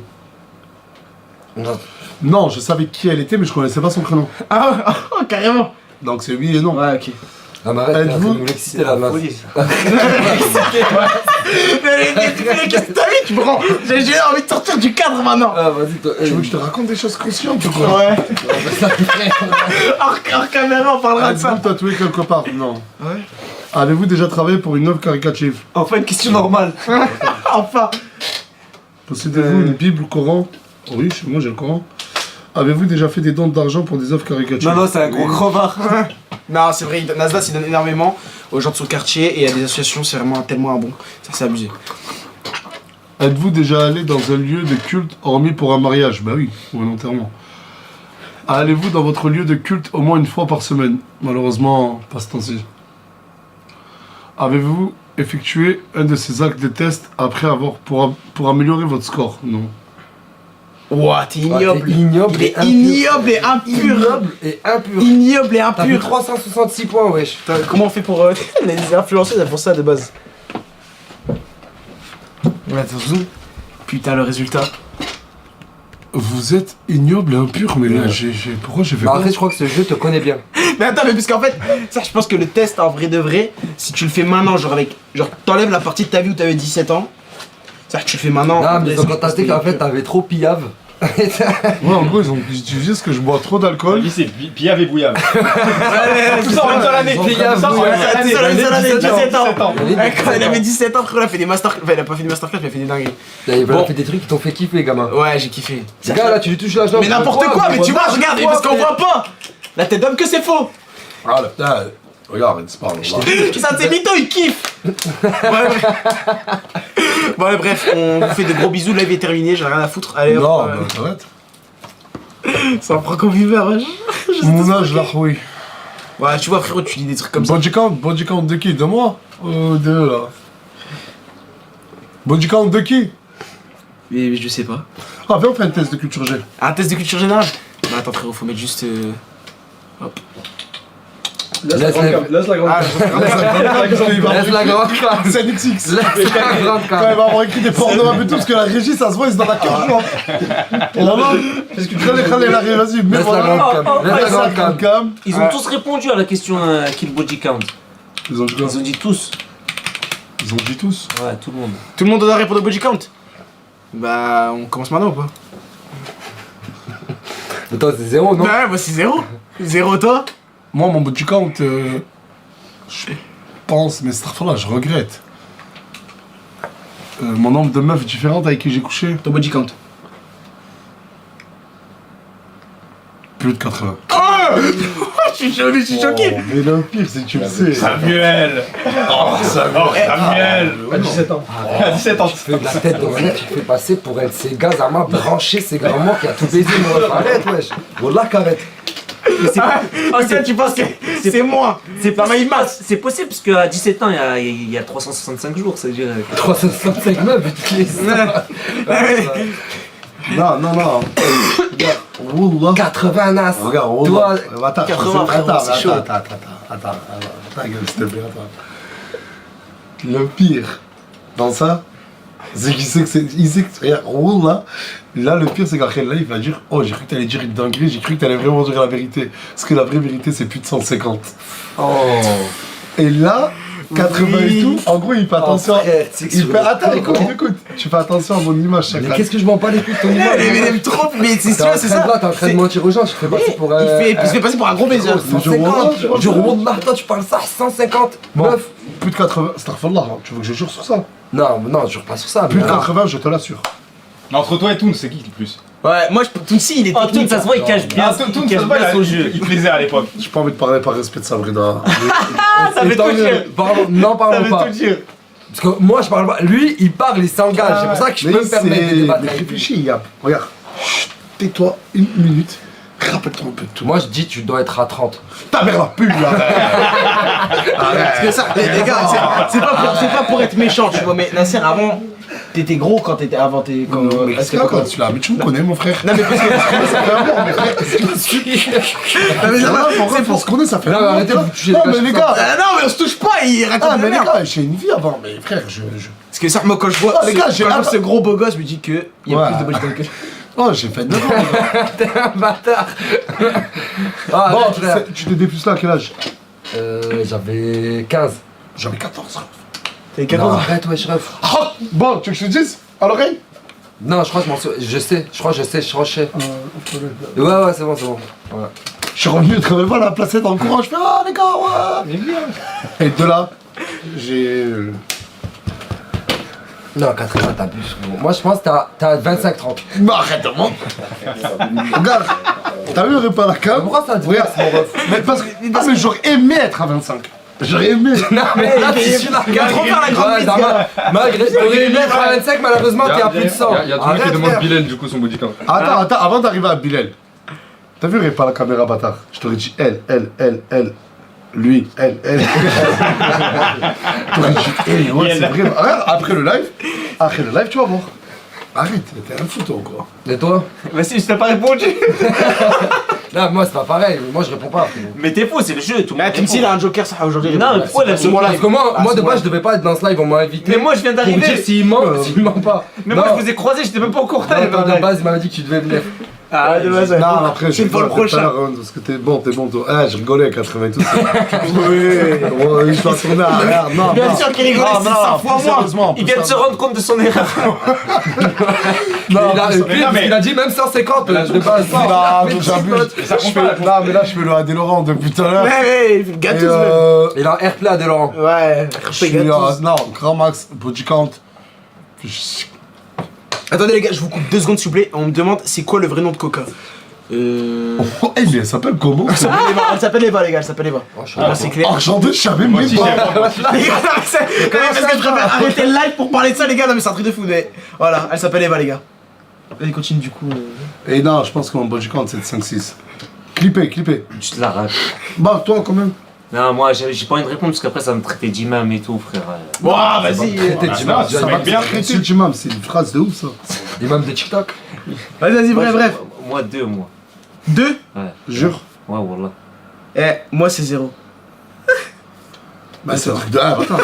Speaker 6: Non.
Speaker 4: Non, je savais qui elle était, mais je connaissais pas son prénom.
Speaker 1: Ah, carrément.
Speaker 4: Donc c'est oui et non.
Speaker 1: Ouais, ok.
Speaker 6: Ah, mais arrête,
Speaker 4: Êtes-vous-
Speaker 6: t'es nous l'exciter la masse.
Speaker 1: Mais qu'est-ce que t'as vu, tu prends? J'ai envie de sortir du cadre maintenant.
Speaker 6: Ah, vas-y, toi.
Speaker 4: Tu veux que je te raconte des choses conscientes ou quoi?
Speaker 1: Ouais. Hors caméra, on parlera de ça.
Speaker 4: Êtes-vous tatoué quelque part? Non.
Speaker 1: Ouais.
Speaker 4: Avez-vous déjà travaillé pour une œuvre caritative?
Speaker 5: Enfin, une question normale.
Speaker 1: Enfin.
Speaker 4: Possédez-vous une Bible, Coran? Oui, chez moi j'ai le Coran. Avez-vous déjà fait des dons d'argent pour des œuvres caricatives?
Speaker 5: Non, c'est un gros crevard.
Speaker 1: Non, c'est vrai, Nasdaq il donne énormément aux gens de son quartier et à des associations, c'est vraiment tellement un bon. Ça, c'est abusé.
Speaker 4: Êtes-vous déjà allé dans un lieu de culte hormis pour un mariage? Bah oui, ou un enterrement. Allez-vous dans votre lieu de culte au moins une fois par semaine? Malheureusement, pas ce temps-ci. Avez-vous effectué un de ces actes de test après avoir pour améliorer votre score? Non.
Speaker 1: Ouah, t'es ignoble.
Speaker 6: Ignoble
Speaker 1: Il est
Speaker 6: et impur.
Speaker 1: ignoble et impur.
Speaker 6: Ignoble et impur.
Speaker 1: Ignoble et
Speaker 6: T'as fait
Speaker 1: impur.
Speaker 6: 366 points, wesh.
Speaker 1: Putain, comment on fait pour. Les influenceurs, elles font ça de base. Attention. Putain, le résultat.
Speaker 4: Vous êtes ignoble et impur, mais là, pourquoi j'ai fait
Speaker 6: Bah,
Speaker 4: pas
Speaker 6: en fait, je crois que ce jeu te connaît bien.
Speaker 1: Mais attends, mais parce qu'en fait, ça, je pense que le test en vrai de vrai, si tu le fais maintenant, genre avec. Genre, t'enlèves la partie de ta vie où t'avais 17 ans. Ça, tu le fais maintenant.
Speaker 6: Non, mais
Speaker 1: Est-ce
Speaker 6: ils ont
Speaker 1: que je pense
Speaker 6: constaté
Speaker 1: que
Speaker 6: qu'en
Speaker 1: t'es
Speaker 6: fait, t'avais trop pillave.
Speaker 4: Ouais, en gros, ils ont utilisé parce que je bois trop d'alcool.
Speaker 7: Lui, c'est Piave et Bouillave.
Speaker 1: Tout ça en même temps l'année.
Speaker 6: Pillave,
Speaker 1: Tout ça en
Speaker 6: ouais.
Speaker 1: même temps l'année. 17 ans.
Speaker 6: Il
Speaker 1: Quand il avait 17 ans, frérot, il a fait des masterclass. Enfin, il a pas fait des masterclass, il a fait des dingueries.
Speaker 6: a
Speaker 1: Bon.
Speaker 6: fait des trucs qui t'ont fait kiffer, gamin.
Speaker 1: Ouais, j'ai kiffé.
Speaker 6: Les gars, là, tu lui touches la jambe.
Speaker 1: Mais n'importe quoi, mais tu vois, regarde, parce qu'on voit pas. La tête d'homme que c'est faux.
Speaker 4: Ah là, putain, regarde, c'est pas
Speaker 1: Ça, c'est mytho, il kiffe. Ouais, bref, on vous fait de gros bisous. Live est terminé, j'en ai rien à foutre. Allez,
Speaker 4: Non,
Speaker 1: hop,
Speaker 4: mais arrête.
Speaker 1: ça en prend comme viveur, ouais.
Speaker 4: Mon âge, là, oui.
Speaker 1: Ouais, tu vois, frérot, tu dis des trucs comme ça.
Speaker 4: Body count de qui? De moi? De eux, là. Body count de qui?
Speaker 1: Mais je sais pas.
Speaker 4: Ah, viens, on fait un test de culture G.
Speaker 1: Un test de culture générale? Bah, attends, frérot, faut mettre juste. Hop.
Speaker 2: Laisse la grande cam. Laisse la grande
Speaker 1: Ah,
Speaker 2: cam.
Speaker 6: Laisse la grande cam.
Speaker 4: C'est un XX.
Speaker 6: Laisse la grande
Speaker 4: Quand
Speaker 6: cam.
Speaker 4: elle va avoir écrit des pornos et tout, parce que la régie, ça se voit, ils sont dans la cage joie. Et là-bas, qu'est-ce que tu fais? Allez, vas-y, mets
Speaker 6: Laisse la grande cam. Laisse la grande cam.
Speaker 5: Ils ont tous répondu à la question kill body count.
Speaker 4: Ils ont dit quoi?
Speaker 5: Ils ont dit tous.
Speaker 4: Ils ont dit tous.
Speaker 5: Ouais, tout le monde.
Speaker 1: Tout le monde doit répondre au body count? Bah, on commence maintenant ou pas?
Speaker 6: Attends, c'est 0, non?
Speaker 1: Bah, ouais, bah, c'est 0. 0 toi?
Speaker 4: Moi, mon body count, je pense, mais cette fois-là, je regrette. Mon nombre de meufs différentes avec qui j'ai couché,
Speaker 1: Ton body count.
Speaker 4: plus de 80.
Speaker 1: Je suis choqué.
Speaker 4: Oh, mais le pire, c'est que tu le sais.
Speaker 7: Samuel. Oh, Samuel.
Speaker 2: À 17 ans.
Speaker 7: À 17 ans.
Speaker 6: Tu fais de la tête de mec, tu fais passer pour être ces gars à main branchés, c'est grand qui a tout baisé, moi. Arrête, wesh. Wallah, qu'arrête.
Speaker 1: Ça, tu penses que c'est moi?
Speaker 5: C'est
Speaker 1: pas ma image.
Speaker 5: C'est possible parce qu'à 17 ans, il y a 365 jours, ça veut dire.
Speaker 6: 365 meufs, tu
Speaker 4: Non. Regarde, Wallah.
Speaker 6: 80 nas.
Speaker 4: Regarde,
Speaker 6: Toi,
Speaker 4: Wallah. Attends,
Speaker 1: 80, frérot, c'est chaud.
Speaker 4: Attends, ta gueule, s'il te plaît, attends. Le pire dans ça, c'est qu'il sait que c'est. Il sait que. Regarde, Wallah. Là, le pire, c'est qu'après, là, il va dire: oh, j'ai cru que t'allais dire une dinguerie, j'ai cru que t'allais vraiment dire la vérité. Parce que la vraie vérité, c'est plus de 150.
Speaker 6: Oh.
Speaker 4: Et là, 80 et tout, en gros, il fait attention.
Speaker 6: frère, tu sais que
Speaker 4: Il
Speaker 6: sur
Speaker 4: fait.
Speaker 6: le
Speaker 4: Attends,
Speaker 6: temps,
Speaker 4: écoute. Tu fais attention à mon image chaque
Speaker 6: Mais
Speaker 4: année.
Speaker 6: qu'est-ce que je m'en bats les couilles de ton image?
Speaker 1: Mais il aime trop, mais c'est
Speaker 6: T'es
Speaker 1: sûr,
Speaker 6: en
Speaker 1: c'est
Speaker 6: train de
Speaker 1: ça.
Speaker 6: là, t'es en train de mentir aux gens, je te fais passer pour un.
Speaker 1: Il se fait passer pour un gros baiser.
Speaker 6: 150, je remonte Martin, tu parles ça, 150
Speaker 4: Bon,
Speaker 6: meufs.
Speaker 4: plus de 80. Starfallah, tu veux que je jure sur ça?
Speaker 6: Non, je jure pas sur ça.
Speaker 4: Plus de
Speaker 6: mais-
Speaker 4: 80, je te l'assure.
Speaker 7: Mais entre toi et Toon, c'est qui le plus?
Speaker 1: Ouais, moi, Tounsi, il est
Speaker 5: Oh, tout
Speaker 1: technique.
Speaker 5: ça se voit, il cache bien.
Speaker 7: Toon,
Speaker 5: Il cache bien son jeu.
Speaker 7: il plaisait à l'époque.
Speaker 4: J'ai pas envie de parler par respect de Sabrina.
Speaker 1: ça
Speaker 6: Et
Speaker 1: veut
Speaker 6: tant
Speaker 1: tout
Speaker 6: mieux.
Speaker 1: dire.
Speaker 6: Non, parlons pas.
Speaker 1: dire.
Speaker 6: Parce que moi, je parle pas. Lui, il parle, il s'engage. C'est pour ça que je peux me permettre de débattre.
Speaker 4: Mais
Speaker 6: avec lui.
Speaker 4: réfléchis, Yap. Regarde. Chut, tais-toi une minute. Rappelle-toi un peu de tout.
Speaker 6: Moi, je dis, tu dois être à 30.
Speaker 4: Ta mère la pub là.
Speaker 1: Parce que ça, les gars, c'est pas pour être méchant, tu vois, mais Nasser, avant, t'étais gros quand t'étais. Avant, t'es.
Speaker 4: Mais
Speaker 1: Est-ce
Speaker 4: c'est
Speaker 1: que
Speaker 4: quand tu l'as, mais tu me connais, mon frère.
Speaker 1: Non, mais parce que.
Speaker 4: Ça fait un moment, mes frères. Non, mais c'est pour se connaître, ça fait un
Speaker 6: Non,
Speaker 4: moment.
Speaker 6: mais arrêtez de vous toucher les
Speaker 4: Non,
Speaker 6: gars,
Speaker 4: mais
Speaker 6: je
Speaker 4: les
Speaker 6: sais
Speaker 4: gars.
Speaker 1: Non, mais on se touche pas, il raconte
Speaker 4: Ah,
Speaker 1: de
Speaker 4: mais
Speaker 1: la
Speaker 4: les
Speaker 1: merde.
Speaker 4: gars, j'ai une vie avant, mais frère,
Speaker 1: Parce que ça, moi, quand je vois,
Speaker 4: Ah, les gars, j'ai-
Speaker 1: quand je vois ce gros beau gosse, je me dis qu'il y a
Speaker 4: Ouais.
Speaker 1: plus de body count que.
Speaker 4: Oh, j'ai fait 9 ans, les gars.
Speaker 6: T'es un bâtard. Ah,
Speaker 4: Bon,
Speaker 6: arrête, frère.
Speaker 4: tu t'es dépucelé à quel âge?
Speaker 6: J'avais 15.
Speaker 4: J'avais 14 ans.
Speaker 1: T'es
Speaker 6: Non,
Speaker 1: 14 ans.
Speaker 6: arrête, wesh, ref.
Speaker 4: Ah, bon, tu veux que je te dise? À l'oreille?
Speaker 6: Non, je crois que je m'en souviens. Je sais, je crois que je sais. Ouais, c'est bon, c'est bon. Voilà.
Speaker 4: Je suis revenu, tu te rappelles pas, la placette dans le courant, je fais ah les gars, ouais. Et de là, j'ai.
Speaker 6: Non, 80, t'abuses. Moi, je pense que t'as 25-30.
Speaker 4: Mais arrête de mentir. Regarde, t'as vu, répare la cam?
Speaker 6: Pourquoi ça te
Speaker 4: Regarde,
Speaker 6: mon ref?
Speaker 4: mais parce que mais j'aurais aimé être à 25. J'aurais aimé.
Speaker 6: Non, mais là, tu suis là.
Speaker 1: Il va trop faire la grande bite, gars.
Speaker 6: Malgré, t'aurais aimé être à 25, malheureusement, t'es à plus de 100.
Speaker 3: Il y a tout le monde qui
Speaker 6: Arrête,
Speaker 3: demande
Speaker 6: frère.
Speaker 3: Bilal du coup son body count.
Speaker 4: Attends, avant d'arriver à Bilal. T'as vu, répare la caméra, bâtard? Je t'aurais dit elle. Lui, elle. T'aurais dit ouais, c'est vrai. Regarde, après le live, tu vas voir. Arrête, t'es un fou toi encore.
Speaker 6: Et toi?
Speaker 5: Bah si, je t'ai pas répondu.
Speaker 6: Non, moi, c'est pas pareil. Moi, je réponds pas.
Speaker 5: Mais t'es faux, c'est le jeu, tout le
Speaker 1: Mais
Speaker 5: monde.
Speaker 1: Tim, s'il a un joker, ça aujourd'hui.
Speaker 5: Non, mais pourquoi là,
Speaker 1: c'est mon
Speaker 6: Parce
Speaker 1: live.
Speaker 6: que moi,
Speaker 1: Ah,
Speaker 6: de
Speaker 1: c'est
Speaker 6: base,
Speaker 1: moi.
Speaker 6: je devais pas être dans ce live, on m'a invité.
Speaker 5: Mais moi, je viens
Speaker 6: pour me dire
Speaker 5: d'arriver.
Speaker 6: s'il ment pas.
Speaker 5: Mais
Speaker 6: Non.
Speaker 5: moi, je vous ai croisé, j'étais même pas au courant.
Speaker 6: Non, de base, il m'avait dit que tu devais venir.
Speaker 1: Ah, de base,
Speaker 4: Non, après, je
Speaker 1: une fois le prochain.
Speaker 4: Parce que t'es bon, toi. Ah, je rigolais à 80 et tout. Oui, je dois tourner arrière. Non,
Speaker 1: Bien
Speaker 4: non.
Speaker 1: sûr qu'il rigolait,
Speaker 4: Non,
Speaker 1: c'est
Speaker 4: non,
Speaker 1: 100 fois
Speaker 4: plus
Speaker 1: moins.
Speaker 4: sérieusement,
Speaker 5: Il
Speaker 4: plus
Speaker 5: vient de se rendre compte de son erreur.
Speaker 6: Il a dit même 150 de base.
Speaker 4: Non, j'abuse. Non, mais là, je fais le AD Laurent depuis tout à l'heure.
Speaker 1: Ouais,
Speaker 4: Et,
Speaker 1: gâteuse même.
Speaker 6: Il a un airplay à Laurent.
Speaker 1: Ouais,
Speaker 4: je suis non, grand max, body count.
Speaker 1: Attendez les gars, je vous coupe 2 secondes s'il vous plaît. On me demande c'est quoi le vrai nom de Coca.
Speaker 4: Oh, mais elle s'appelle comment?
Speaker 1: Elle s'appelle Eva les gars, elle s'appelle Eva. Ah, c'est clair.
Speaker 4: Argenté, je savais même pas.
Speaker 1: Les gars, non, mais parce que je préfère arrêter le live pour parler de ça les gars, non mais c'est un truc de fou. Mais voilà, elle s'appelle Eva les gars. Allez continue du coup.
Speaker 4: Et non, je pense que mon body count c'est de 5-6. Clippé.
Speaker 5: Tu te la rates.
Speaker 4: Bah, toi quand même.
Speaker 5: Non, moi, j'ai pas envie de répondre parce qu'après, ça va me traiter d'imam et tout, frère.
Speaker 1: Ouah, vas-y.
Speaker 4: C'est du mam, c'est une phrase de ouf ça.
Speaker 6: Imam de TikTok.
Speaker 1: Vas-y, bref.
Speaker 5: Moi, 2, moi.
Speaker 1: 2.
Speaker 4: Jure.
Speaker 5: Ouais, wallah.
Speaker 1: Eh, moi c'est 0.
Speaker 4: Bah, c'est un truc de. Ah, attends.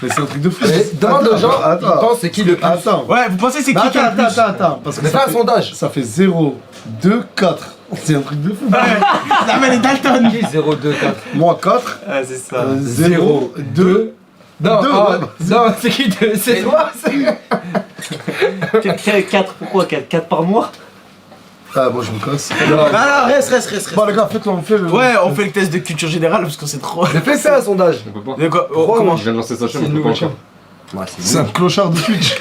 Speaker 4: Mais c'est un truc de fou.
Speaker 6: Demande aux gens, ils
Speaker 4: Attends.
Speaker 6: pensent c'est qui le plus.
Speaker 4: Attends.
Speaker 1: Ouais, vous pensez c'est qui qui a le plus
Speaker 4: Attends. Parce que
Speaker 6: Mais
Speaker 4: ça
Speaker 6: fais un
Speaker 4: fait-
Speaker 6: sondage.
Speaker 4: Ça fait 0, 2, 4. C'est un truc de fou.
Speaker 1: Non mais les Dalton.
Speaker 6: 0, 2, 4.
Speaker 4: Moi 4,
Speaker 5: Ah, c'est ça.
Speaker 4: 0, 2.
Speaker 6: Non,
Speaker 4: Deux,
Speaker 6: ah,
Speaker 4: ouais.
Speaker 6: non, c'est qui deux? C'est toi?
Speaker 5: 4, pourquoi 4 par mois?
Speaker 4: Ah, moi je me casse.
Speaker 1: Non, reste.
Speaker 4: Bon, les gars, faites-le, on fait le.
Speaker 1: Ouais, on fait le test de culture générale parce que c'est trop.
Speaker 6: Mais fais ça un sondage.
Speaker 3: On peut pas.
Speaker 1: De quoi oh, comment
Speaker 3: Je viens de lancer sa chaîne,
Speaker 6: C'est
Speaker 3: on
Speaker 6: une
Speaker 3: peut pas
Speaker 6: nouvelle
Speaker 3: encore.
Speaker 6: Ouais,
Speaker 4: C'est un clochard de Twitch.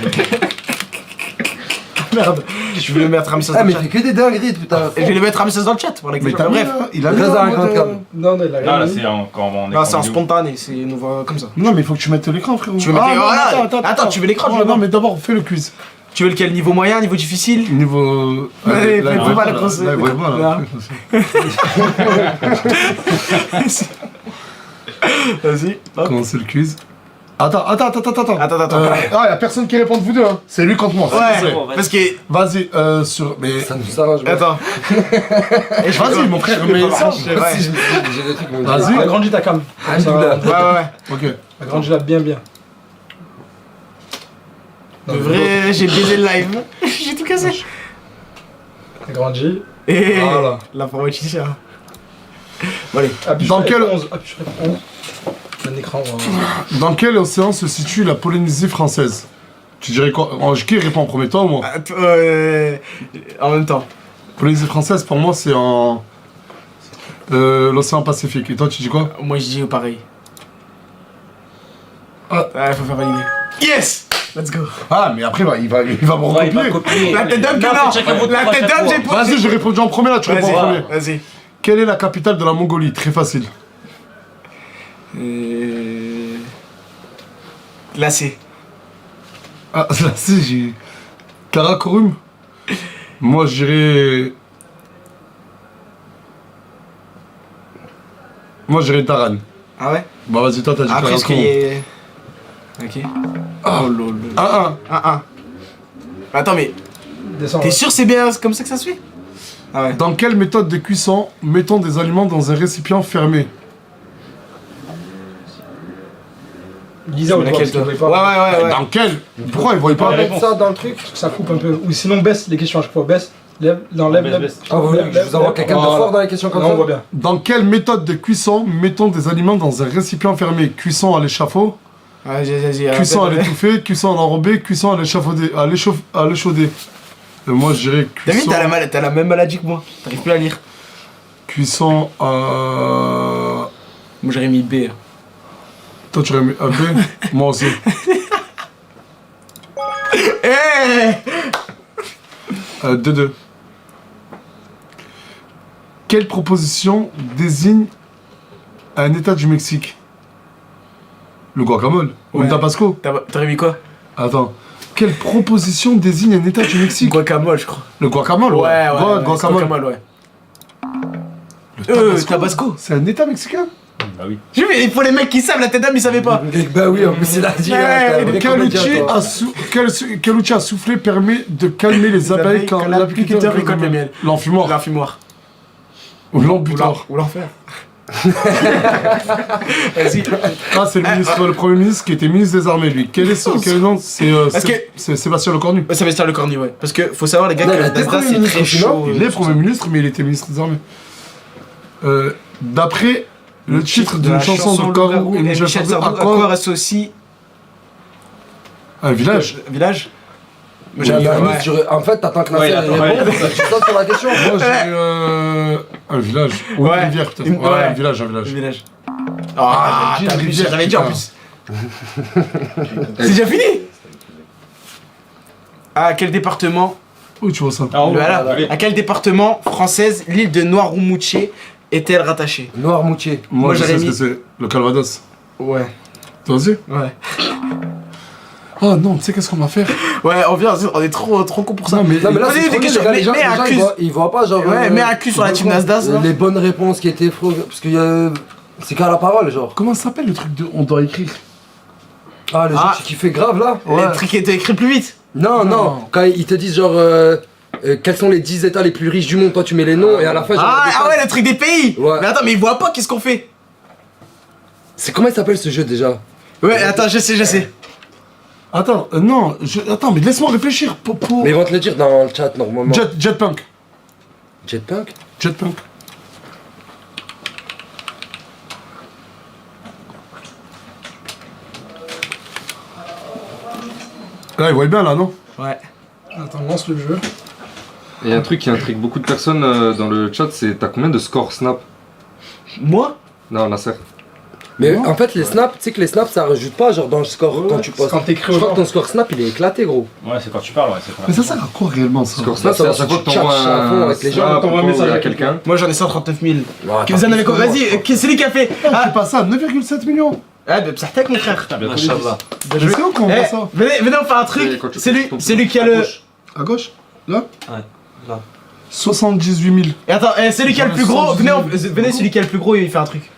Speaker 1: Merde. Je vais le mettre à Ramsès
Speaker 6: Ah,
Speaker 1: dans
Speaker 6: mais
Speaker 1: le chat.
Speaker 6: fais que des dingueries, putain.
Speaker 1: Et je vais le mettre à Ramsès dans le chat pour la
Speaker 4: Mais
Speaker 1: culture.
Speaker 4: t'as
Speaker 1: Bref.
Speaker 4: vu, il a
Speaker 6: Reste
Speaker 4: mis
Speaker 6: dans
Speaker 4: en
Speaker 6: la grande
Speaker 4: mode,
Speaker 6: cam.
Speaker 2: Non, il a
Speaker 7: Non, là,
Speaker 2: rien
Speaker 7: c'est quand on est
Speaker 1: Non, c'est en
Speaker 7: vidéo.
Speaker 1: spontané, c'est une voix comme ça.
Speaker 4: Non, mais il faut que tu mettes l'écran, frérot.
Speaker 1: Tu veux mettre
Speaker 4: Ah,
Speaker 1: les-
Speaker 4: non,
Speaker 1: voilà. Attends, tu veux l'écran, tu veux
Speaker 4: Non,
Speaker 1: pas
Speaker 4: mais d'abord, fais le quiz.
Speaker 1: Tu veux lequel? Niveau moyen, niveau difficile?
Speaker 4: Niveau.
Speaker 1: Ouais,
Speaker 4: là,
Speaker 1: fais pas la grosse.
Speaker 4: Là, il voit pas, là.
Speaker 1: Vas-y. hop.
Speaker 4: Comment c'est le quiz? Attends.
Speaker 1: Attends.
Speaker 4: Y'a personne qui répond de vous deux, hein. C'est lui contre moi.
Speaker 1: Ouais, parce que.
Speaker 4: Vas-y, sur. Mais.
Speaker 6: Ça nous arrange. mais-
Speaker 1: Attends. Et je
Speaker 4: Vas-y, mon frère, mais ça.
Speaker 6: J'ai des trucs, mon
Speaker 4: Vas-y.
Speaker 6: Dieu.
Speaker 2: Agrandis ta cam.
Speaker 6: Alhamdoulilah.
Speaker 1: Ouais.
Speaker 4: Ok.
Speaker 2: Agrandis-la bien.
Speaker 1: Le vrai, j'ai baisé le live. J'ai tout cassé.
Speaker 2: Agrandis.
Speaker 1: Et.
Speaker 2: Voilà.
Speaker 1: L'informaticien. Bon, allez.
Speaker 2: Appuie
Speaker 4: Dans
Speaker 2: sur
Speaker 4: quel-
Speaker 2: F11. Appuie sur F11. Un écran.
Speaker 4: Dans quel océan se situe la Polynésie française? Tu dirais quoi? Qui répond en premier, toi ou moi?
Speaker 1: En même temps.
Speaker 4: Polynésie française, pour moi, c'est en. L'océan Pacifique. Et toi, tu dis quoi?
Speaker 1: Moi, je dis pareil.
Speaker 4: Ah.
Speaker 1: Ouais, faut faire valider. Yes! Let's go.
Speaker 4: Ah, mais après, il va me
Speaker 5: Ouais, il va
Speaker 4: recopier.
Speaker 5: copier.
Speaker 1: La tête d'homme que
Speaker 5: Non,
Speaker 1: non!
Speaker 5: faites chacun votre
Speaker 1: La
Speaker 5: tour à
Speaker 1: tête
Speaker 5: chaque
Speaker 1: d'homme,
Speaker 5: fois.
Speaker 1: j'ai pas.
Speaker 4: Vas-y, j'ai répondu en premier, là, tu réponds en premier.
Speaker 1: Vas-y.
Speaker 4: Quelle est la capitale de la Mongolie? Très facile.
Speaker 1: Glacé.
Speaker 4: Ah, là, si, j'ai. Karakorum? Moi, je dirais. Moi, je dirais Taran.
Speaker 1: Ah ouais?
Speaker 4: Bah vas-y, toi t'as dit
Speaker 1: Après,
Speaker 4: 40
Speaker 1: ce qu'il y est. Ok.
Speaker 4: Ah,
Speaker 1: Oh lol.
Speaker 4: 1-1.
Speaker 1: 1-1. Attends, mais
Speaker 2: Descends.
Speaker 1: t'es sûr c'est bien comme ça que ça se fait? Ah ouais.
Speaker 4: Dans quelle méthode de cuisson mettons des aliments dans un récipient fermé?
Speaker 2: Lisez au
Speaker 1: Laquelle,
Speaker 2: toi,
Speaker 1: toi?
Speaker 2: parce que
Speaker 1: Ouais.
Speaker 4: Dans quelle? Pourquoi ils voient
Speaker 2: pas
Speaker 4: pas?
Speaker 2: mettre ça dans le truc, parce que ça coupe un peu. Ou sinon baisse les questions à chaque fois. Baisse. Lève. Non, lève, lève.
Speaker 7: Baisse.
Speaker 6: Ah, vous voulez que je vous envoie quelqu'un de
Speaker 2: Voilà.
Speaker 6: fort dans les questions comme
Speaker 2: Non,
Speaker 6: ça
Speaker 2: on voit bien.
Speaker 4: Dans quelle méthode de cuisson mettons des aliments dans un récipient fermé? Cuisson à l'échafaud,
Speaker 1: Vas-y.
Speaker 4: cuisson à l'étouffée, cuisson à l'enrobé, cuisson à l'échafauder, à l'échauder. Moi je dirais
Speaker 1: David,
Speaker 4: cuisson.
Speaker 1: t'as la même maladie que moi. T'arrives plus à lire.
Speaker 4: Cuisson à.
Speaker 1: Moi j'aurais mis B.
Speaker 4: Toi tu aurais mis AB? Moi aussi.
Speaker 1: Eh
Speaker 4: 2-2. Quelle proposition désigne un état du Mexique? Le guacamole. Ou
Speaker 1: Ouais.
Speaker 4: le tabasco.
Speaker 1: T'aurais mis quoi?
Speaker 4: Attends. Quelle proposition désigne un état du Mexique?
Speaker 1: Guacamole, je crois.
Speaker 4: Le guacamole, ouais. Guacamole.
Speaker 1: Guacamole, ouais.
Speaker 4: Le
Speaker 1: Tabasco.
Speaker 4: C'est un état mexicain?
Speaker 7: Bah oui.
Speaker 1: J'ai vu, il faut les mecs qui savent, la tête d'âme, ils savaient pas.
Speaker 6: Bah oui, en plus il a dit.
Speaker 4: Quel outil à souffler permet de calmer les abeilles quand l'apiculteur
Speaker 1: récolte le miel?
Speaker 4: L'enfumoir.
Speaker 1: L'enfumoir.
Speaker 4: Ou l'embutoir.
Speaker 1: Ou l'enfer. Vas-y.
Speaker 4: Ah, c'est le premier ministre qui était ministre des armées, lui. Quel nom?
Speaker 1: Parce que-
Speaker 4: C'est Sébastien Lecornu.
Speaker 1: Ça va se faire le cornu, ouais. Parce que faut savoir, les gars,
Speaker 6: Non,
Speaker 1: que
Speaker 6: il a
Speaker 1: le
Speaker 6: été
Speaker 1: Nasdaq
Speaker 6: premier
Speaker 1: c'est
Speaker 6: ministre
Speaker 1: très
Speaker 6: sinon,
Speaker 1: chaud.
Speaker 4: Il est premier ministre, mais il était ministre des armées. D'après le titre
Speaker 1: de
Speaker 4: d'une
Speaker 1: la
Speaker 4: chanson de Garou et Michel Sardou, à quoi
Speaker 1: associe
Speaker 4: un village?
Speaker 1: Village? Moi,
Speaker 6: J'ai
Speaker 1: mis, ouais.
Speaker 6: En fait, t'attends que
Speaker 7: Ouais,
Speaker 6: Nasser
Speaker 7: attends,
Speaker 6: réponde, tu sautes sur la question.
Speaker 4: Moi, j'ai un village. Ou
Speaker 1: Ouais.
Speaker 4: une rivière, peut-être.
Speaker 1: Une-
Speaker 4: Ouais,
Speaker 1: ouais.
Speaker 4: un village.
Speaker 1: Village. Ah,
Speaker 4: j'ai dit
Speaker 1: t'as
Speaker 4: une
Speaker 1: vu,
Speaker 4: rivière,
Speaker 1: j'avais dit en
Speaker 4: putain.
Speaker 1: plus. C'est déjà fini? À quel département
Speaker 4: Où tu vois ça?
Speaker 7: Ah,
Speaker 1: Voilà.
Speaker 7: allez.
Speaker 1: À quel département française l'île de Noirmoutier est-elle rattachée?
Speaker 6: Noirmoutier.
Speaker 4: Moi, je
Speaker 1: j'aurais
Speaker 4: sais ce
Speaker 1: mis-
Speaker 4: que c'est. Le Calvados.
Speaker 1: Ouais.
Speaker 4: Toi aussi?
Speaker 1: Ouais.
Speaker 4: Oh non, tu sais qu'est-ce qu'on va faire?
Speaker 1: Ouais, on est trop con pour ça.
Speaker 4: Non, mais
Speaker 6: Non mais là
Speaker 1: Posez
Speaker 6: c'est
Speaker 1: des
Speaker 6: trop
Speaker 1: questions,
Speaker 6: nul, les gars,
Speaker 1: mais
Speaker 6: les gens,
Speaker 1: accuse.
Speaker 6: ils voient pas genre...
Speaker 1: Ouais, mets un cul sur la team Nasdaq, là.
Speaker 6: Les bonnes réponses qui étaient faux, parce qu'il y a... C'est qu'à la parole genre.
Speaker 4: Comment ça s'appelle le truc de. On doit écrire?
Speaker 6: Ah le
Speaker 1: Ah.
Speaker 6: jeu qui fait grave là.
Speaker 1: Les trucs qui étaient écrits plus vite.
Speaker 6: Non, quand ils te disent genre... quels sont les 10 états les plus riches du monde, toi tu mets les noms et à la fin genre...
Speaker 1: Ah ouais, le truc des pays.
Speaker 6: Ouais.
Speaker 1: Mais attends, mais ils voient pas qu'est-ce qu'on fait.
Speaker 6: C'est comment il s'appelle ce jeu déjà?
Speaker 1: Ouais, attends, je sais.
Speaker 4: Attends, non, attends, mais laisse-moi réfléchir.
Speaker 6: Mais ils vont te le dire dans le chat normalement.
Speaker 4: Jetpunk.
Speaker 6: Jetpunk?
Speaker 4: Jetpunk. Là, ils voient bien là, non?
Speaker 1: Ouais.
Speaker 2: Attends, lance le jeu.
Speaker 3: Et un truc qui intrigue beaucoup de personnes dans le chat, c'est t'as combien de scores Snap?
Speaker 1: Moi?
Speaker 3: Non, Nasser.
Speaker 6: Mais en fait les snaps, tu sais que les snaps ça rajoute pas genre dans le score quand tu postes.
Speaker 2: Quand t'écris
Speaker 6: Je
Speaker 2: au
Speaker 6: crois que
Speaker 2: genre.
Speaker 6: ton score snap il est éclaté gros.
Speaker 7: Ouais, c'est quand tu parles, ouais, c'est pas.
Speaker 4: Mais ça sert à quoi réellement ça?
Speaker 3: Score
Speaker 6: Ça,
Speaker 3: Snap, c'est à
Speaker 6: ça
Speaker 3: chaque fois que
Speaker 6: tu
Speaker 3: t'envoies
Speaker 6: tchatches à fond
Speaker 3: un
Speaker 6: avec les gens,
Speaker 3: snap
Speaker 2: t'envoies un
Speaker 3: ou
Speaker 2: message
Speaker 3: à
Speaker 2: à
Speaker 3: quelqu'un.
Speaker 1: Moi j'en ai 139 000.
Speaker 6: Ouais,
Speaker 1: Qui vous en avez quoi? Vas-y, c'est lui qui a fait.
Speaker 4: Non, c'est pas ça, 9,7 millions.
Speaker 1: Ah, de Psartek, mon frère.
Speaker 7: Putain, bientôt
Speaker 5: Machallah.
Speaker 4: Mais c'est où qu'on
Speaker 1: Eh,
Speaker 4: voit ça?
Speaker 1: venez, on fait un
Speaker 3: Et
Speaker 1: truc.
Speaker 3: quand tu
Speaker 1: C'est lui,
Speaker 3: tombes
Speaker 1: c'est lui qui a le.
Speaker 4: À gauche? Là?
Speaker 5: Ouais, là.
Speaker 4: 78 000.
Speaker 1: Et attends, c'est lui qui a le plus gros. Venez, venez, celui qui a le plus gros, il fait un truc.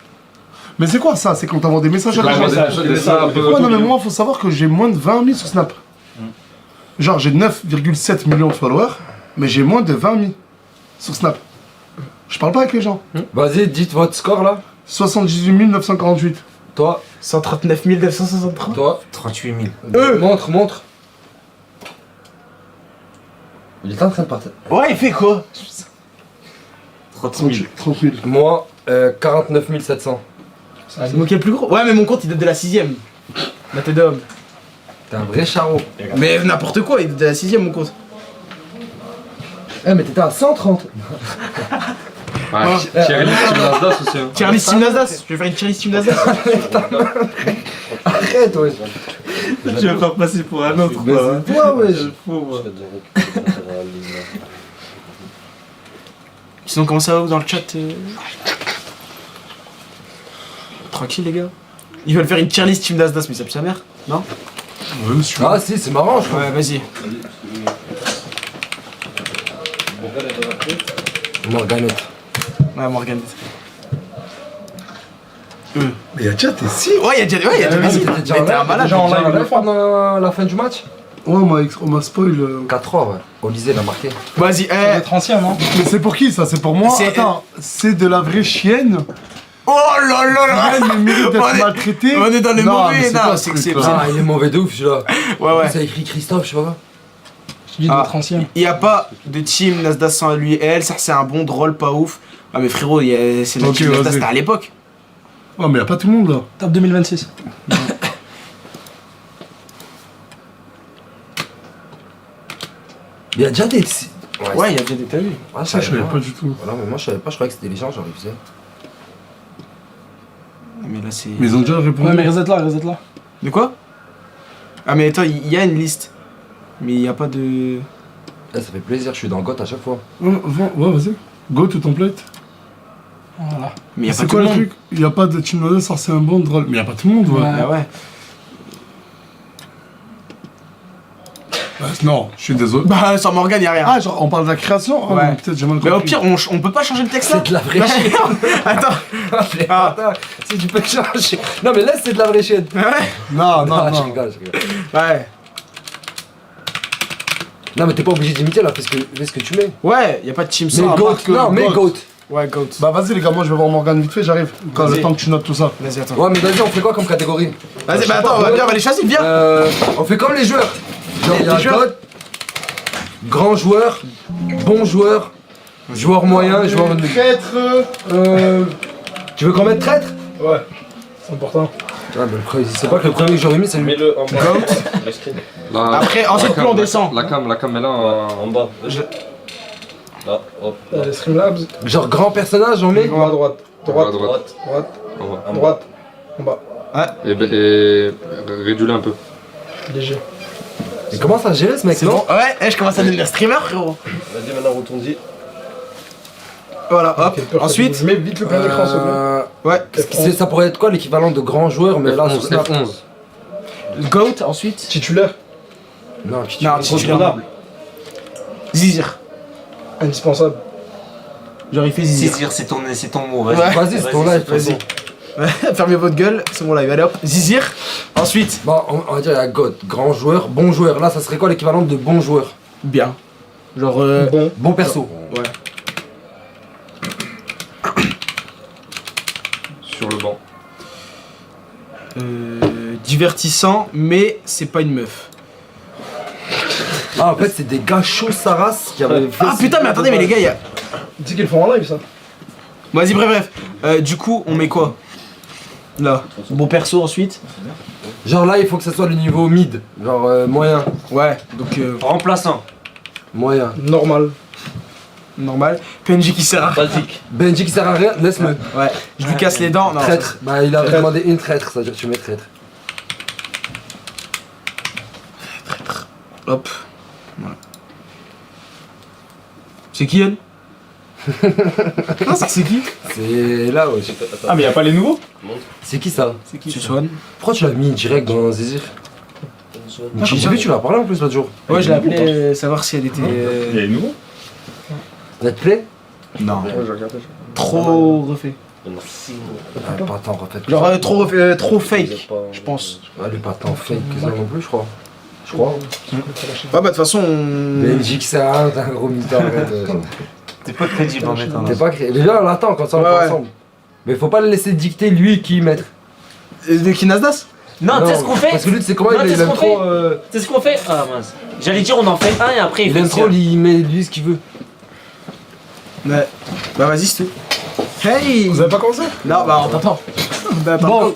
Speaker 4: Mais c'est quoi ça? C'est quand t'envoies des messages à
Speaker 7: Ouais,
Speaker 4: la
Speaker 7: mais
Speaker 4: gens.
Speaker 7: ça-
Speaker 3: Des snaps,
Speaker 4: Ouais, non, mais moi, faut savoir que j'ai moins de 20 000 sur Snap. Genre, j'ai 9,7 millions de followers, mais j'ai moins de 20 000 sur Snap. Je parle pas avec les gens.
Speaker 6: Vas-y, dites votre score là.
Speaker 4: 78 948.
Speaker 6: Toi,
Speaker 1: 139 963.
Speaker 6: toi.
Speaker 5: 38 000.
Speaker 6: Montre. Il est en train de partir.
Speaker 1: Ouais, il fait quoi?
Speaker 5: 30 000.
Speaker 4: 30 000.
Speaker 6: Moi, 49 700.
Speaker 1: C'est moi qui ai le plus gros. Ouais, mais mon compte il date de la 6ème. La tête d'homme.
Speaker 6: T'es un vrai charreau.
Speaker 1: Mais n'importe quoi, il date de la 6ème mon compte.
Speaker 6: Eh, mais t'étais à 130.
Speaker 3: Ouais, Thierry Team Nasdaq aussi. Hein.
Speaker 1: Tier list Team Nasdaq. Je vais faire une tier list Team Nasdaq.
Speaker 6: Arrête, ouais.
Speaker 5: Tu vas faire passer pour un autre,
Speaker 6: Mais
Speaker 5: quoi.
Speaker 6: c'est toi, ouais.
Speaker 1: Sinon, comment ça va vous dans le chat Tranquille, les gars. Ils veulent faire une tier list Team Nasdaq, mais ça pue sa mère, non?
Speaker 4: Ouais, monsieur.
Speaker 6: Ah, si, c'est marrant, je trouve.
Speaker 1: Ouais, vas-y.
Speaker 6: Morganette.
Speaker 1: Ouais, Morgan.
Speaker 4: Il y a déjà, t'es si.
Speaker 1: Ouais, il y a déjà Messi.
Speaker 6: T'étais déjà
Speaker 1: Mais
Speaker 6: en
Speaker 1: t'es un
Speaker 6: live,
Speaker 1: malade.
Speaker 6: déjà en
Speaker 2: déjà en
Speaker 6: live
Speaker 2: live.
Speaker 6: pendant la fin du match.
Speaker 4: Ouais, on m'a spoil.
Speaker 6: 4-3, ouais. Olysée l'a marqué.
Speaker 1: Vas-y,
Speaker 2: Ça doit être ancien, non?
Speaker 4: Mais c'est pour qui ça? C'est pour moi?
Speaker 1: C'est-
Speaker 4: Attends, c'est de la vraie chienne.
Speaker 1: Oh là là là.
Speaker 4: Elle mérite
Speaker 1: On
Speaker 4: d'être
Speaker 1: est-
Speaker 4: maltraitée.
Speaker 1: on est dans les
Speaker 4: Non,
Speaker 1: mauvais,
Speaker 4: mais
Speaker 1: non,
Speaker 4: quoi
Speaker 1: c'est
Speaker 4: ce
Speaker 1: que c'est-
Speaker 4: truc, là
Speaker 6: Ah, il est mauvais de ouf celui-là.
Speaker 1: Ouais, ouais.
Speaker 6: Ça a écrit Christophe, je sais pas quoi.
Speaker 2: Je dis, il doit être ancien.
Speaker 1: Il n'y a pas de team Nasdaq sans lui et elle, ça c'est un bon drôle pas ouf. Ah mais frérot, c'est le
Speaker 4: Ok,
Speaker 1: team Nasdaq,
Speaker 4: vas-y.
Speaker 1: c'était à l'époque.
Speaker 4: Ouais, mais y a pas tout le monde là.
Speaker 2: Top 2026.
Speaker 6: Il y a déjà des.
Speaker 1: Ouais, il y a déjà des tailles.
Speaker 6: Ah,
Speaker 4: Ça, je savais pas du tout.
Speaker 6: Voilà, mais moi je savais pas, je croyais que c'était les gens, j'en refusais.
Speaker 1: Mais là c'est.
Speaker 4: Mais ils ont déjà répondu.
Speaker 2: Ouais, mais reset-la, reset-la.
Speaker 1: De quoi? Ah mais attends, il y a une liste. Mais il n'y a pas de.
Speaker 6: Là, ça fait plaisir, je suis dans le GOT à chaque fois.
Speaker 4: Ouais, vas-y. Go to template.
Speaker 2: Voilà.
Speaker 1: Mais il n'y a pas
Speaker 4: C'est
Speaker 1: tout
Speaker 4: quoi
Speaker 1: le
Speaker 4: le
Speaker 1: monde.
Speaker 4: truc? Y a pas de team Nasdaq, ça c'est un bon drôle. Mais y a pas tout le monde, ouais.
Speaker 2: Ouais.
Speaker 1: Ah ouais.
Speaker 4: Non, je suis désolé.
Speaker 1: Bah sans Morgane, il n'y a rien.
Speaker 4: Ah, genre, on parle de la création? Ah,
Speaker 1: Ouais.
Speaker 4: non, peut-être j'ai mal
Speaker 1: Mais
Speaker 4: compris.
Speaker 1: au pire, on peut pas changer le texte là.
Speaker 6: C'est de la vraie chienne.
Speaker 1: Attends. Ah.
Speaker 6: Attends, si tu peux changer. Non, mais là, c'est de la vraie chienne.
Speaker 1: Ouais.
Speaker 4: Non, non,
Speaker 6: je
Speaker 4: non.
Speaker 6: rigole, je rigole.
Speaker 1: Ouais.
Speaker 6: Non, mais t'es pas obligé d'imiter là, fais ce que tu mets.
Speaker 1: Ouais, il n'y a pas de team
Speaker 6: Mais
Speaker 1: sans.
Speaker 6: GOAT,
Speaker 4: marque,
Speaker 6: non, mais
Speaker 4: GOAT.
Speaker 6: GOAT.
Speaker 1: Ouais, goat.
Speaker 4: Bah vas-y les gars, moi je vais voir Morgane vite fait, j'arrive. Quand le
Speaker 1: Vas-y.
Speaker 4: temps que tu notes tout ça.
Speaker 1: Vas-y, attends.
Speaker 6: Ouais, mais vas-y, on fait quoi comme catégorie?
Speaker 1: Vas-y, bah attends, on va les choisir, viens.
Speaker 6: On fait comme les joueurs. Genre, il y a
Speaker 1: Les joueurs.
Speaker 6: GOAT, grand joueur, bon joueur, joueur moyen, joueur.
Speaker 4: Traître.
Speaker 6: Tu veux qu'on mette traître?
Speaker 2: Ouais, c'est important.
Speaker 6: Ouais, mais c'est pas que le premier que j'aurais mis, c'est lui.
Speaker 7: Mets-le en bas. Le screen.
Speaker 3: Là,
Speaker 1: Après, ensuite,
Speaker 3: la
Speaker 1: plus on
Speaker 3: cam,
Speaker 1: descend.
Speaker 3: La cam, mais là.
Speaker 7: En bas. Là, hop. Là.
Speaker 2: Les Streamlabs,
Speaker 6: Genre grand personnage, on met.
Speaker 2: en bas à droite. Droite,
Speaker 3: droite.
Speaker 2: droite,
Speaker 3: En bas.
Speaker 7: En bas.
Speaker 2: droite, en bas.
Speaker 3: Et réduis-le un peu.
Speaker 2: Léger.
Speaker 6: Mais comment ça gérer ce mec?
Speaker 1: C'est bon? Ouais, je commence à devenir streamer, frérot.
Speaker 7: Vas-y, maintenant retourne-y.
Speaker 1: Voilà, hop.
Speaker 2: Quelle peur,
Speaker 1: Ensuite,
Speaker 2: je mets vite le plein d'écran, s'il te plaît.
Speaker 1: ouais.
Speaker 6: Ça pourrait être quoi l'équivalent de grand joueur, mais là.
Speaker 3: F11, F11.
Speaker 1: Goat, ensuite.
Speaker 2: Titulaire,
Speaker 6: Non,
Speaker 1: Non, titulaire. Zizir.
Speaker 2: indispensable.
Speaker 1: Genre, il fait Zizir.
Speaker 5: Zizir, c'est ton mot, vas-y.
Speaker 1: Ouais.
Speaker 6: Vas-y, c'est ton live, de toute
Speaker 1: Vas-y.
Speaker 6: façon.
Speaker 1: Fermez votre gueule, c'est mon live. Allez hop, Zizir. Ensuite,
Speaker 6: Bon, on va dire il y a GOAT, grand joueur, bon joueur. Là, ça serait quoi l'équivalent de bon joueur?
Speaker 1: bien. Genre,
Speaker 2: Bon,
Speaker 6: Bon perso.
Speaker 1: ouais.
Speaker 3: Sur le banc.
Speaker 1: Divertissant, mais c'est pas une meuf.
Speaker 6: Ah, en fait, c'est des gars chauds Saras qui avaient fait.
Speaker 1: Ah putain, mais attendez, mais les gars, il y a.
Speaker 2: dis qu'ils le font en live, ça.
Speaker 1: Vas-y, bref. Du coup, on met quoi? Là. Bon perso ensuite.
Speaker 6: Genre là, il faut que ça soit le niveau mid. Genre moyen.
Speaker 1: Ouais, donc
Speaker 5: Remplaçant.
Speaker 6: Moyen.
Speaker 2: Normal.
Speaker 1: normal. PNJ qui sert à rien.
Speaker 5: Basique.
Speaker 6: Benji qui sert à rien, laisse-le.
Speaker 1: Ouais, je lui casse les dents. Non,
Speaker 6: Traître. Bah, il a
Speaker 2: Traître.
Speaker 6: demandé une traître, ça veut dire que tu mets traître.
Speaker 1: hop. Voilà. C'est qui elle? Non, c'est qui?
Speaker 6: C'est là, ouais.
Speaker 7: Ah, mais y'a pas les nouveaux?
Speaker 6: C'est qui ça?
Speaker 1: C'est qui? Swan.
Speaker 6: Pourquoi tu l'as mis direct dans Zizir? J'ai vu, tu l'as parlé en plus l'autre jour.
Speaker 1: Ouais, je l'ai appelé savoir si elle était.
Speaker 7: Y'a les nouveaux?
Speaker 6: Let's play?
Speaker 1: Non.
Speaker 2: Ouais, je regarde déjà.
Speaker 1: Trop refait.
Speaker 6: Ah, pas tant refait.
Speaker 1: Genre trop fake, je pense.
Speaker 6: Ouais, lui pas tant fake que ça non plus, je crois. Je crois.
Speaker 1: Ouais, bah de toute façon, on.
Speaker 6: Benji qui sert à rien, t'es un gros mytho, arrête.
Speaker 5: T'es pas crédible en mettant
Speaker 6: T'es pas créé. Déjà, on l'attend quand ça va
Speaker 1: Ouais, ouais.
Speaker 6: ensemble. Mais faut pas le laisser dicter lui qui mettre.
Speaker 1: De qui Nasdas?
Speaker 5: Non, tu sais ce qu'on fait?
Speaker 6: Parce que lui, tu sais comment
Speaker 5: Non,
Speaker 6: il
Speaker 5: tu sais
Speaker 6: aime
Speaker 5: ce qu'on
Speaker 6: trop.
Speaker 5: Tu sais ce qu'on fait? Ah mince. J'allais dire on en fait un et après
Speaker 6: Il
Speaker 5: fait
Speaker 6: aime trop, il met lui ce qu'il veut.
Speaker 1: Ouais. Bah vas-y, c'est tout. Hey!
Speaker 2: Vous avez pas commencé?
Speaker 1: Non, bah on t'entend. Bah,
Speaker 4: Bon.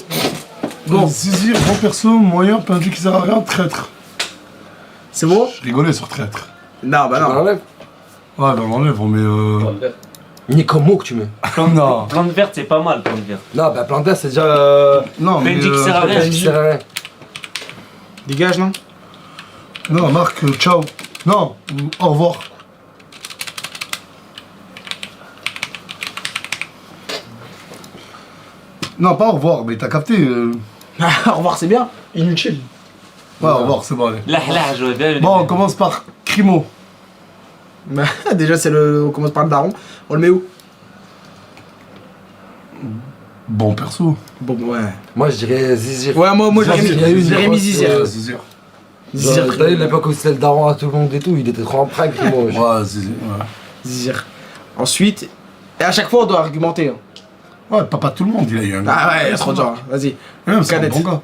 Speaker 1: Bon.
Speaker 4: Zizi, bon perso, moyen, PNJ qui sert à rien, traître.
Speaker 1: C'est bon?
Speaker 4: Je rigolais sur traître.
Speaker 1: Non, bah
Speaker 6: On
Speaker 1: non.
Speaker 6: l'enlève.
Speaker 4: Ouais, bah on l'enlève, on met
Speaker 6: Il est comme mot que tu mets.
Speaker 4: Non.
Speaker 5: Plante verte, c'est pas mal, plante verte.
Speaker 6: Non, bah planter, c'est déjà.
Speaker 4: Non, mais.
Speaker 5: Benji qui sert à rien.
Speaker 6: Benji qui sert à rien.
Speaker 1: Dégage, non?
Speaker 4: Non, Marc, ciao. Non, au revoir. Non, pas au revoir, mais t'as capté.
Speaker 1: Au revoir, c'est bien.
Speaker 2: Inutile.
Speaker 4: Ouais, au revoir, c'est bon, allez.
Speaker 5: Là, j'aurais bien aimé.
Speaker 4: Bon, on commence par Crimo.
Speaker 1: Bah, déjà, c'est le. On commence par le daron. On le met où?
Speaker 4: Bon perso.
Speaker 1: Bon, ouais.
Speaker 6: Moi, je dirais Zizir.
Speaker 1: Ouais, moi
Speaker 6: Zizir, il y a eu une
Speaker 1: j'aurais mis
Speaker 6: grosse,
Speaker 1: Zizir.
Speaker 4: Zizir.
Speaker 1: Zizir,
Speaker 6: T'as eu l'époque où c'était le daron à tout le monde et tout, il était trop en prime, Primo.
Speaker 4: Ouais, Zizir. Ouais.
Speaker 1: Zizir. Ensuite, et à chaque fois on doit argumenter. Hein.
Speaker 4: Ouais, pas tout le monde, il a eu un
Speaker 1: Ah ouais, c'est trop dur. Hein. Vas-y.
Speaker 4: Ouais, c'est un
Speaker 1: Canette.
Speaker 4: bon gars.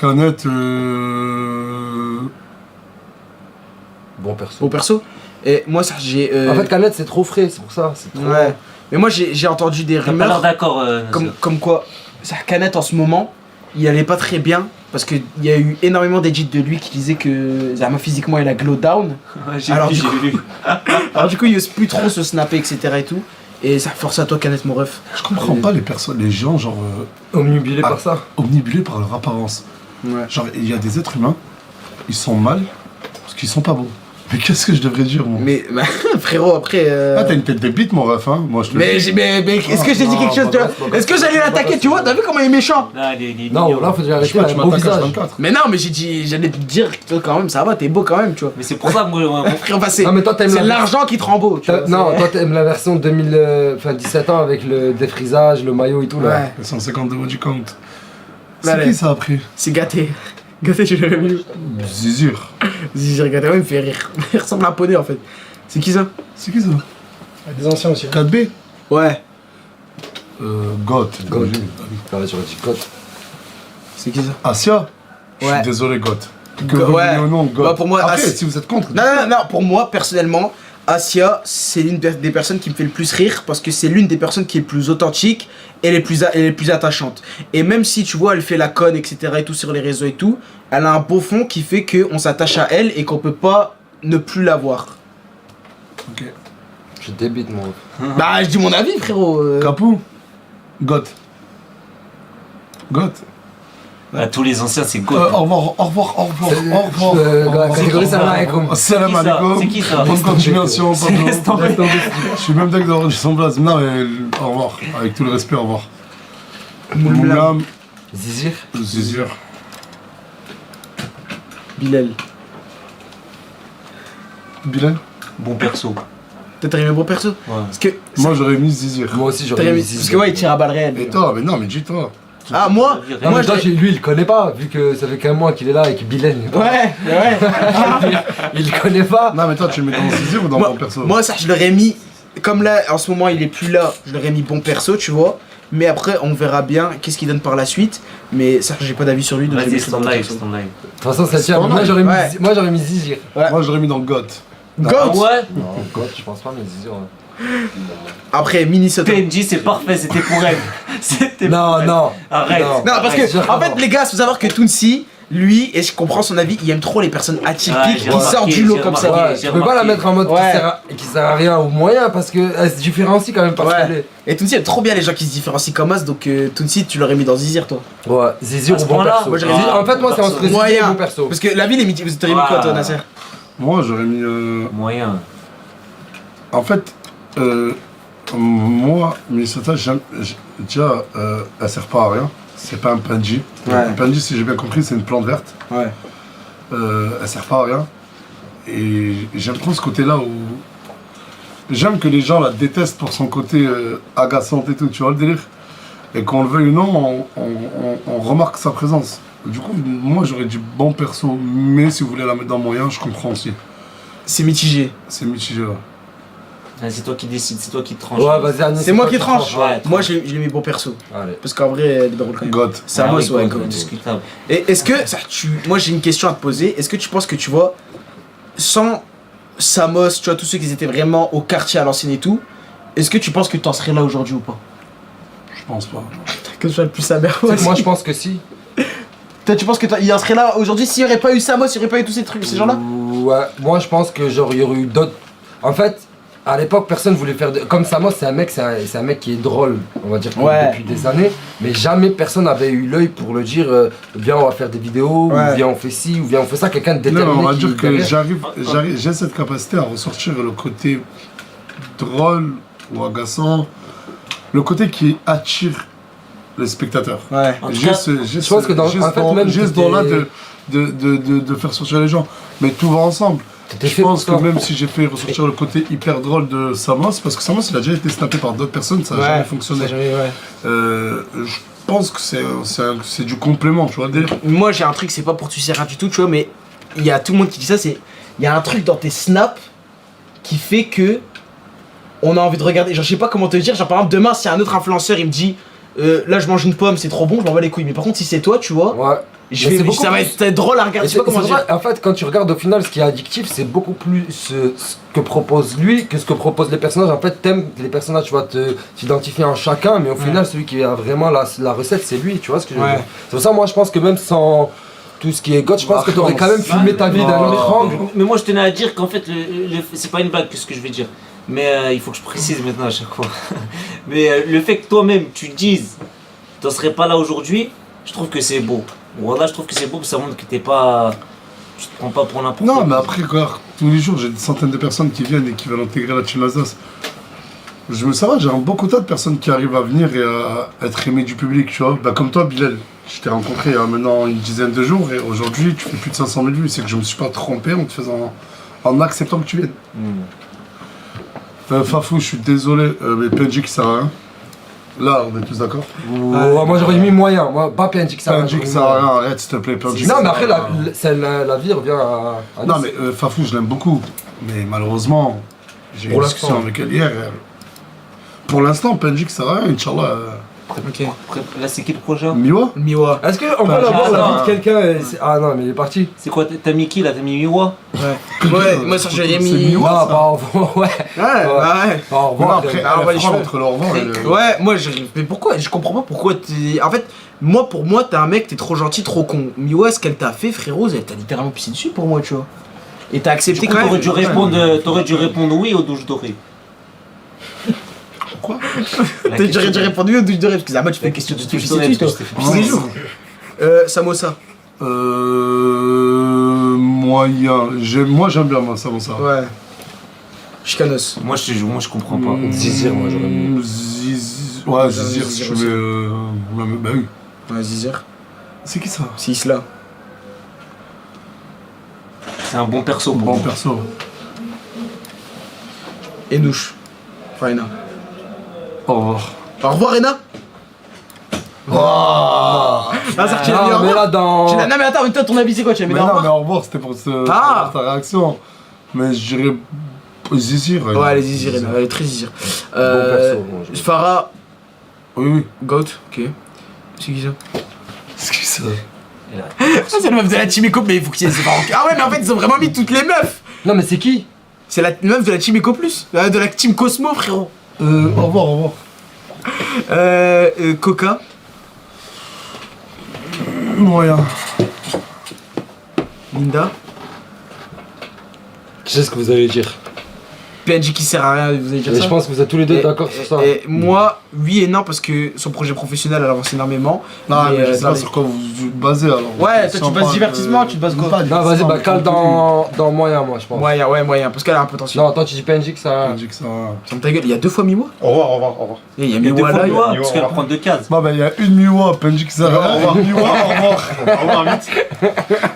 Speaker 4: Canette,
Speaker 6: Bon perso.
Speaker 1: Au perso. Et moi, ça, j'ai.
Speaker 6: En fait, Canette, c'est trop frais, c'est pour ça. C'est trop...
Speaker 1: Ouais. Mais moi, j'ai entendu des
Speaker 5: T'as pas l'air
Speaker 1: rumeurs
Speaker 5: d'accord,
Speaker 1: comme quoi, ça, Canette en ce moment, il allait pas très bien. Parce qu'il y a eu énormément d'édits de lui qui disaient que Zama physiquement il a glow down.
Speaker 5: Ouais, j'ai
Speaker 1: Alors,
Speaker 5: vu,
Speaker 1: du coup-
Speaker 5: j'ai vu.
Speaker 1: Alors du coup il ose plus trop se snapper etc et tout. Et ça force à toi Canette mon ref.
Speaker 4: je comprends pas les personnes, les gens, genre,
Speaker 6: Omnubilé
Speaker 4: Ah.
Speaker 6: par ça.
Speaker 4: omnibulés par leur apparence.
Speaker 1: Ouais.
Speaker 4: Genre, il y a des êtres humains, ils sont mal parce qu'ils sont pas beaux. Mais qu'est-ce que je devrais dire, moi?
Speaker 1: Mais bah, frérot après.
Speaker 4: Ah, t'as une tête de bite, mon ref, hein? Moi, je te le
Speaker 1: Mais,
Speaker 4: dis.
Speaker 1: mais est-ce que j'ai dit
Speaker 6: non,
Speaker 1: quelque chose
Speaker 6: pas
Speaker 1: de.
Speaker 6: grave, pas
Speaker 1: Est-ce que j'allais
Speaker 6: grave,
Speaker 1: l'attaquer
Speaker 6: pas
Speaker 1: tu vois?
Speaker 6: grave.
Speaker 1: T'as vu comment il est méchant?
Speaker 5: Non, il est
Speaker 6: Non,
Speaker 5: mignon.
Speaker 6: là, faut déjà
Speaker 4: Je sais
Speaker 6: arrêter,
Speaker 4: pas,
Speaker 6: là,
Speaker 4: tu
Speaker 6: un beau
Speaker 4: m'attaques à
Speaker 6: visage.
Speaker 4: 24.
Speaker 1: Mais non mais j'ai dit j'allais te dire que quand même ça va t'es beau quand même tu vois.
Speaker 5: Mais c'est pour ça que moi,
Speaker 1: Frérot bah, c'est
Speaker 6: Non, mais toi, t'aimes
Speaker 1: c'est
Speaker 6: la-
Speaker 1: l'argent qui te rend beau tu vois.
Speaker 6: Non,
Speaker 1: c'est-
Speaker 6: toi, t'aimes la version 17 ans avec le défrisage, le maillot et tout, là.
Speaker 1: Ouais.
Speaker 4: 150 de body count.
Speaker 1: Là,
Speaker 4: C'est
Speaker 1: là.
Speaker 4: qui ça après?
Speaker 1: C'est gâté. Gâté je l'aurais mis.
Speaker 4: Zizur.
Speaker 1: J'ai regardé ouais, il me fait rire. Il ressemble à un poney en fait. C'est qui ça?
Speaker 4: C'est qui ça?
Speaker 2: Des anciens aussi.
Speaker 4: 4B?
Speaker 1: Ouais.
Speaker 4: Goth.
Speaker 6: Goth. Ah ouais, j'aurais dit Cote.
Speaker 1: C'est qui ça?
Speaker 4: Asia? Je suis
Speaker 1: Ouais.
Speaker 4: désolé, Goth. Que
Speaker 1: Go-
Speaker 4: vous
Speaker 1: ouais.
Speaker 4: veniez au nom, Goth.
Speaker 1: Bah, pour moi,
Speaker 4: Après,
Speaker 1: As-
Speaker 4: si vous êtes contre.
Speaker 1: Non, pour moi, personnellement, Asia, c'est l'une des personnes qui me fait le plus rire parce que c'est l'une des personnes qui est le plus authentique et les plus attachantes. Et même si, tu vois, elle fait la conne, etc. et tout sur les réseaux et tout, elle a un beau fond qui fait qu'on s'attache à elle et qu'on peut pas ne plus la voir.
Speaker 4: Ok.
Speaker 6: Je débite, moi.
Speaker 1: Bah, je dis mon avis, frérot.
Speaker 4: Capou? Goth. Goth.
Speaker 5: à tous les anciens, c'est good.
Speaker 4: Au revoir, au revoir, au revoir, au revoir.
Speaker 6: La catégorie, ça va avec
Speaker 4: Salam
Speaker 5: C'est qui ça
Speaker 4: alaikum.
Speaker 5: C'est qui ça
Speaker 4: Bonne continuation, Pablo.
Speaker 5: Laisse tomber.
Speaker 4: Je suis même d'accord d'enregistrer son place. Non, mais au revoir. Avec tout le respect, au revoir.
Speaker 1: Moulblam.
Speaker 4: Moulblam.
Speaker 6: Zizir.
Speaker 4: Zizir.
Speaker 1: Bilal.
Speaker 4: Bilal.
Speaker 5: Bon perso.
Speaker 1: T'as aimé bon perso?
Speaker 5: Ouais.
Speaker 1: Parce que.
Speaker 4: Moi, j'aurais mis Zizir.
Speaker 6: Moi aussi,
Speaker 1: t'as
Speaker 6: j'aurais
Speaker 1: aimé-
Speaker 6: mis
Speaker 1: Parce
Speaker 6: Zizir.
Speaker 1: que ouais, il tire à balles réelles.
Speaker 4: Et toi? Mais non, mais dis-toi.
Speaker 1: Ah, moi
Speaker 6: Non,
Speaker 1: Moi,
Speaker 6: mais toi,
Speaker 1: je l'ai-
Speaker 6: lui, il connaît pas, vu que ça fait qu'un mois qu'il est là et que Bilal n'est pas.
Speaker 1: Ouais, ouais.
Speaker 6: Il connaît pas.
Speaker 4: Non, mais toi, tu le mets dans Zizir ou dans
Speaker 1: moi,
Speaker 4: mon perso?
Speaker 1: moi, ça, je l'aurais mis. Comme là, en ce moment, il est plus là, je l'aurais mis bon perso, tu vois. Mais après, on verra bien qu'est-ce qu'il donne par la suite. Mais ça, j'ai pas d'avis sur lui. Donc je
Speaker 5: Vas-y,
Speaker 1: vais
Speaker 5: c'est
Speaker 1: mettre
Speaker 5: ton
Speaker 1: bon
Speaker 5: live,
Speaker 1: perso.
Speaker 5: c'est ton live.
Speaker 6: De toute façon, ça tient.
Speaker 4: pas
Speaker 6: Moi,
Speaker 4: mal.
Speaker 6: j'aurais mis,
Speaker 1: Ouais.
Speaker 6: moi, j'aurais mis Zizir.
Speaker 4: Moi, j'aurais mis dans Goth.
Speaker 1: Goat.
Speaker 5: Ouais.
Speaker 6: Non, God, je pense pas, mais Zizir. Ouais.
Speaker 1: Après, Minnesota.
Speaker 5: PNJ, c'est parfait, c'était pour elle. C'était pour
Speaker 6: Non,
Speaker 5: elle.
Speaker 6: non.
Speaker 5: Arrête.
Speaker 6: Non.
Speaker 1: Non, parce
Speaker 6: Zizir,
Speaker 1: que, en fait,
Speaker 6: non.
Speaker 1: les gars, faut savoir que Tounsi, lui, et je comprends son avis, il aime trop les personnes atypiques
Speaker 5: Ouais, j'ai
Speaker 1: qui sortent
Speaker 5: remarqué,
Speaker 1: du lot
Speaker 5: j'ai
Speaker 1: comme ça.
Speaker 5: remarqué.
Speaker 6: Ouais,
Speaker 5: j'ai
Speaker 6: tu peux pas la
Speaker 5: remarqué.
Speaker 6: mettre en mode
Speaker 1: Ouais.
Speaker 6: qui sert à rien ou moyen parce qu'elle se différencie quand même par ce qu'elle
Speaker 1: Ouais.
Speaker 6: est.
Speaker 1: Et Tounsi aime trop bien les gens qui se différencient comme as, donc Tounsi, tu l'aurais mis dans Zizir, toi.
Speaker 6: Ouais, Zizir
Speaker 5: À ce
Speaker 6: ou bon
Speaker 5: point-là,
Speaker 6: perso.
Speaker 1: moi, j'aurais
Speaker 6: Zizir-
Speaker 5: dit-
Speaker 6: en fait, moi, c'est entre Zizir et
Speaker 1: Moyen.
Speaker 6: bon perso.
Speaker 1: Parce que la ville est mythique. Vous t'aurais mis quoi, toi, Nasser?
Speaker 4: Moi, j'aurais mis.
Speaker 5: Moyen.
Speaker 4: En fait, moi, Minnesota, déjà, elle sert pas à rien. C'est pas un panji.
Speaker 1: Ouais.
Speaker 4: Un panji, si j'ai bien compris, c'est une plante verte.
Speaker 1: Ouais.
Speaker 4: Elle sert pas à rien. Et j'aime trop ce côté-là où. J'aime que les gens la détestent pour son côté agaçante et tout, tu vois le délire? Et qu'on le veuille ou non, on remarque sa présence. Du coup, moi j'aurais dit bon perso, mais si vous voulez la mettre dans moyen, je comprends aussi.
Speaker 1: C'est mitigé.
Speaker 4: C'est mitigé là.
Speaker 5: Ah, c'est toi qui décides, c'est toi qui tranches.
Speaker 6: Ouais, vas-y, Agnès.
Speaker 1: C'est moi qui tranche.
Speaker 5: Ouais.
Speaker 1: Moi, je l'ai mis bon perso.
Speaker 6: Allez.
Speaker 1: Parce qu'en vrai, elle est drôle quand même.
Speaker 4: God.
Speaker 1: C'est à moi,
Speaker 5: oui,
Speaker 1: ouais,
Speaker 5: quoi,
Speaker 1: goat.
Speaker 5: indiscutable.
Speaker 1: Et est-ce que, moi j'ai une question à te poser, est-ce que tu penses que tu vois, sans Samos, tu vois, tous ceux qui étaient vraiment au quartier à l'ancienne et tout, est-ce que tu penses que tu en serais là aujourd'hui ou pas?
Speaker 4: Je pense pas.
Speaker 1: Que tu sois le plus sa mère.
Speaker 6: Moi, je pense que si.
Speaker 1: Toi, tu penses que il en serait là aujourd'hui s'il n'y aurait pas eu Samos, s'il n'y aurait pas eu tous ces trucs, ces gens-là?
Speaker 6: Ouais, moi, je pense que genre, il y aurait eu d'autres. En fait, à l'époque, personne voulait faire. Comme Samos, c'est un mec qui est drôle, on va dire,
Speaker 1: Ouais.
Speaker 6: depuis des années. Mais jamais personne n'avait eu l'œil pour le dire viens, on va faire des vidéos,
Speaker 1: Ouais.
Speaker 6: ou viens, on fait ci, ou viens, on fait ça. Quelqu'un de
Speaker 4: Non,
Speaker 6: déterminé.
Speaker 4: on va
Speaker 6: qui-
Speaker 4: dire que
Speaker 6: derrière.
Speaker 4: j'ai cette capacité à ressortir le côté drôle ou agaçant, le côté qui attire les spectateurs.
Speaker 1: Ouais.
Speaker 5: En tout
Speaker 4: Juste,
Speaker 6: je pense que dans- en fait, même
Speaker 4: juste
Speaker 6: t'es-
Speaker 4: dans là de faire sortir les gens. Mais tout va ensemble.
Speaker 6: T'étais
Speaker 4: Je
Speaker 6: fait
Speaker 4: pense que
Speaker 6: pour ça.
Speaker 4: même si j'ai fait ressortir le côté hyper drôle de Samos, parce que Samos il a déjà été snappé par d'autres personnes, ça n'a jamais fonctionné. Je pense que c'est du complément, tu vois.
Speaker 1: Moi j'ai un truc, c'est pas pour tu sais rien du tout, tu vois, mais il y a tout le monde qui dit ça, c'est. Il y a un truc dans tes snaps qui fait que. On a envie de regarder. Genre, je sais pas comment te dire, genre par exemple, demain, si un autre influenceur il me dit. Là je mange une pomme, c'est trop bon, je m'en bats les couilles. Mais par contre, si c'est toi, tu vois.
Speaker 6: Ouais.
Speaker 1: Ça va être drôle à regarder. Je sais pas comment dire.
Speaker 6: En fait, quand tu regardes au final, ce qui est addictif, c'est beaucoup plus ce que propose lui que ce que proposent les personnages. En fait, t'aimes les personnages, tu vas t'identifier en chacun, mais au final, celui qui a vraiment la recette, c'est lui, tu vois ce que je veux dire. C'est pour ça, moi, je pense que même sans tout ce qui est God, je pense que t'aurais quand même filmé ta vie d'un autre angle.
Speaker 5: Mais moi je tenais à dire qu'en fait, c'est pas une blague ce que je vais dire. Mais il faut que je précise maintenant à chaque fois. Mais le fait que toi-même tu dises t'en serais pas là aujourd'hui, je trouve que c'est beau. Voilà, je trouve que c'est beau, ça montre que t'es pas. Tu te prends pas pour n'importe quoi.
Speaker 4: Non, mais après, regarde, tous les jours, j'ai des centaines de personnes qui viennent et qui veulent intégrer la Team Azaz. Ça va, j'ai un beau quota de personnes qui arrivent à venir et à être aimées du public, tu vois. Bah, comme toi, Bilal, je t'ai rencontré il y a maintenant une dizaine de jours et aujourd'hui, tu fais plus de 500 000 vues. C'est que je me suis pas trompé en te faisant. En acceptant que tu viennes. Fafou, je suis désolé, mais PNJ qui sert à rien. Là, on est tous d'accord.
Speaker 6: Moi j'aurais mis moyen, moi pas PNJ que ça.
Speaker 4: PNJ qui sert à rien, arrête s'il te plaît. PNJ.
Speaker 6: Non, mais après la vie revient à
Speaker 4: non, mais Fafou, je l'aime beaucoup. Mais malheureusement, j'ai eu une discussion avec elle hier. Pour l'instant, PNJ qui sert à rien, Inch'Allah.
Speaker 1: Ok.
Speaker 5: Là, c'est qui le prochain?
Speaker 1: Miwa.
Speaker 6: Est-ce qu'on peut avoir la vie de quelqu'un Ah non, mais il est parti.
Speaker 5: C'est quoi? T'as mis qui là? T'as mis Miwa?
Speaker 1: Ouais, moi ça j'aurais mis.
Speaker 6: Ah bah au revoir, ouais.
Speaker 1: Ouais.
Speaker 6: Au revoir.
Speaker 4: Après,
Speaker 1: on va les cheveux.
Speaker 4: entre le revoir et le...
Speaker 1: Ouais, moi mais pourquoi? Je comprends pas pourquoi t'es. En fait, pour moi, t'es un mec, t'es trop gentil, trop con. Miwa, ce qu'elle t'a fait, frérot, elle t'a littéralement pissé dessus pour moi, tu vois. Et t'as accepté quand même.
Speaker 5: T'aurais dû répondre oui aux douches dorées.
Speaker 1: Quoi? J'aurais dû répondre oui aux douches dorées, parce que Zama, tu fais une question de tout dessus, toi. Tous les jours. Samosa.
Speaker 4: Moyen. Moi j'aime bien moi, Samosa.
Speaker 1: Ouais. Chicanos.
Speaker 5: Moi je comprends pas.
Speaker 6: Zizir, moi j'aurais mis.
Speaker 4: Ouais, Zizir, si je mets. Bah oui.
Speaker 1: Ouais, Zizir.
Speaker 4: C'est qui ça?
Speaker 1: C'est Isla.
Speaker 5: C'est un bon perso pour
Speaker 4: Bon
Speaker 5: moi.
Speaker 4: perso.
Speaker 1: Enouche. Enfin, Ena.
Speaker 4: Au revoir.
Speaker 1: Au revoir, Ena.
Speaker 6: Non, mais là dans.
Speaker 1: Non, mais attends, mais toi, ton avis, c'est quoi? Tu l'as mis
Speaker 4: Mais
Speaker 1: dans
Speaker 4: non,
Speaker 1: au
Speaker 4: mais
Speaker 1: revoir?
Speaker 4: au revoir, c'était pour ta réaction. Mais je dirais. Zizir.
Speaker 1: Ouais, elle est Zizir, Ena. Elle est très Zizir.
Speaker 6: Bon perso, moi,
Speaker 1: Farah.
Speaker 4: Oui.
Speaker 1: Goat. Ok. C'est qui ça?
Speaker 4: C'est qui ça?
Speaker 1: Ah, c'est la meuf de la team Eco, mais il faut qu'il y ait. Ah ouais, mais en fait, ils ont vraiment mis toutes les meufs.
Speaker 6: Non, mais c'est qui?
Speaker 1: C'est la meuf de la team Eco Plus. De la team Cosmo, frérot.
Speaker 4: Au revoir.
Speaker 1: Coca.
Speaker 4: Moyen.
Speaker 1: Linda.
Speaker 6: Je sais ce que vous allez dire.
Speaker 1: PNJ qui sert à rien, vous allez dire
Speaker 6: Mais
Speaker 1: ça.
Speaker 6: je pense que vous êtes tous les deux d'accord sur ça.
Speaker 1: Et moi, oui et non, parce que son projet professionnel, elle avance énormément.
Speaker 4: Non, mais je sais
Speaker 1: dans
Speaker 4: pas
Speaker 1: les-
Speaker 4: sur quoi vous vous basez alors.
Speaker 1: Ouais,
Speaker 4: Si
Speaker 1: toi,
Speaker 4: on
Speaker 1: tu bases
Speaker 4: parle
Speaker 1: divertissement,
Speaker 4: de-
Speaker 1: tu te bases quoi?
Speaker 4: Pas
Speaker 6: Non, vas-y,
Speaker 4: divertissement,
Speaker 6: bah
Speaker 4: mais
Speaker 6: cale
Speaker 4: contenu.
Speaker 6: dans moyen, moi je pense.
Speaker 1: Moyen, parce qu'elle a un potentiel.
Speaker 6: Non, toi tu dis PNJ que ça.
Speaker 4: PNJ que ça.
Speaker 1: Ferme ta gueule, il y a 2 fois Miwa.
Speaker 2: Au revoir.
Speaker 1: Il y a
Speaker 5: Il y a deux
Speaker 1: Miwa
Speaker 5: fois
Speaker 1: là.
Speaker 5: Miwa,
Speaker 2: Miwa,
Speaker 5: parce qu'elle va prendre 2 cases.
Speaker 4: Bon, bah, il y a une Miwa, PNJ qui sert à rien. Miwa, au revoir.
Speaker 2: Au revoir, vite.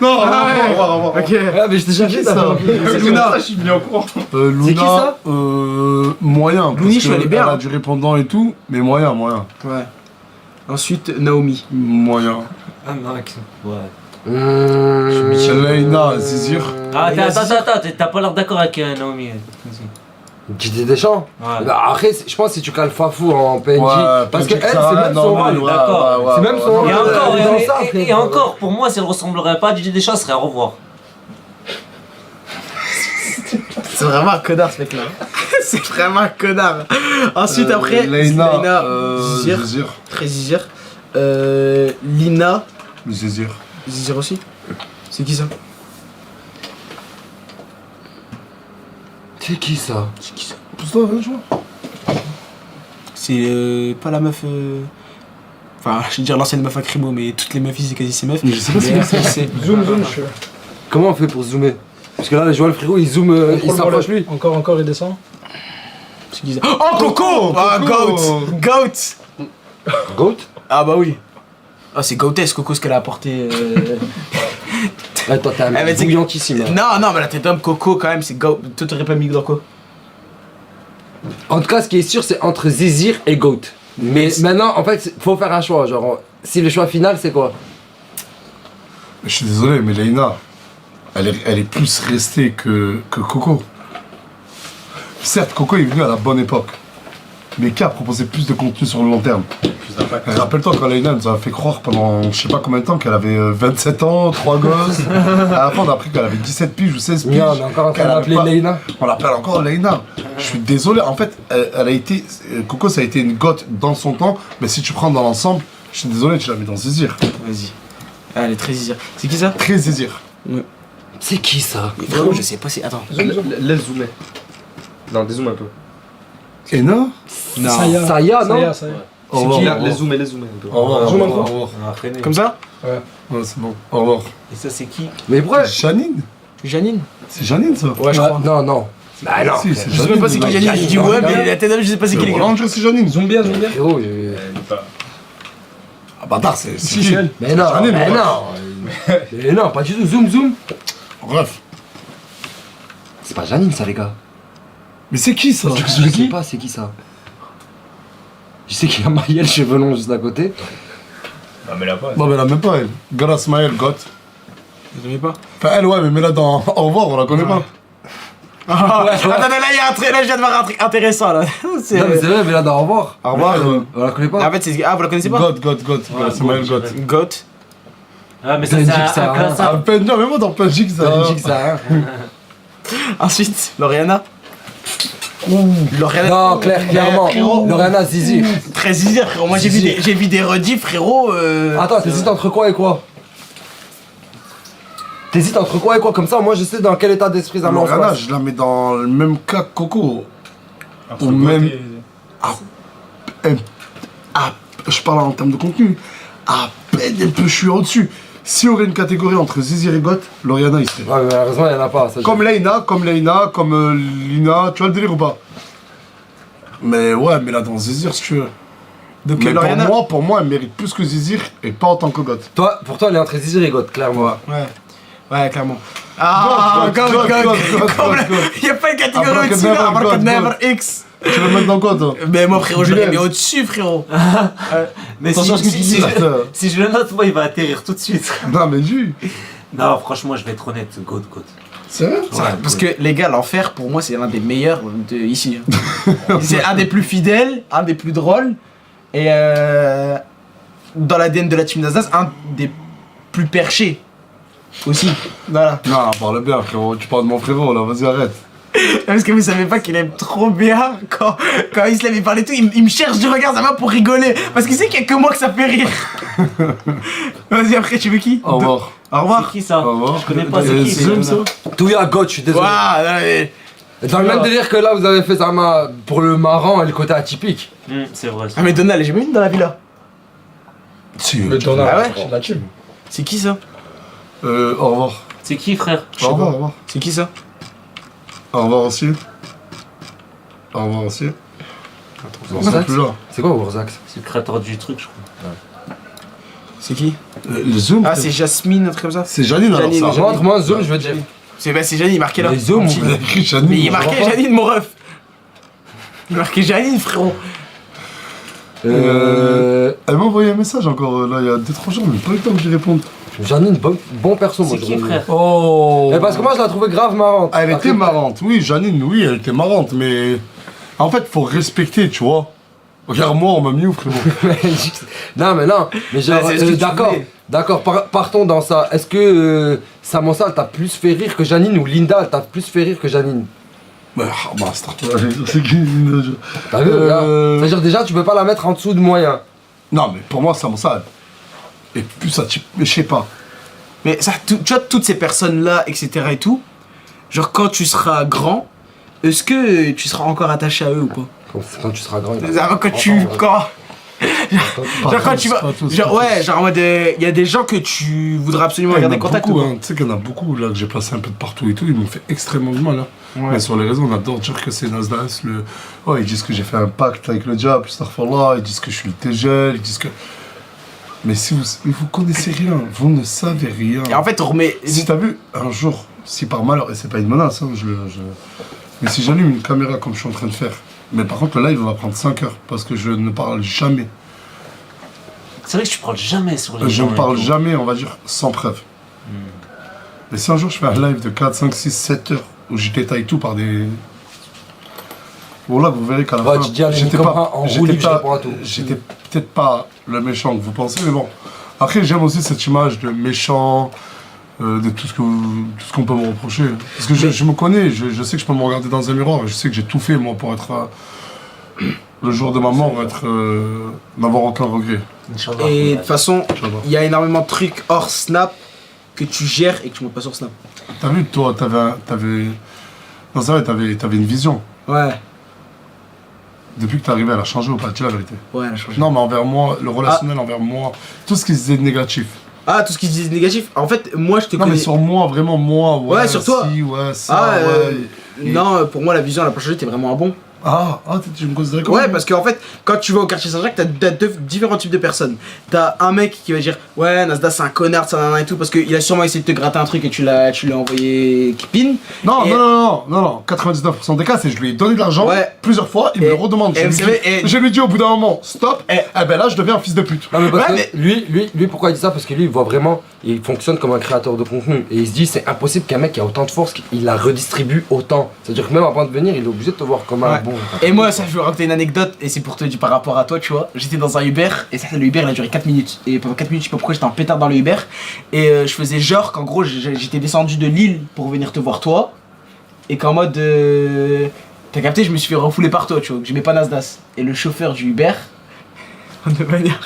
Speaker 4: Non, au
Speaker 1: ouais.
Speaker 4: revoir.
Speaker 1: Ok.
Speaker 6: Ah, mais je t'ai déjà
Speaker 4: C'est
Speaker 6: dit
Speaker 4: ça.
Speaker 6: ça.
Speaker 1: Luna.
Speaker 2: Je suis mis au courant.
Speaker 4: Luna,
Speaker 6: C'est qui, ça
Speaker 4: moyen.
Speaker 1: Louni, je suis allé bien.
Speaker 4: Elle a du répondant et tout, mais moyen.
Speaker 1: Ouais. Ensuite, Naomi.
Speaker 4: Moyen.
Speaker 5: Ah non, ouais.
Speaker 4: Leïna, Zizir.
Speaker 5: Ah, attends, t'as pas l'air d'accord avec Naomi.
Speaker 6: Didier Deschamps.
Speaker 5: Ouais.
Speaker 6: Bah, après, je pense que si tu cales Fafou en PNJ. Parce que
Speaker 4: PNJ,
Speaker 6: elle,
Speaker 4: ça
Speaker 6: c'est
Speaker 4: va,
Speaker 6: même son
Speaker 4: normal,
Speaker 6: rôle.
Speaker 5: d'accord.
Speaker 6: C'est même son
Speaker 5: Et
Speaker 6: rôle.
Speaker 5: encore,
Speaker 6: dans ça, après.
Speaker 5: et encore, pour moi, si elle ressemblerait pas à Didier Deschamps, ce serait au revoir.
Speaker 1: C'est vraiment un connard ce mec là. C'est vraiment un connard. Ensuite, après,
Speaker 4: Leïna,
Speaker 1: Zizir.
Speaker 4: Zizir.
Speaker 1: Très Zizir. Lina.
Speaker 4: Zizir.
Speaker 1: Zizir aussi. C'est qui ça?
Speaker 6: C'est qui ça?
Speaker 4: Pousse-toi, viens jouer.
Speaker 1: C'est pas la meuf. Enfin, je vais dire l'ancienne meuf à Crimo, mais toutes les meufs ici, c'est quasi ces meufs.
Speaker 4: Mais je sais pas
Speaker 1: c'est.
Speaker 2: Zoom, je suis.
Speaker 6: Comment on fait pour zoomer? Parce que là, je vois le frérot, il zoome, il s'approche lui.
Speaker 2: Encore, il descend.
Speaker 1: C'est qui ça? Oh, Coco! Ah, Goat! Goat!
Speaker 6: Goat?
Speaker 1: Ah, bah oui. Ah, c'est Goatess, Coco, ce qu'elle a apporté.
Speaker 6: Ouais, toi, t'es un
Speaker 1: Eh, mais c'est-
Speaker 6: bouillantissime. hein.
Speaker 1: Non, mais la tête d'homme, Coco, quand même, c'est Goat. Toi, t'aurais pas mis dans quoi?
Speaker 6: En tout cas, ce qui est sûr, c'est entre Zizir et Goat. Mais maintenant, en fait, faut faire un choix. Genre, si le choix final, c'est quoi?
Speaker 4: Je suis désolé, mais Leïna, elle est plus restée que Coco. Certes, Coco est venu à la bonne époque, mais qui a proposé plus de contenu sur le long terme. Rappelle-toi quand Leïna nous a fait croire pendant je sais pas combien de temps qu'elle avait 27 ans, 3 gosses. À la fin, on a appris qu'elle avait 17 piges ou 16 piges.
Speaker 6: Oui, on est encore en train
Speaker 4: qu'elle avait
Speaker 6: d'appeler
Speaker 4: pas-
Speaker 6: Leïna.
Speaker 4: On l'appelle encore Leïna. Je suis désolé, en fait, elle a été. Coco, ça a été une goth dans son temps, mais si tu prends dans l'ensemble, je suis désolé, tu la mets dans Zizir.
Speaker 1: Vas-y. Ah, elle est très zizir. C'est qui ça?
Speaker 4: Très Zizir.
Speaker 6: C'est qui ça?
Speaker 1: Frérot, je sais pas si. Attends.
Speaker 3: Laisse zoomer. Non, dézoome un peu.
Speaker 4: Ena
Speaker 1: Non.
Speaker 6: Saya, non?
Speaker 2: Ça y est.
Speaker 4: Au revoir.
Speaker 3: Laisse zoomer un peu.
Speaker 4: Au revoir.
Speaker 2: Zoom
Speaker 4: Au
Speaker 2: un peu.
Speaker 4: revoir. Au revoir.
Speaker 5: On a freiné.
Speaker 1: Comme ça?
Speaker 4: Ouais, c'est bon. Au revoir.
Speaker 5: Et ça, c'est qui?
Speaker 6: Mais pourquoi?
Speaker 4: Janine.
Speaker 1: Janine?
Speaker 4: C'est Janine ça.
Speaker 1: Ouais, je crois.
Speaker 6: Non, non. Bah non.
Speaker 4: Si, c'est
Speaker 1: Je sais même pas c'est qui Janine. Je dis ouais, mais la tête d'homme, je sais pas c'est qui les gars.
Speaker 4: Vraiment, c'est Janine.
Speaker 2: Zoom bien.
Speaker 6: Frérot,
Speaker 4: Ah bâtard, c'est
Speaker 2: Si,
Speaker 4: qui
Speaker 2: c'est elle.
Speaker 6: mais non,
Speaker 4: Janine,
Speaker 6: mais
Speaker 4: ouais.
Speaker 6: non. Mais non, pas du tout. Zoom.
Speaker 4: Bref.
Speaker 6: C'est pas Janine, ça, les gars.
Speaker 4: Mais c'est qui ça?
Speaker 6: Je sais pas, c'est qui ça? Je sais qu'il y a Maël, cheveux longs juste à côté.
Speaker 7: Non, mais là pas.
Speaker 4: Non mais là même pas elle. Gara Smaël, goth.
Speaker 1: Vous aimez pas?
Speaker 4: Enfin elle ouais, mais mets-la dans Au revoir, on la connaît pas.
Speaker 1: Attendez, là, il y a un truc. Là, je viens de voir un truc intéressant là. C'est.
Speaker 6: Non, mais c'est vrai, mais là, dans Au revoir.
Speaker 4: Au revoir.
Speaker 6: On la connaît
Speaker 1: En
Speaker 6: pas?
Speaker 1: fait, c'est. Ah, vous la connaissez pas?
Speaker 4: Goth. Gara Smaël, goth.
Speaker 1: Goat.
Speaker 5: Ah, mais ça,
Speaker 6: Benji,
Speaker 5: c'est
Speaker 6: ça,
Speaker 5: un classe.
Speaker 4: Ah, non mais moi dans Punjik ça.
Speaker 6: Benji, ça, hein.
Speaker 1: Ensuite, Loriana. Loriana.
Speaker 6: Non, clairement.
Speaker 1: frérot.
Speaker 6: Loriana Zizi.
Speaker 1: Très zizir, frérot. Moi, j'ai vu des rediffs, frérot.
Speaker 6: Attends, t'hésites entre quoi et quoi? T'hésites entre quoi et quoi? Comme ça, moi, je sais dans quel état d'esprit ça
Speaker 4: Loriana,
Speaker 6: m'envoie.
Speaker 4: je la mets dans le même cas que Coco.
Speaker 7: Entre
Speaker 4: Ou
Speaker 7: le
Speaker 4: même-
Speaker 7: côté-
Speaker 4: Je parle en termes de contenu. À peine un peu je suis au-dessus. S'il y aurait une catégorie entre Zizir et Goth, Loriana il serait.
Speaker 6: Ouais, mais malheureusement, il y en a pas. Ça,
Speaker 4: Comme Leïna, comme Lina, tu vois le délire ou pas? Mais ouais, mais là dans Zizir si tu veux.
Speaker 1: Donc,
Speaker 4: Mais
Speaker 1: Loriana.
Speaker 4: pour moi, elle mérite plus que Zizir et pas autant que Goth.
Speaker 6: Toi, pour toi, elle est entre Zizi et God, clairement.
Speaker 1: Ouais, clairement. Ah,
Speaker 4: God.
Speaker 1: Il y a pas une catégorie au-dessus là,
Speaker 4: Abracadabra,
Speaker 1: Never X.
Speaker 4: Tu le mets dans quoi toi?
Speaker 1: Mais moi, frérot, je l'ai
Speaker 4: Bilal.
Speaker 1: mis au-dessus, frérot.
Speaker 5: Mais
Speaker 4: Attention à ce que tu dis là.
Speaker 5: si je le note, moi, il va atterrir tout de suite.
Speaker 4: Non mais lui.
Speaker 5: Non, franchement, je vais être honnête, God.
Speaker 4: C'est vrai?
Speaker 1: Parce que les gars, l'enfer, pour moi, c'est l'un des meilleurs de ici. C'est un des plus fidèles, un des plus drôles. Et dans l'ADN de la team d'Alsace, un des plus perchés. Aussi. Voilà.
Speaker 4: Non, parle bien frérot, tu parles de mon frérot là, vas-y arrête.
Speaker 1: Parce que vous savez pas qu'il aime trop bien quand il se lève et parle et tout, il me cherche du regard sa main pour rigoler. Parce qu'il sait qu'il y a que moi que ça fait rire. Vas-y, après, tu veux qui?
Speaker 4: Au revoir.
Speaker 1: Au revoir.
Speaker 5: C'est qui ça?
Speaker 4: Au revoir.
Speaker 5: Je connais pas, c'est qui?
Speaker 4: Zoom ça?
Speaker 6: Touya God, je suis désolé.
Speaker 1: Waouh, ouais.
Speaker 6: Dans le même délire que là, vous avez fait ça pour le marrant et le côté atypique.
Speaker 5: C'est vrai.
Speaker 1: Ah, mais Donald, j'ai mis dans la villa.
Speaker 4: Si.
Speaker 2: Mais t'en
Speaker 1: Ah
Speaker 2: as,
Speaker 1: ouais
Speaker 2: c'est la team.
Speaker 1: C'est qui ça?
Speaker 4: Au revoir.
Speaker 5: C'est qui, frère?
Speaker 4: Au revoir.
Speaker 1: C'est qui ça?
Speaker 4: Au revoir aussi. Au revoir aussi. Non, c'est
Speaker 6: Warzax
Speaker 4: plus là.
Speaker 6: C'est quoi Warzax?
Speaker 5: C'est le créateur du truc, je crois.
Speaker 1: C'est qui?
Speaker 4: Le Zoom.
Speaker 1: Ah, c'est Jasmine, un truc comme ça?
Speaker 4: C'est Janine alors
Speaker 1: Janine,
Speaker 4: ça.
Speaker 1: Janine.
Speaker 6: Montre-moi un zoom, je veux dire.
Speaker 1: C'est Janine, il marquait là.
Speaker 6: Les zooms,
Speaker 4: Il a écrit Janine.
Speaker 1: Mais il est
Speaker 4: je
Speaker 1: marqué
Speaker 4: vois pas.
Speaker 1: Janine, mon ref. Il est marqué Janine, frérot.
Speaker 4: Elle m'a envoyé un message encore là il y a 2-3 jours, mais pas eu le temps que j'y réponde.
Speaker 6: Janine, bon perso, moi.
Speaker 5: C'est qui,
Speaker 6: Janine.
Speaker 5: frère?
Speaker 4: Oh.
Speaker 6: Mais parce que moi, je la trouvais grave marrante.
Speaker 4: Elle était
Speaker 6: Après-
Speaker 4: marrante, oui, Janine, oui, elle était marrante, mais en fait, faut respecter, tu vois. Regarde-moi, on m'a mis où, frérot?
Speaker 6: Non, mais non. Mais genre,
Speaker 1: c'est ce que tu
Speaker 6: d'accord.
Speaker 1: voulais.
Speaker 6: D'accord, partons dans ça. Est-ce que Samosa t'a plus fait rire que Janine ou Linda t'a plus fait rire que Janine?
Speaker 4: Bah, basta. C'est qui?
Speaker 6: T'as vu, là C'est-à-dire déjà, tu peux pas la mettre en dessous de moyen.
Speaker 4: Non, mais pour moi, ça, et plus ça, je sais pas.
Speaker 1: Mais ça, tu vois, toutes ces personnes-là, etc. et tout, genre quand tu seras grand, est-ce que tu seras encore attaché à eux ou pas?
Speaker 6: Quand tu seras grand. il va-
Speaker 1: Genre quand tu... Genre quand tu vas...
Speaker 4: Pas tous,
Speaker 1: Genre
Speaker 4: pas
Speaker 1: ouais,
Speaker 4: tous.
Speaker 1: genre en mode... Il y a des gens que tu voudras absolument
Speaker 4: Il y en a
Speaker 1: garder contact.
Speaker 4: beaucoup,
Speaker 1: ou pas?
Speaker 4: hein. Tu sais qu'il y en a beaucoup là que j'ai placé un peu de partout et tout, ils m'ont fait extrêmement de mal. Hein.
Speaker 1: Ouais.
Speaker 4: Mais sur les réseaux, on adore dire que c'est Nasdaq. Ils disent que j'ai fait un pacte avec le diable, Starfallah, ils disent que je suis le TGL, ils disent que. Mais si vous connaissez rien, vous ne savez rien.
Speaker 1: Et en fait, on remet.
Speaker 4: Si t'as vu, un jour, si par malheur, et c'est pas une menace, hein, mais si j'allume une caméra comme je suis en train de faire, mais par contre le live va prendre 5 heures, parce que je ne parle jamais.
Speaker 5: C'est vrai que tu parles jamais sur les
Speaker 4: Je
Speaker 5: gens
Speaker 4: ne
Speaker 5: et
Speaker 4: parle
Speaker 5: tout.
Speaker 4: jamais, on va dire, sans preuve. Mais si un jour je fais un live de 4, 5, 6, 7 heures, où je détaille tout par des... Bon là, vous verrez qu'à la
Speaker 6: Ouais,
Speaker 4: fin,
Speaker 6: tu dis, allez, Nicolas, en roue libre, je réponds à tout.
Speaker 4: j'étais peut-être pas le méchant que vous pensez, mais bon. Après, j'aime aussi cette image de méchant, de tout ce qu'on peut me reprocher. Parce que je me connais, je sais que je peux me regarder dans un miroir, et je sais que j'ai tout fait, moi, pour être... le jour de ma mort, n'avoir aucun regret.
Speaker 5: Inch'Allah.
Speaker 1: Et de toute façon,
Speaker 4: Inch'Allah.
Speaker 1: il y a énormément de trucs hors Snap que tu gères et que tu montes pas sur Snap.
Speaker 4: T'as vu, toi, t'avais... Non, c'est vrai, t'avais une vision.
Speaker 1: Ouais,
Speaker 4: Depuis que t'es arrivé, elle a changé ou pas? Dis la vérité.
Speaker 1: ouais, elle a changé.
Speaker 4: Non, mais envers moi, le relationnel envers moi, tout ce qui se disait de négatif.
Speaker 1: Ah, tout ce qui se dit négatif. En fait, moi, je te
Speaker 4: Non,
Speaker 1: connais.
Speaker 4: mais sur moi, vraiment moi, ouais.
Speaker 1: Ouais, sur toi.
Speaker 4: Si, ouais, ça,
Speaker 1: Ah,
Speaker 4: ouais.
Speaker 1: non, pour moi, la vision, elle a pas changé, t'es vraiment un bon.
Speaker 4: Tu me considères comme
Speaker 1: Ouais, parce qu'en fait, quand tu vas au quartier Saint-Jacques, t'as différents types de personnes. T'as un mec qui va dire ouais, Nasdaq c'est un connard, ça nanana et tout, parce qu'il a sûrement essayé de te gratter un truc et tu l'as envoyé kipin.
Speaker 4: Non,
Speaker 1: Et-
Speaker 4: non, 99% des cas, c'est je lui ai donné de l'argent
Speaker 1: Ouais.
Speaker 4: plusieurs fois, il me
Speaker 1: Et-
Speaker 4: le redemande.
Speaker 1: et
Speaker 4: Je
Speaker 1: vous
Speaker 4: lui
Speaker 1: savez,
Speaker 4: dis- je lui dis au bout d'un moment, stop,
Speaker 1: Et-
Speaker 4: eh ben là, je deviens un fils de pute.
Speaker 6: Non mais parce
Speaker 1: Ouais,
Speaker 6: que lui, pourquoi il dit ça? Parce que lui, il voit vraiment, il fonctionne comme un créateur de contenu. Et il se dit, c'est impossible qu'un mec qui a autant de force, qu'il la redistribue autant. C'est-à-dire que même avant de venir, il est obligé de te voir comme un
Speaker 1: Ouais.
Speaker 6: bon.
Speaker 1: Et moi, ça, je vais raconter une anecdote, et c'est pour te dire par rapport à toi, tu vois. J'étais dans un Uber, et ça, le Uber, il a duré 4 minutes. Et pendant 4 minutes, je sais pas pourquoi, j'étais en pétard dans le Uber. Et je faisais genre qu'en gros, j'étais descendu de Lille pour venir te voir toi. Et qu'en mode. T'as capté, je me suis fait refouler par toi, tu vois. Que j'aimais pas Nasdaq. Et le chauffeur du Uber. De manière.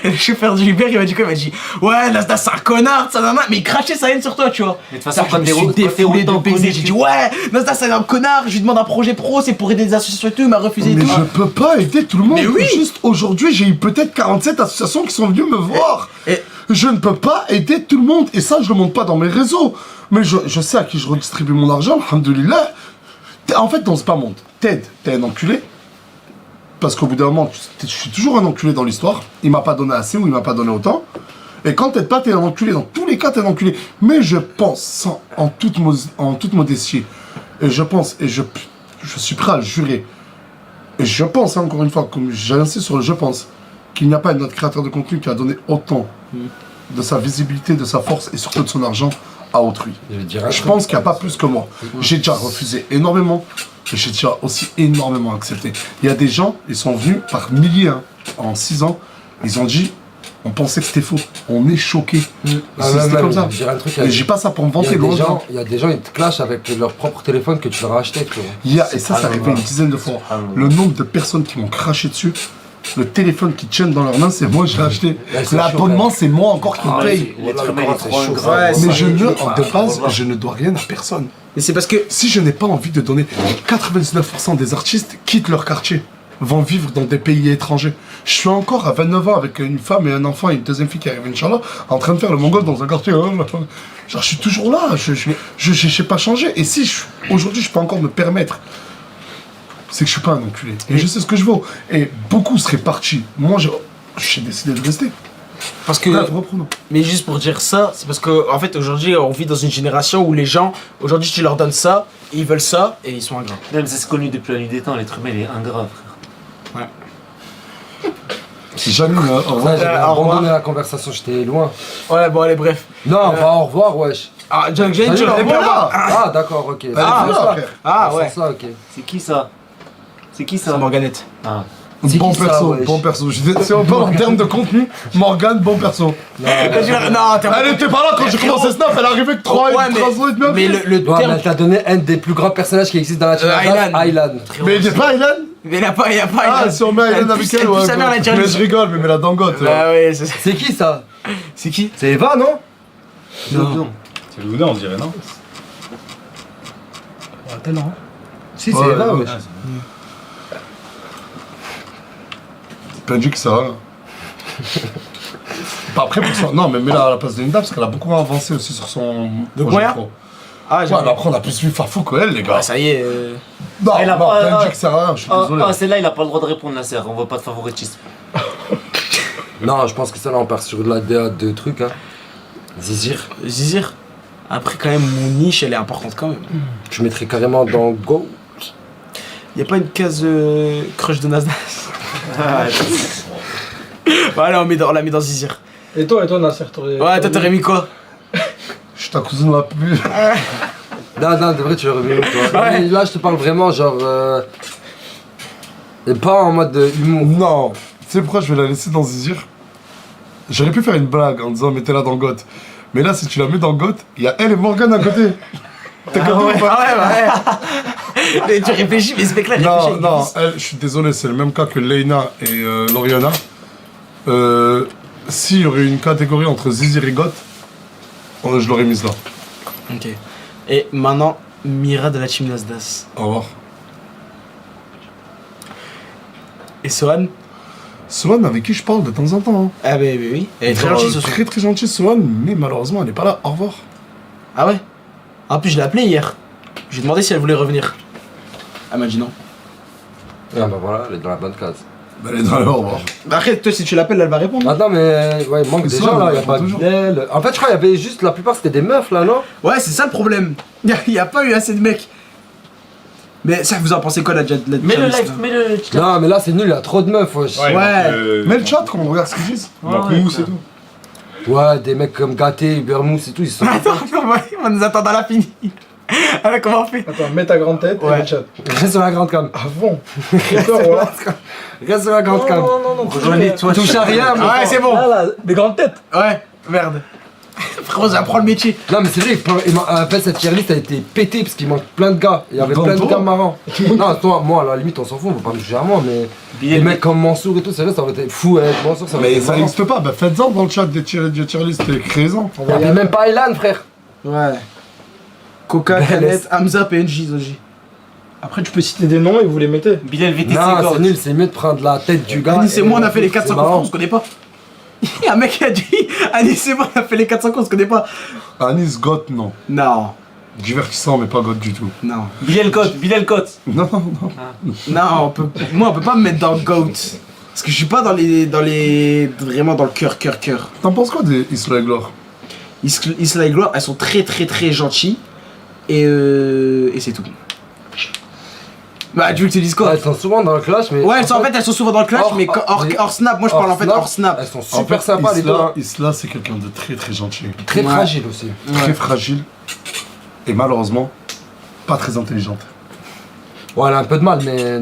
Speaker 1: Et le chauffeur du Uber, il m'a dit quoi? Il m'a dit ouais, Nasdaq c'est un connard, ça nanana. Mais il crachait sa haine sur toi, tu vois.
Speaker 5: Mais de toute façon,
Speaker 1: Je me suis défoulé de baiser. J'ai dit ouais, Nasdaq c'est un connard, je lui demande un projet pro, c'est pour aider des associations et tout, il m'a refusé et
Speaker 4: Mais
Speaker 1: tout.
Speaker 4: je peux pas aider tout le monde.
Speaker 1: Mais oui.
Speaker 4: Juste aujourd'hui, j'ai eu peut-être 47 associations qui sont venues me voir.
Speaker 1: et-
Speaker 4: Je ne peux pas aider tout le monde. Et ça, je le montre pas dans mes réseaux. Mais je sais à qui je redistribue mon argent, alhamdoulilah. En fait, dans ce pas monde, Ted, t'es un enculé. Parce qu'au bout d'un moment, je suis toujours un enculé dans l'histoire. Il m'a pas donné assez ou il m'a pas donné autant. Et quand t'aides pas, t'es un enculé. Dans tous les cas, t'es un enculé. Mais je pense, en toute modestie, et je pense, et je suis prêt à le jurer. Et je pense, hein, encore une fois, comme j'insiste sur le je pense, qu'il n'y a pas un autre créateur de contenu qui a donné autant de sa visibilité, de sa force et surtout de son argent à autrui.
Speaker 6: Je vais te dire un
Speaker 4: Je
Speaker 6: truc.
Speaker 4: pense qu'il n'y a pas plus que moi. J'ai déjà refusé énormément, et j'ai déjà aussi énormément accepté. Il y a des gens, ils sont venus par milliers, hein, en 6 ans, ils ont dit, on pensait que c'était faux, on est choqués. C'était comme ça.
Speaker 6: Je vais te dire un truc.
Speaker 4: Mais j'ai pas ça pour me
Speaker 6: Il y a
Speaker 4: vanter, loin de là.
Speaker 6: il y a des gens, ils te clashent avec leur propre téléphone que tu leur as acheté, frérot.
Speaker 4: Et ça arrivé une dizaine de fois. Le nombre de personnes qui m'ont craché dessus, le téléphone qui tiennent dans leurs mains, c'est moi, je l'ai acheté.
Speaker 6: Ouais, c'est
Speaker 4: L'abonnement, c'est moi encore qui paye.
Speaker 5: L'être humain, il est trop
Speaker 6: chaud.
Speaker 5: ingrat.
Speaker 1: Ouais,
Speaker 4: Mais
Speaker 1: ça,
Speaker 4: je de base,
Speaker 5: voilà.
Speaker 4: je ne dois rien à personne.
Speaker 1: Et c'est parce que.
Speaker 4: Si je n'ai pas envie de donner, 99% des artistes quittent leur quartier, vont vivre dans des pays étrangers. Je suis encore à 29 ans avec une femme et un enfant et une deuxième fille qui arrive, Inch'Allah, en train de faire le mongol dans un quartier. Genre, je suis toujours là, je sais pas changer. Et si aujourd'hui je peux encore me permettre, c'est que je suis pas un enculé. Et je sais ce que je vaux. Et beaucoup seraient partis. Moi, j'ai décidé de rester.
Speaker 1: Parce que.
Speaker 4: Bref, reprenons.
Speaker 1: Mais juste pour dire ça, c'est parce que en fait aujourd'hui on vit dans une génération où les gens, aujourd'hui tu leur donnes ça, et ils veulent ça et ils sont ingrats.
Speaker 5: Même ça c'est connu depuis la nuit des temps, l'être humain il est ingrat, frère.
Speaker 4: Janine, au
Speaker 6: Ouais,
Speaker 4: revoir.
Speaker 6: j'avais
Speaker 1: au revoir.
Speaker 6: abandonné la conversation, j'étais loin.
Speaker 1: Ouais bon allez bref.
Speaker 6: Non, bah au revoir, wesh.
Speaker 1: Ah Jack Jane, tu
Speaker 6: Salut,
Speaker 1: réponds
Speaker 4: voilà.
Speaker 6: Ah, d'accord, ok.
Speaker 4: Allez,
Speaker 1: Ah,
Speaker 4: viens,
Speaker 6: ça.
Speaker 4: frère.
Speaker 1: Ah
Speaker 6: On
Speaker 1: ouais.
Speaker 6: sent ça, ok.
Speaker 5: C'est qui ça? C'est qui
Speaker 1: C'est
Speaker 5: ça?
Speaker 1: Morganette.
Speaker 5: Ah.
Speaker 6: C'est
Speaker 4: Bon
Speaker 6: qui ça,
Speaker 4: perso,
Speaker 6: wesh?
Speaker 4: bon perso. Si on parle en termes de contenu, Morgane, bon perso.
Speaker 1: Non t'es
Speaker 4: Elle était pas là quand j'ai commencé Snap, elle arrivait que 3
Speaker 1: Ouais, mais le
Speaker 6: Ouais, mais
Speaker 1: terme.
Speaker 6: elle t'a donné un des plus grands personnages qui existent dans la team
Speaker 1: Aylan.
Speaker 6: Aylan.
Speaker 4: Mais il est pas Aylan.
Speaker 1: Mais il y a pas.
Speaker 4: Ah, si on met Aylan avec elle, ouais.
Speaker 1: sa mère la
Speaker 4: Mais
Speaker 1: tire.
Speaker 4: je rigole, mais la dangote.
Speaker 1: Bah ouais, c'est.
Speaker 6: C'est qui ça?
Speaker 1: C'est qui?
Speaker 6: C'est Eva, non?
Speaker 1: Non.
Speaker 7: C'est Luna, on dirait, non?
Speaker 1: Tellement.
Speaker 6: Si,
Speaker 4: Ouais,
Speaker 6: c'est Eva,
Speaker 4: ouais.
Speaker 6: wesh.
Speaker 4: Penji qui sert à rien. Pas après pour ça. Non, mais mets-la à la place de Linda parce qu'elle a beaucoup avancé aussi sur son.
Speaker 1: De
Speaker 4: projet
Speaker 1: quoi?
Speaker 4: pro.
Speaker 1: Ah
Speaker 4: Ouais, mais après on a plus vu Fafou que elle, les gars.
Speaker 1: Ah ça y est.
Speaker 4: Non,
Speaker 5: Elle a
Speaker 4: non,
Speaker 5: pas-
Speaker 4: Penji qui sert à rien, je suis désolé.
Speaker 5: Ah, celle-là il a pas le droit de répondre, Nasser, on voit pas de favoritisme.
Speaker 6: Non, je pense que ça là on part sur de la DA de trucs hein. Zizir,
Speaker 1: Zizir. Après, quand même, mon niche, elle est importante quand même.
Speaker 6: je mettrais carrément dans Go.
Speaker 1: Y'a pas une case crush de Nasdaq? Voilà, on la met dans Zizir.
Speaker 2: Et toi, Nasser, t'aurais.
Speaker 1: Ouais, toi, t'aurais mis quoi?
Speaker 4: Je suis ta cousine la plus.
Speaker 6: Non, de vrai, tu l'aurais mis où, toi?
Speaker 1: Ouais.
Speaker 6: Mais là, je te parle vraiment, genre. Et pas en mode humour.
Speaker 4: Non. Tu sais pourquoi je vais la laisser dans Zizir? J'aurais pu faire une blague en disant mettez-la dans Goth. Mais là, si tu la mets dans Goth, il y a elle et Morgan à côté. T'as compris ou pas?
Speaker 1: Ouais. Mais tu réfléchis, mais ce mec-là réfléchit.
Speaker 4: Non, non, elle, je suis désolé, c'est le même cas que Leïna et Loriana. S'il y aurait une catégorie entre Zizir et Goth, je l'aurais mise là.
Speaker 1: Ok. Et maintenant, Mira de la team Nasdas.
Speaker 4: Au revoir.
Speaker 1: Et Sohan?
Speaker 4: Sohan, avec qui je parle de temps en temps. Hein.
Speaker 1: Ah, bah oui. Elle est très
Speaker 4: Genre,
Speaker 1: gentille ce soir.
Speaker 4: Très très gentille, Sohan, mais malheureusement, elle n'est pas là. Au revoir.
Speaker 1: Ah ouais? En plus, je l'ai appelée hier. Je lui ai demandé si elle voulait revenir. Elle m'a dit non.
Speaker 6: Ah bah voilà, elle est dans la bonne case.
Speaker 4: Bah, elle est dans le au revoir.
Speaker 1: Bah après, toi, si tu l'appelles, elle va répondre.
Speaker 6: Attends, mais ouais, il manque des
Speaker 4: Ça,
Speaker 6: gens là,
Speaker 4: on
Speaker 6: il y a
Speaker 4: répond
Speaker 6: pas
Speaker 4: toujours.
Speaker 6: d'elle. En fait, je crois qu'il y avait juste, la plupart c'était des meufs là, non?
Speaker 1: Ouais, c'est ça le problème. Y a pas eu assez de mecs. Mais ça, vous en pensez quoi, la
Speaker 5: Mets le
Speaker 1: chaliste,
Speaker 5: live,
Speaker 1: là
Speaker 5: mets le.
Speaker 6: Non, mais là c'est nul, il y a trop de meufs. Wesh.
Speaker 1: Ouais.
Speaker 4: Mets le chat quand on regarde ce qu'ils disent.
Speaker 7: Mousse et tout.
Speaker 6: Ouais, des mecs comme Gâté, Ubermousse et tout, ils sont.
Speaker 1: Attends, on va nous attendre à la fini. Alors, comment on fait?
Speaker 2: Attends, mets ta grande tête
Speaker 1: Ouais.
Speaker 2: et le chat.
Speaker 6: Reste sur la grande cam.
Speaker 2: Ah bon? D'accord, voilà.
Speaker 6: Reste sur la grande cam.
Speaker 2: non.
Speaker 5: Rejoignez-toi.
Speaker 6: Touche à rien,
Speaker 1: Ah ouais, c'est bon.
Speaker 2: Là, des grandes têtes.
Speaker 1: Ouais, merde. Frérot, j'apprends le métier.
Speaker 6: Non, mais c'est vrai, en fait, cette tier list a été pétée parce qu'il manque plein de gars. Il y avait
Speaker 4: Dans
Speaker 6: plein de
Speaker 4: toi
Speaker 6: gars marrants. Non, toi, moi, à la limite, on s'en fout, on va pas me juger à moi, mais.
Speaker 5: Bilal,
Speaker 6: Les mecs comme Mansour et tout, sérieux, ça aurait été fou avec Mansour, ça aurait
Speaker 4: Mais
Speaker 6: été
Speaker 4: ça
Speaker 6: marrant.
Speaker 4: n'existe pas, bah faites-en dans le chat des tier list et créez-en.
Speaker 6: Il y avait même pas Elan, frère.
Speaker 1: Ouais. Coca,
Speaker 6: Ben,
Speaker 1: Canette, Hamza, PNJ, Zoji.
Speaker 2: Après, tu peux citer des noms et vous les mettez.
Speaker 5: Bilal VTC
Speaker 6: Non,
Speaker 5: God.
Speaker 6: c'est nul, c'est mieux de prendre la tête du gars.
Speaker 1: Anis et moi, on a fait les
Speaker 6: C'est
Speaker 1: 400
Speaker 6: marrant.
Speaker 1: on se connaît pas. Il y a un mec qui a dit Anis et moi, on a fait les 400 on se connaît pas.
Speaker 4: Anis, Goth, non.
Speaker 1: Non,
Speaker 4: Divertissant, mais pas Goth du tout.
Speaker 1: non.
Speaker 5: Bilal Cote, Bilal Cote.
Speaker 4: Non, non.
Speaker 1: Non, moi, on peut pas me mettre dans le GOAT. Parce que je suis pas vraiment dans le cœur.
Speaker 4: T'en penses quoi des Isla et Gloire?
Speaker 1: Isla et Gloire, elles sont très gentilles. Et c'est tout. Bah, tu veux que je te dise quoi?
Speaker 6: Elles sont souvent dans le clash, mais.
Speaker 1: Ouais, elles sont souvent dans le clash, mais hors snap. Moi, je parle en fait hors snap.
Speaker 6: Elles sont
Speaker 4: En
Speaker 6: super
Speaker 4: fait,
Speaker 6: sympas, les deux. hein.
Speaker 4: Isla, c'est quelqu'un de très très gentil.
Speaker 6: Très
Speaker 1: Ouais.
Speaker 6: fragile aussi.
Speaker 4: Très fragile. Et malheureusement, pas très intelligente.
Speaker 6: Ouais, elle a un peu de mal, mais.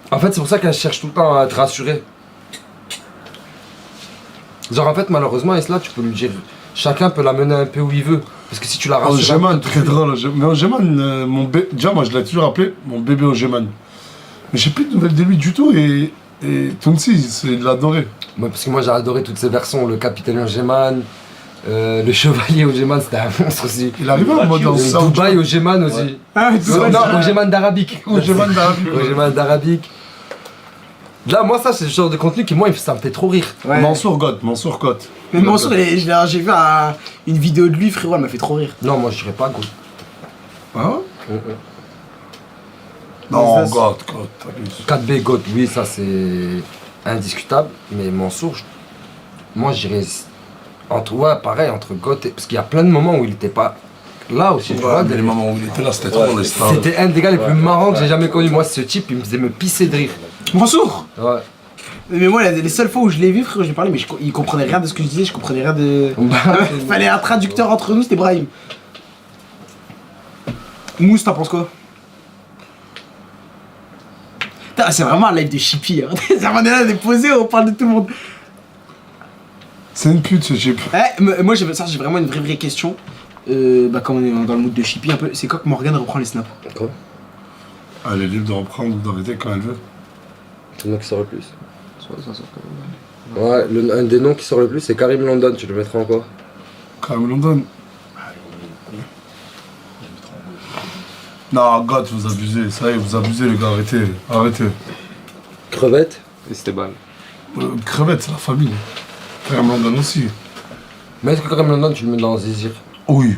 Speaker 6: En fait, c'est pour ça qu'elle cherche tout le temps à te rassurer. Genre, en fait, malheureusement, Isla, tu peux lui dire. Chacun peut la mener un peu où il veut. Parce que si tu la
Speaker 4: Oh,
Speaker 6: rassures.
Speaker 4: Ogeman, très drôle. Mais Ogeman, déjà, moi je l'ai toujours appelé mon bébé Ogeman. Mais j'ai plus de nouvelles de lui du tout et Tounsi, il l'a adoré.
Speaker 6: Ouais, parce que moi, j'ai adoré toutes ces versions. Le capitaine Ogeman, le chevalier Ogeman, c'était un monstre aussi.
Speaker 4: Il arrive en mode dans
Speaker 6: Le
Speaker 4: ça.
Speaker 6: Dubaï Ogeman aussi.
Speaker 1: Ah,
Speaker 6: Non, Ogeman d'Arabique.
Speaker 4: Ogeman d'Arabique.
Speaker 6: Ogeman d'Arabique. Là, moi, ça, c'est le genre de contenu qui, moi, ça me fait trop rire.
Speaker 1: Ouais.
Speaker 4: Mansour Goth.
Speaker 1: Mais Mansour, j'ai vu une vidéo de lui, frérot, elle m'a fait trop rire.
Speaker 6: Non, moi, je dirais pas Goat.
Speaker 4: Ah ouais? Non,
Speaker 1: Ça,
Speaker 4: Goth.
Speaker 6: 4B Goat, oui, ça, c'est indiscutable. Mais Mansour, moi, je dirais. Pareil, entre Goat et. Parce qu'il y a plein de moments où il était pas là aussi, tu vois.
Speaker 4: Mais les moments où il était là, c'était trop les stars.
Speaker 6: C'était un des gars les plus marrants que j'ai jamais connu. Moi, ce type, il me faisait me pisser de rire.
Speaker 1: Mansour!
Speaker 6: Ouais.
Speaker 1: Mais moi, les seules fois où je l'ai vu, frérot, j'ai parlé, mais il comprenait rien de ce que je disais, je comprenais rien de. Il fallait un traducteur entre nous, c'était Brahim. Mousse, t'en penses quoi? Putain, c'est vraiment un live de Chippy, hein. Ça m'en est là de poser, on parle de tout le monde.
Speaker 4: C'est une pute ce type.
Speaker 1: Moi, j'ai vraiment une vraie question. Comme on est dans le mood de Chippy un peu, c'est quand que Morgan reprend les snaps?
Speaker 6: Quoi?
Speaker 4: Elle est libre de reprendre ou d'arrêter quand elle veut.
Speaker 6: C'est le nom qui sort le plus. Ouais, un des noms qui sort le plus, c'est Karim London. Tu le mettras en quoi?
Speaker 4: Karim London. Non, God, vous abusez. Ça y est, vous abusez, les gars. Arrêtez.
Speaker 6: Crevette?
Speaker 3: Et c'était balle.
Speaker 4: Crevette, c'est la famille. Karim London aussi.
Speaker 6: Mais est-ce que Karim London, tu le mets dans Zizir?
Speaker 4: Oui.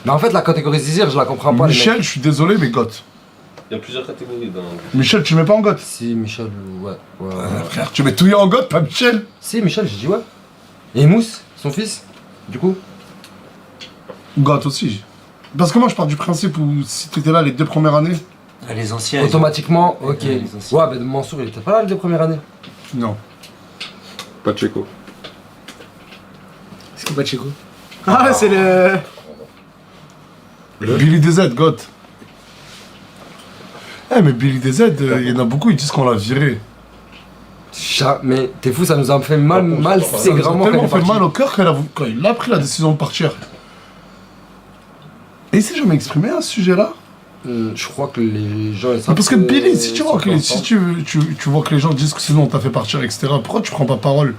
Speaker 6: Mais en fait, la catégorie Zizir, je la comprends pas. les
Speaker 4: Michel,
Speaker 6: mecs.
Speaker 4: je suis désolé, mais God.
Speaker 10: Il y a plusieurs catégories dans.
Speaker 4: Michel, tu mets pas en goth?
Speaker 6: Si, Michel, ouais.
Speaker 4: Frère, tu mets Touya en goth, pas Michel?
Speaker 6: Si, Michel, j'ai dit ouais. Et Mousse, son fils, du coup?
Speaker 4: Goth aussi. Parce que moi, je pars du principe où si t'étais là les 2 premières années.
Speaker 5: Les anciens.
Speaker 6: Automatiquement, ok.
Speaker 5: Les anciens.
Speaker 6: Ouais, mais Mansour, il était pas là les 2 premières années.
Speaker 4: Non.
Speaker 3: Pacheco.
Speaker 1: C'est qui Pacheco? Ah, c'est le.
Speaker 4: Billy DZ, goth. Eh, mais Billy DZ, il y en a beaucoup, ils disent qu'on l'a viré.
Speaker 6: Mais t'es fou, ça nous a fait mal
Speaker 4: Ça
Speaker 6: c'est
Speaker 4: nous a
Speaker 6: vraiment
Speaker 4: tellement fait mal au cœur quand il a pris la décision de partir. Et il s'est jamais exprimé à ce sujet-là?
Speaker 6: Je crois que les gens...
Speaker 4: Parce que Billy, si tu vois que les gens disent que sinon on t'a fait partir, etc., pourquoi tu prends pas parole?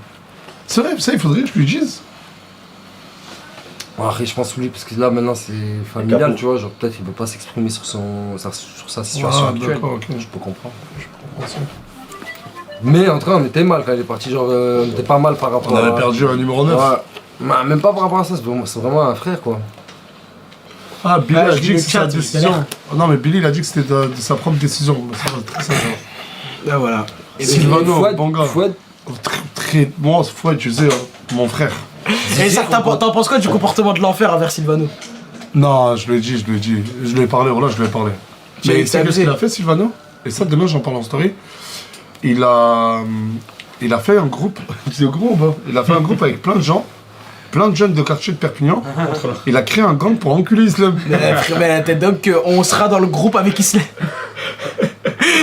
Speaker 4: C'est vrai, ça il faudrait que je lui dise.
Speaker 6: Bon, après, je pense que lui, parce que là maintenant c'est familial, tu vois, genre peut-être il peut pas s'exprimer sur sa situation actuelle. Je peux comprendre. Mais en tout cas, on était mal quand il est parti, genre on était pas mal par rapport
Speaker 4: On avait perdu un numéro 9.
Speaker 6: Ouais. Bah, même pas par rapport à ça, c'est vraiment un frère quoi.
Speaker 4: Ah, Billy a dit que
Speaker 1: c'était
Speaker 4: c'était sa décision. Non, mais Billy il a dit que c'était de sa propre décision. Ça va très sincère.
Speaker 1: Là voilà.
Speaker 4: Et Sylvano, bon gars.
Speaker 6: Fouad.
Speaker 4: Très. Moi, Fouad, tu sais, mon frère.
Speaker 1: Et ça, t'en penses quoi du comportement de l'enfer envers Sylvano?
Speaker 4: Non, je lui ai dit. Je lui ai parlé, voilà, je lui ai parlé. Mais tu sais ce qu'il a fait, Sylvano? Et ça, demain, j'en parle en story. Il a fait un groupe. C'est gros, hein. Il a fait un groupe avec plein de gens. Plein de jeunes de quartier de Perpignan. Il a créé un gang pour enculer Islam.
Speaker 1: Mais la tête d'homme qu'on sera dans le groupe avec Islam.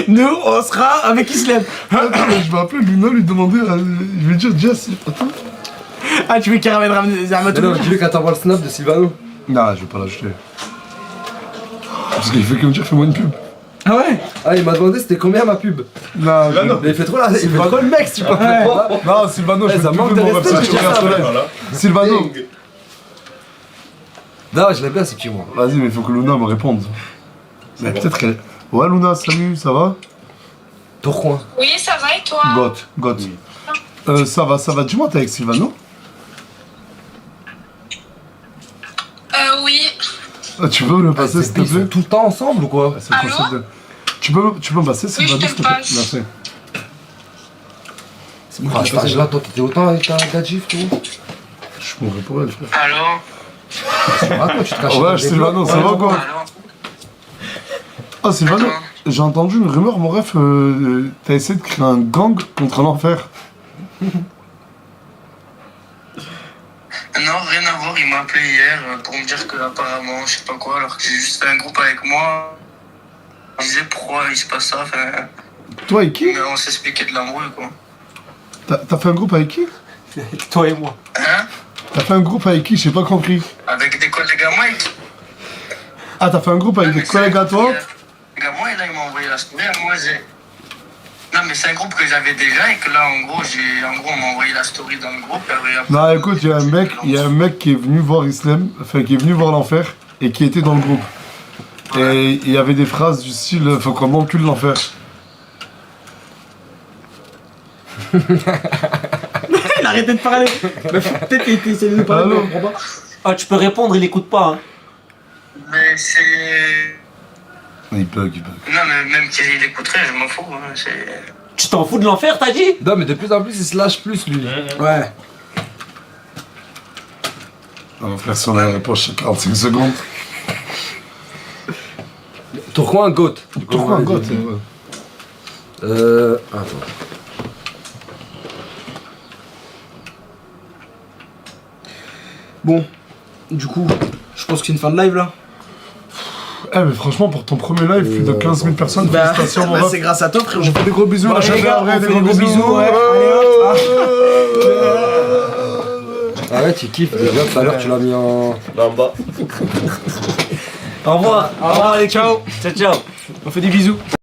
Speaker 1: Nous, on sera avec Islam.
Speaker 4: Attends, mais je vais appeler Luna, lui demander. Je vais dire, Jess, attends.
Speaker 1: Ah, tu veux qu'il ramène Zermatou?
Speaker 6: Non, dis-lui quand t'envoies le snap de Sylvano.
Speaker 4: Non, je vais pas l'ajouter. Parce qu'il fait que me dire, fais-moi une pub.
Speaker 1: Ah ouais?
Speaker 6: Ah, il m'a demandé c'était combien ma pub.
Speaker 4: Non,
Speaker 6: Mais il fait trop le mec, tu vois.
Speaker 4: Non, Sylvano, je
Speaker 6: ça
Speaker 4: vais
Speaker 6: manque
Speaker 4: te
Speaker 6: de
Speaker 4: mon
Speaker 6: respect,
Speaker 4: website
Speaker 6: je
Speaker 4: sur
Speaker 6: dis ça,
Speaker 4: Soleil. Sylvano.
Speaker 6: Non, je l'aime bien, c'est petit moi.
Speaker 4: Vas-y, mais il faut que Luna me réponde. Mais peut-être qu'elle. Ouais, Luna, salut, ça va?
Speaker 6: Tourcoing.
Speaker 11: Oui, ça va et toi?
Speaker 4: Goth. Ça va. Dis-moi, t'es avec Sylvano?
Speaker 11: Oui.
Speaker 4: Ah, tu peux me le passer, s'il te
Speaker 6: Ils sont
Speaker 4: plaît?
Speaker 6: tout le temps ensemble ou quoi?
Speaker 4: C'est le concept de. Tu peux me passer, Sylvano,
Speaker 11: je te
Speaker 4: s'il te plaît?
Speaker 11: passe.
Speaker 4: Merci.
Speaker 6: Là, toi, t'étais autant avec ta Gadjif, tu vois?
Speaker 4: Je mourrais pour elle, frère.
Speaker 11: Allô?
Speaker 6: Ah, toi, tu te caches.
Speaker 4: Ouais, Sylvano, ça va quoi?
Speaker 11: Allô?
Speaker 4: Ah, Sylvano, j'ai entendu une rumeur, mon ref, t'as essayé de créer un gang contre l'enfer.
Speaker 9: Non, rien à voir, il m'a appelé hier pour me dire que apparemment, je sais pas quoi, alors que j'ai juste fait un groupe avec moi. Il disait pourquoi il se passe ça, enfin.
Speaker 4: Toi et qui?
Speaker 9: Mais on s'expliquait de l'embrouille quoi.
Speaker 4: T'as fait un groupe avec qui?
Speaker 5: Toi et moi.
Speaker 9: Hein?
Speaker 4: T'as fait un groupe avec qui? J'ai pas compris.
Speaker 9: Avec des collègues à moi.
Speaker 4: Ah, t'as fait un groupe avec des collègues à toi?
Speaker 9: Les gars, moi, là, il m'a envoyé la story. Moi, j'ai. Non, mais c'est un groupe que j'avais déjà et que là, en gros, on m'a envoyé la story dans le groupe. Et après,
Speaker 4: Non, écoute, il y a un mec qui est venu voir Islam, enfin qui est venu voir l'enfer et qui était dans le groupe. Et il y avait des phrases du style faut qu'on encule l'enfer.
Speaker 1: Il a arrêté de parler. Peut-être qu'il était essayé de nous parler, mais on comprend pas.
Speaker 5: Ah, tu peux répondre, il écoute pas. Hein.
Speaker 9: Mais c'est.
Speaker 4: Il bug.
Speaker 9: Non, mais même qu'il écouterait, je m'en fous. Hein,
Speaker 5: Tu t'en fous de l'enfer, t'as dit?
Speaker 6: Non, mais de plus en plus, il se lâche plus, lui.
Speaker 1: Ouais.
Speaker 4: On va faire son réponse chaque 45 secondes.
Speaker 6: Tourcoing, Goth.
Speaker 4: Tourcoing, Goth, ouais.
Speaker 6: Attends.
Speaker 1: Bon, du coup, je pense que c'est une fin de live là.
Speaker 4: Eh, mais franchement, pour ton premier live, plus de 15 000 personnes, félicitations, mon ref.
Speaker 1: c'est grâce à toi, frérot.
Speaker 4: Je fais des gros bisous,
Speaker 1: Bon,
Speaker 4: la
Speaker 1: les gars,
Speaker 4: chaleur,
Speaker 1: on fait des gros bisous, ouais.
Speaker 6: Ah ouais, tu kiffes déjà, tout à l'heure tu l'as mis en...
Speaker 10: Là en bas.
Speaker 5: Au revoir.
Speaker 1: Au revoir, allez, ciao.
Speaker 5: Ciao, ciao.
Speaker 1: On fait des bisous.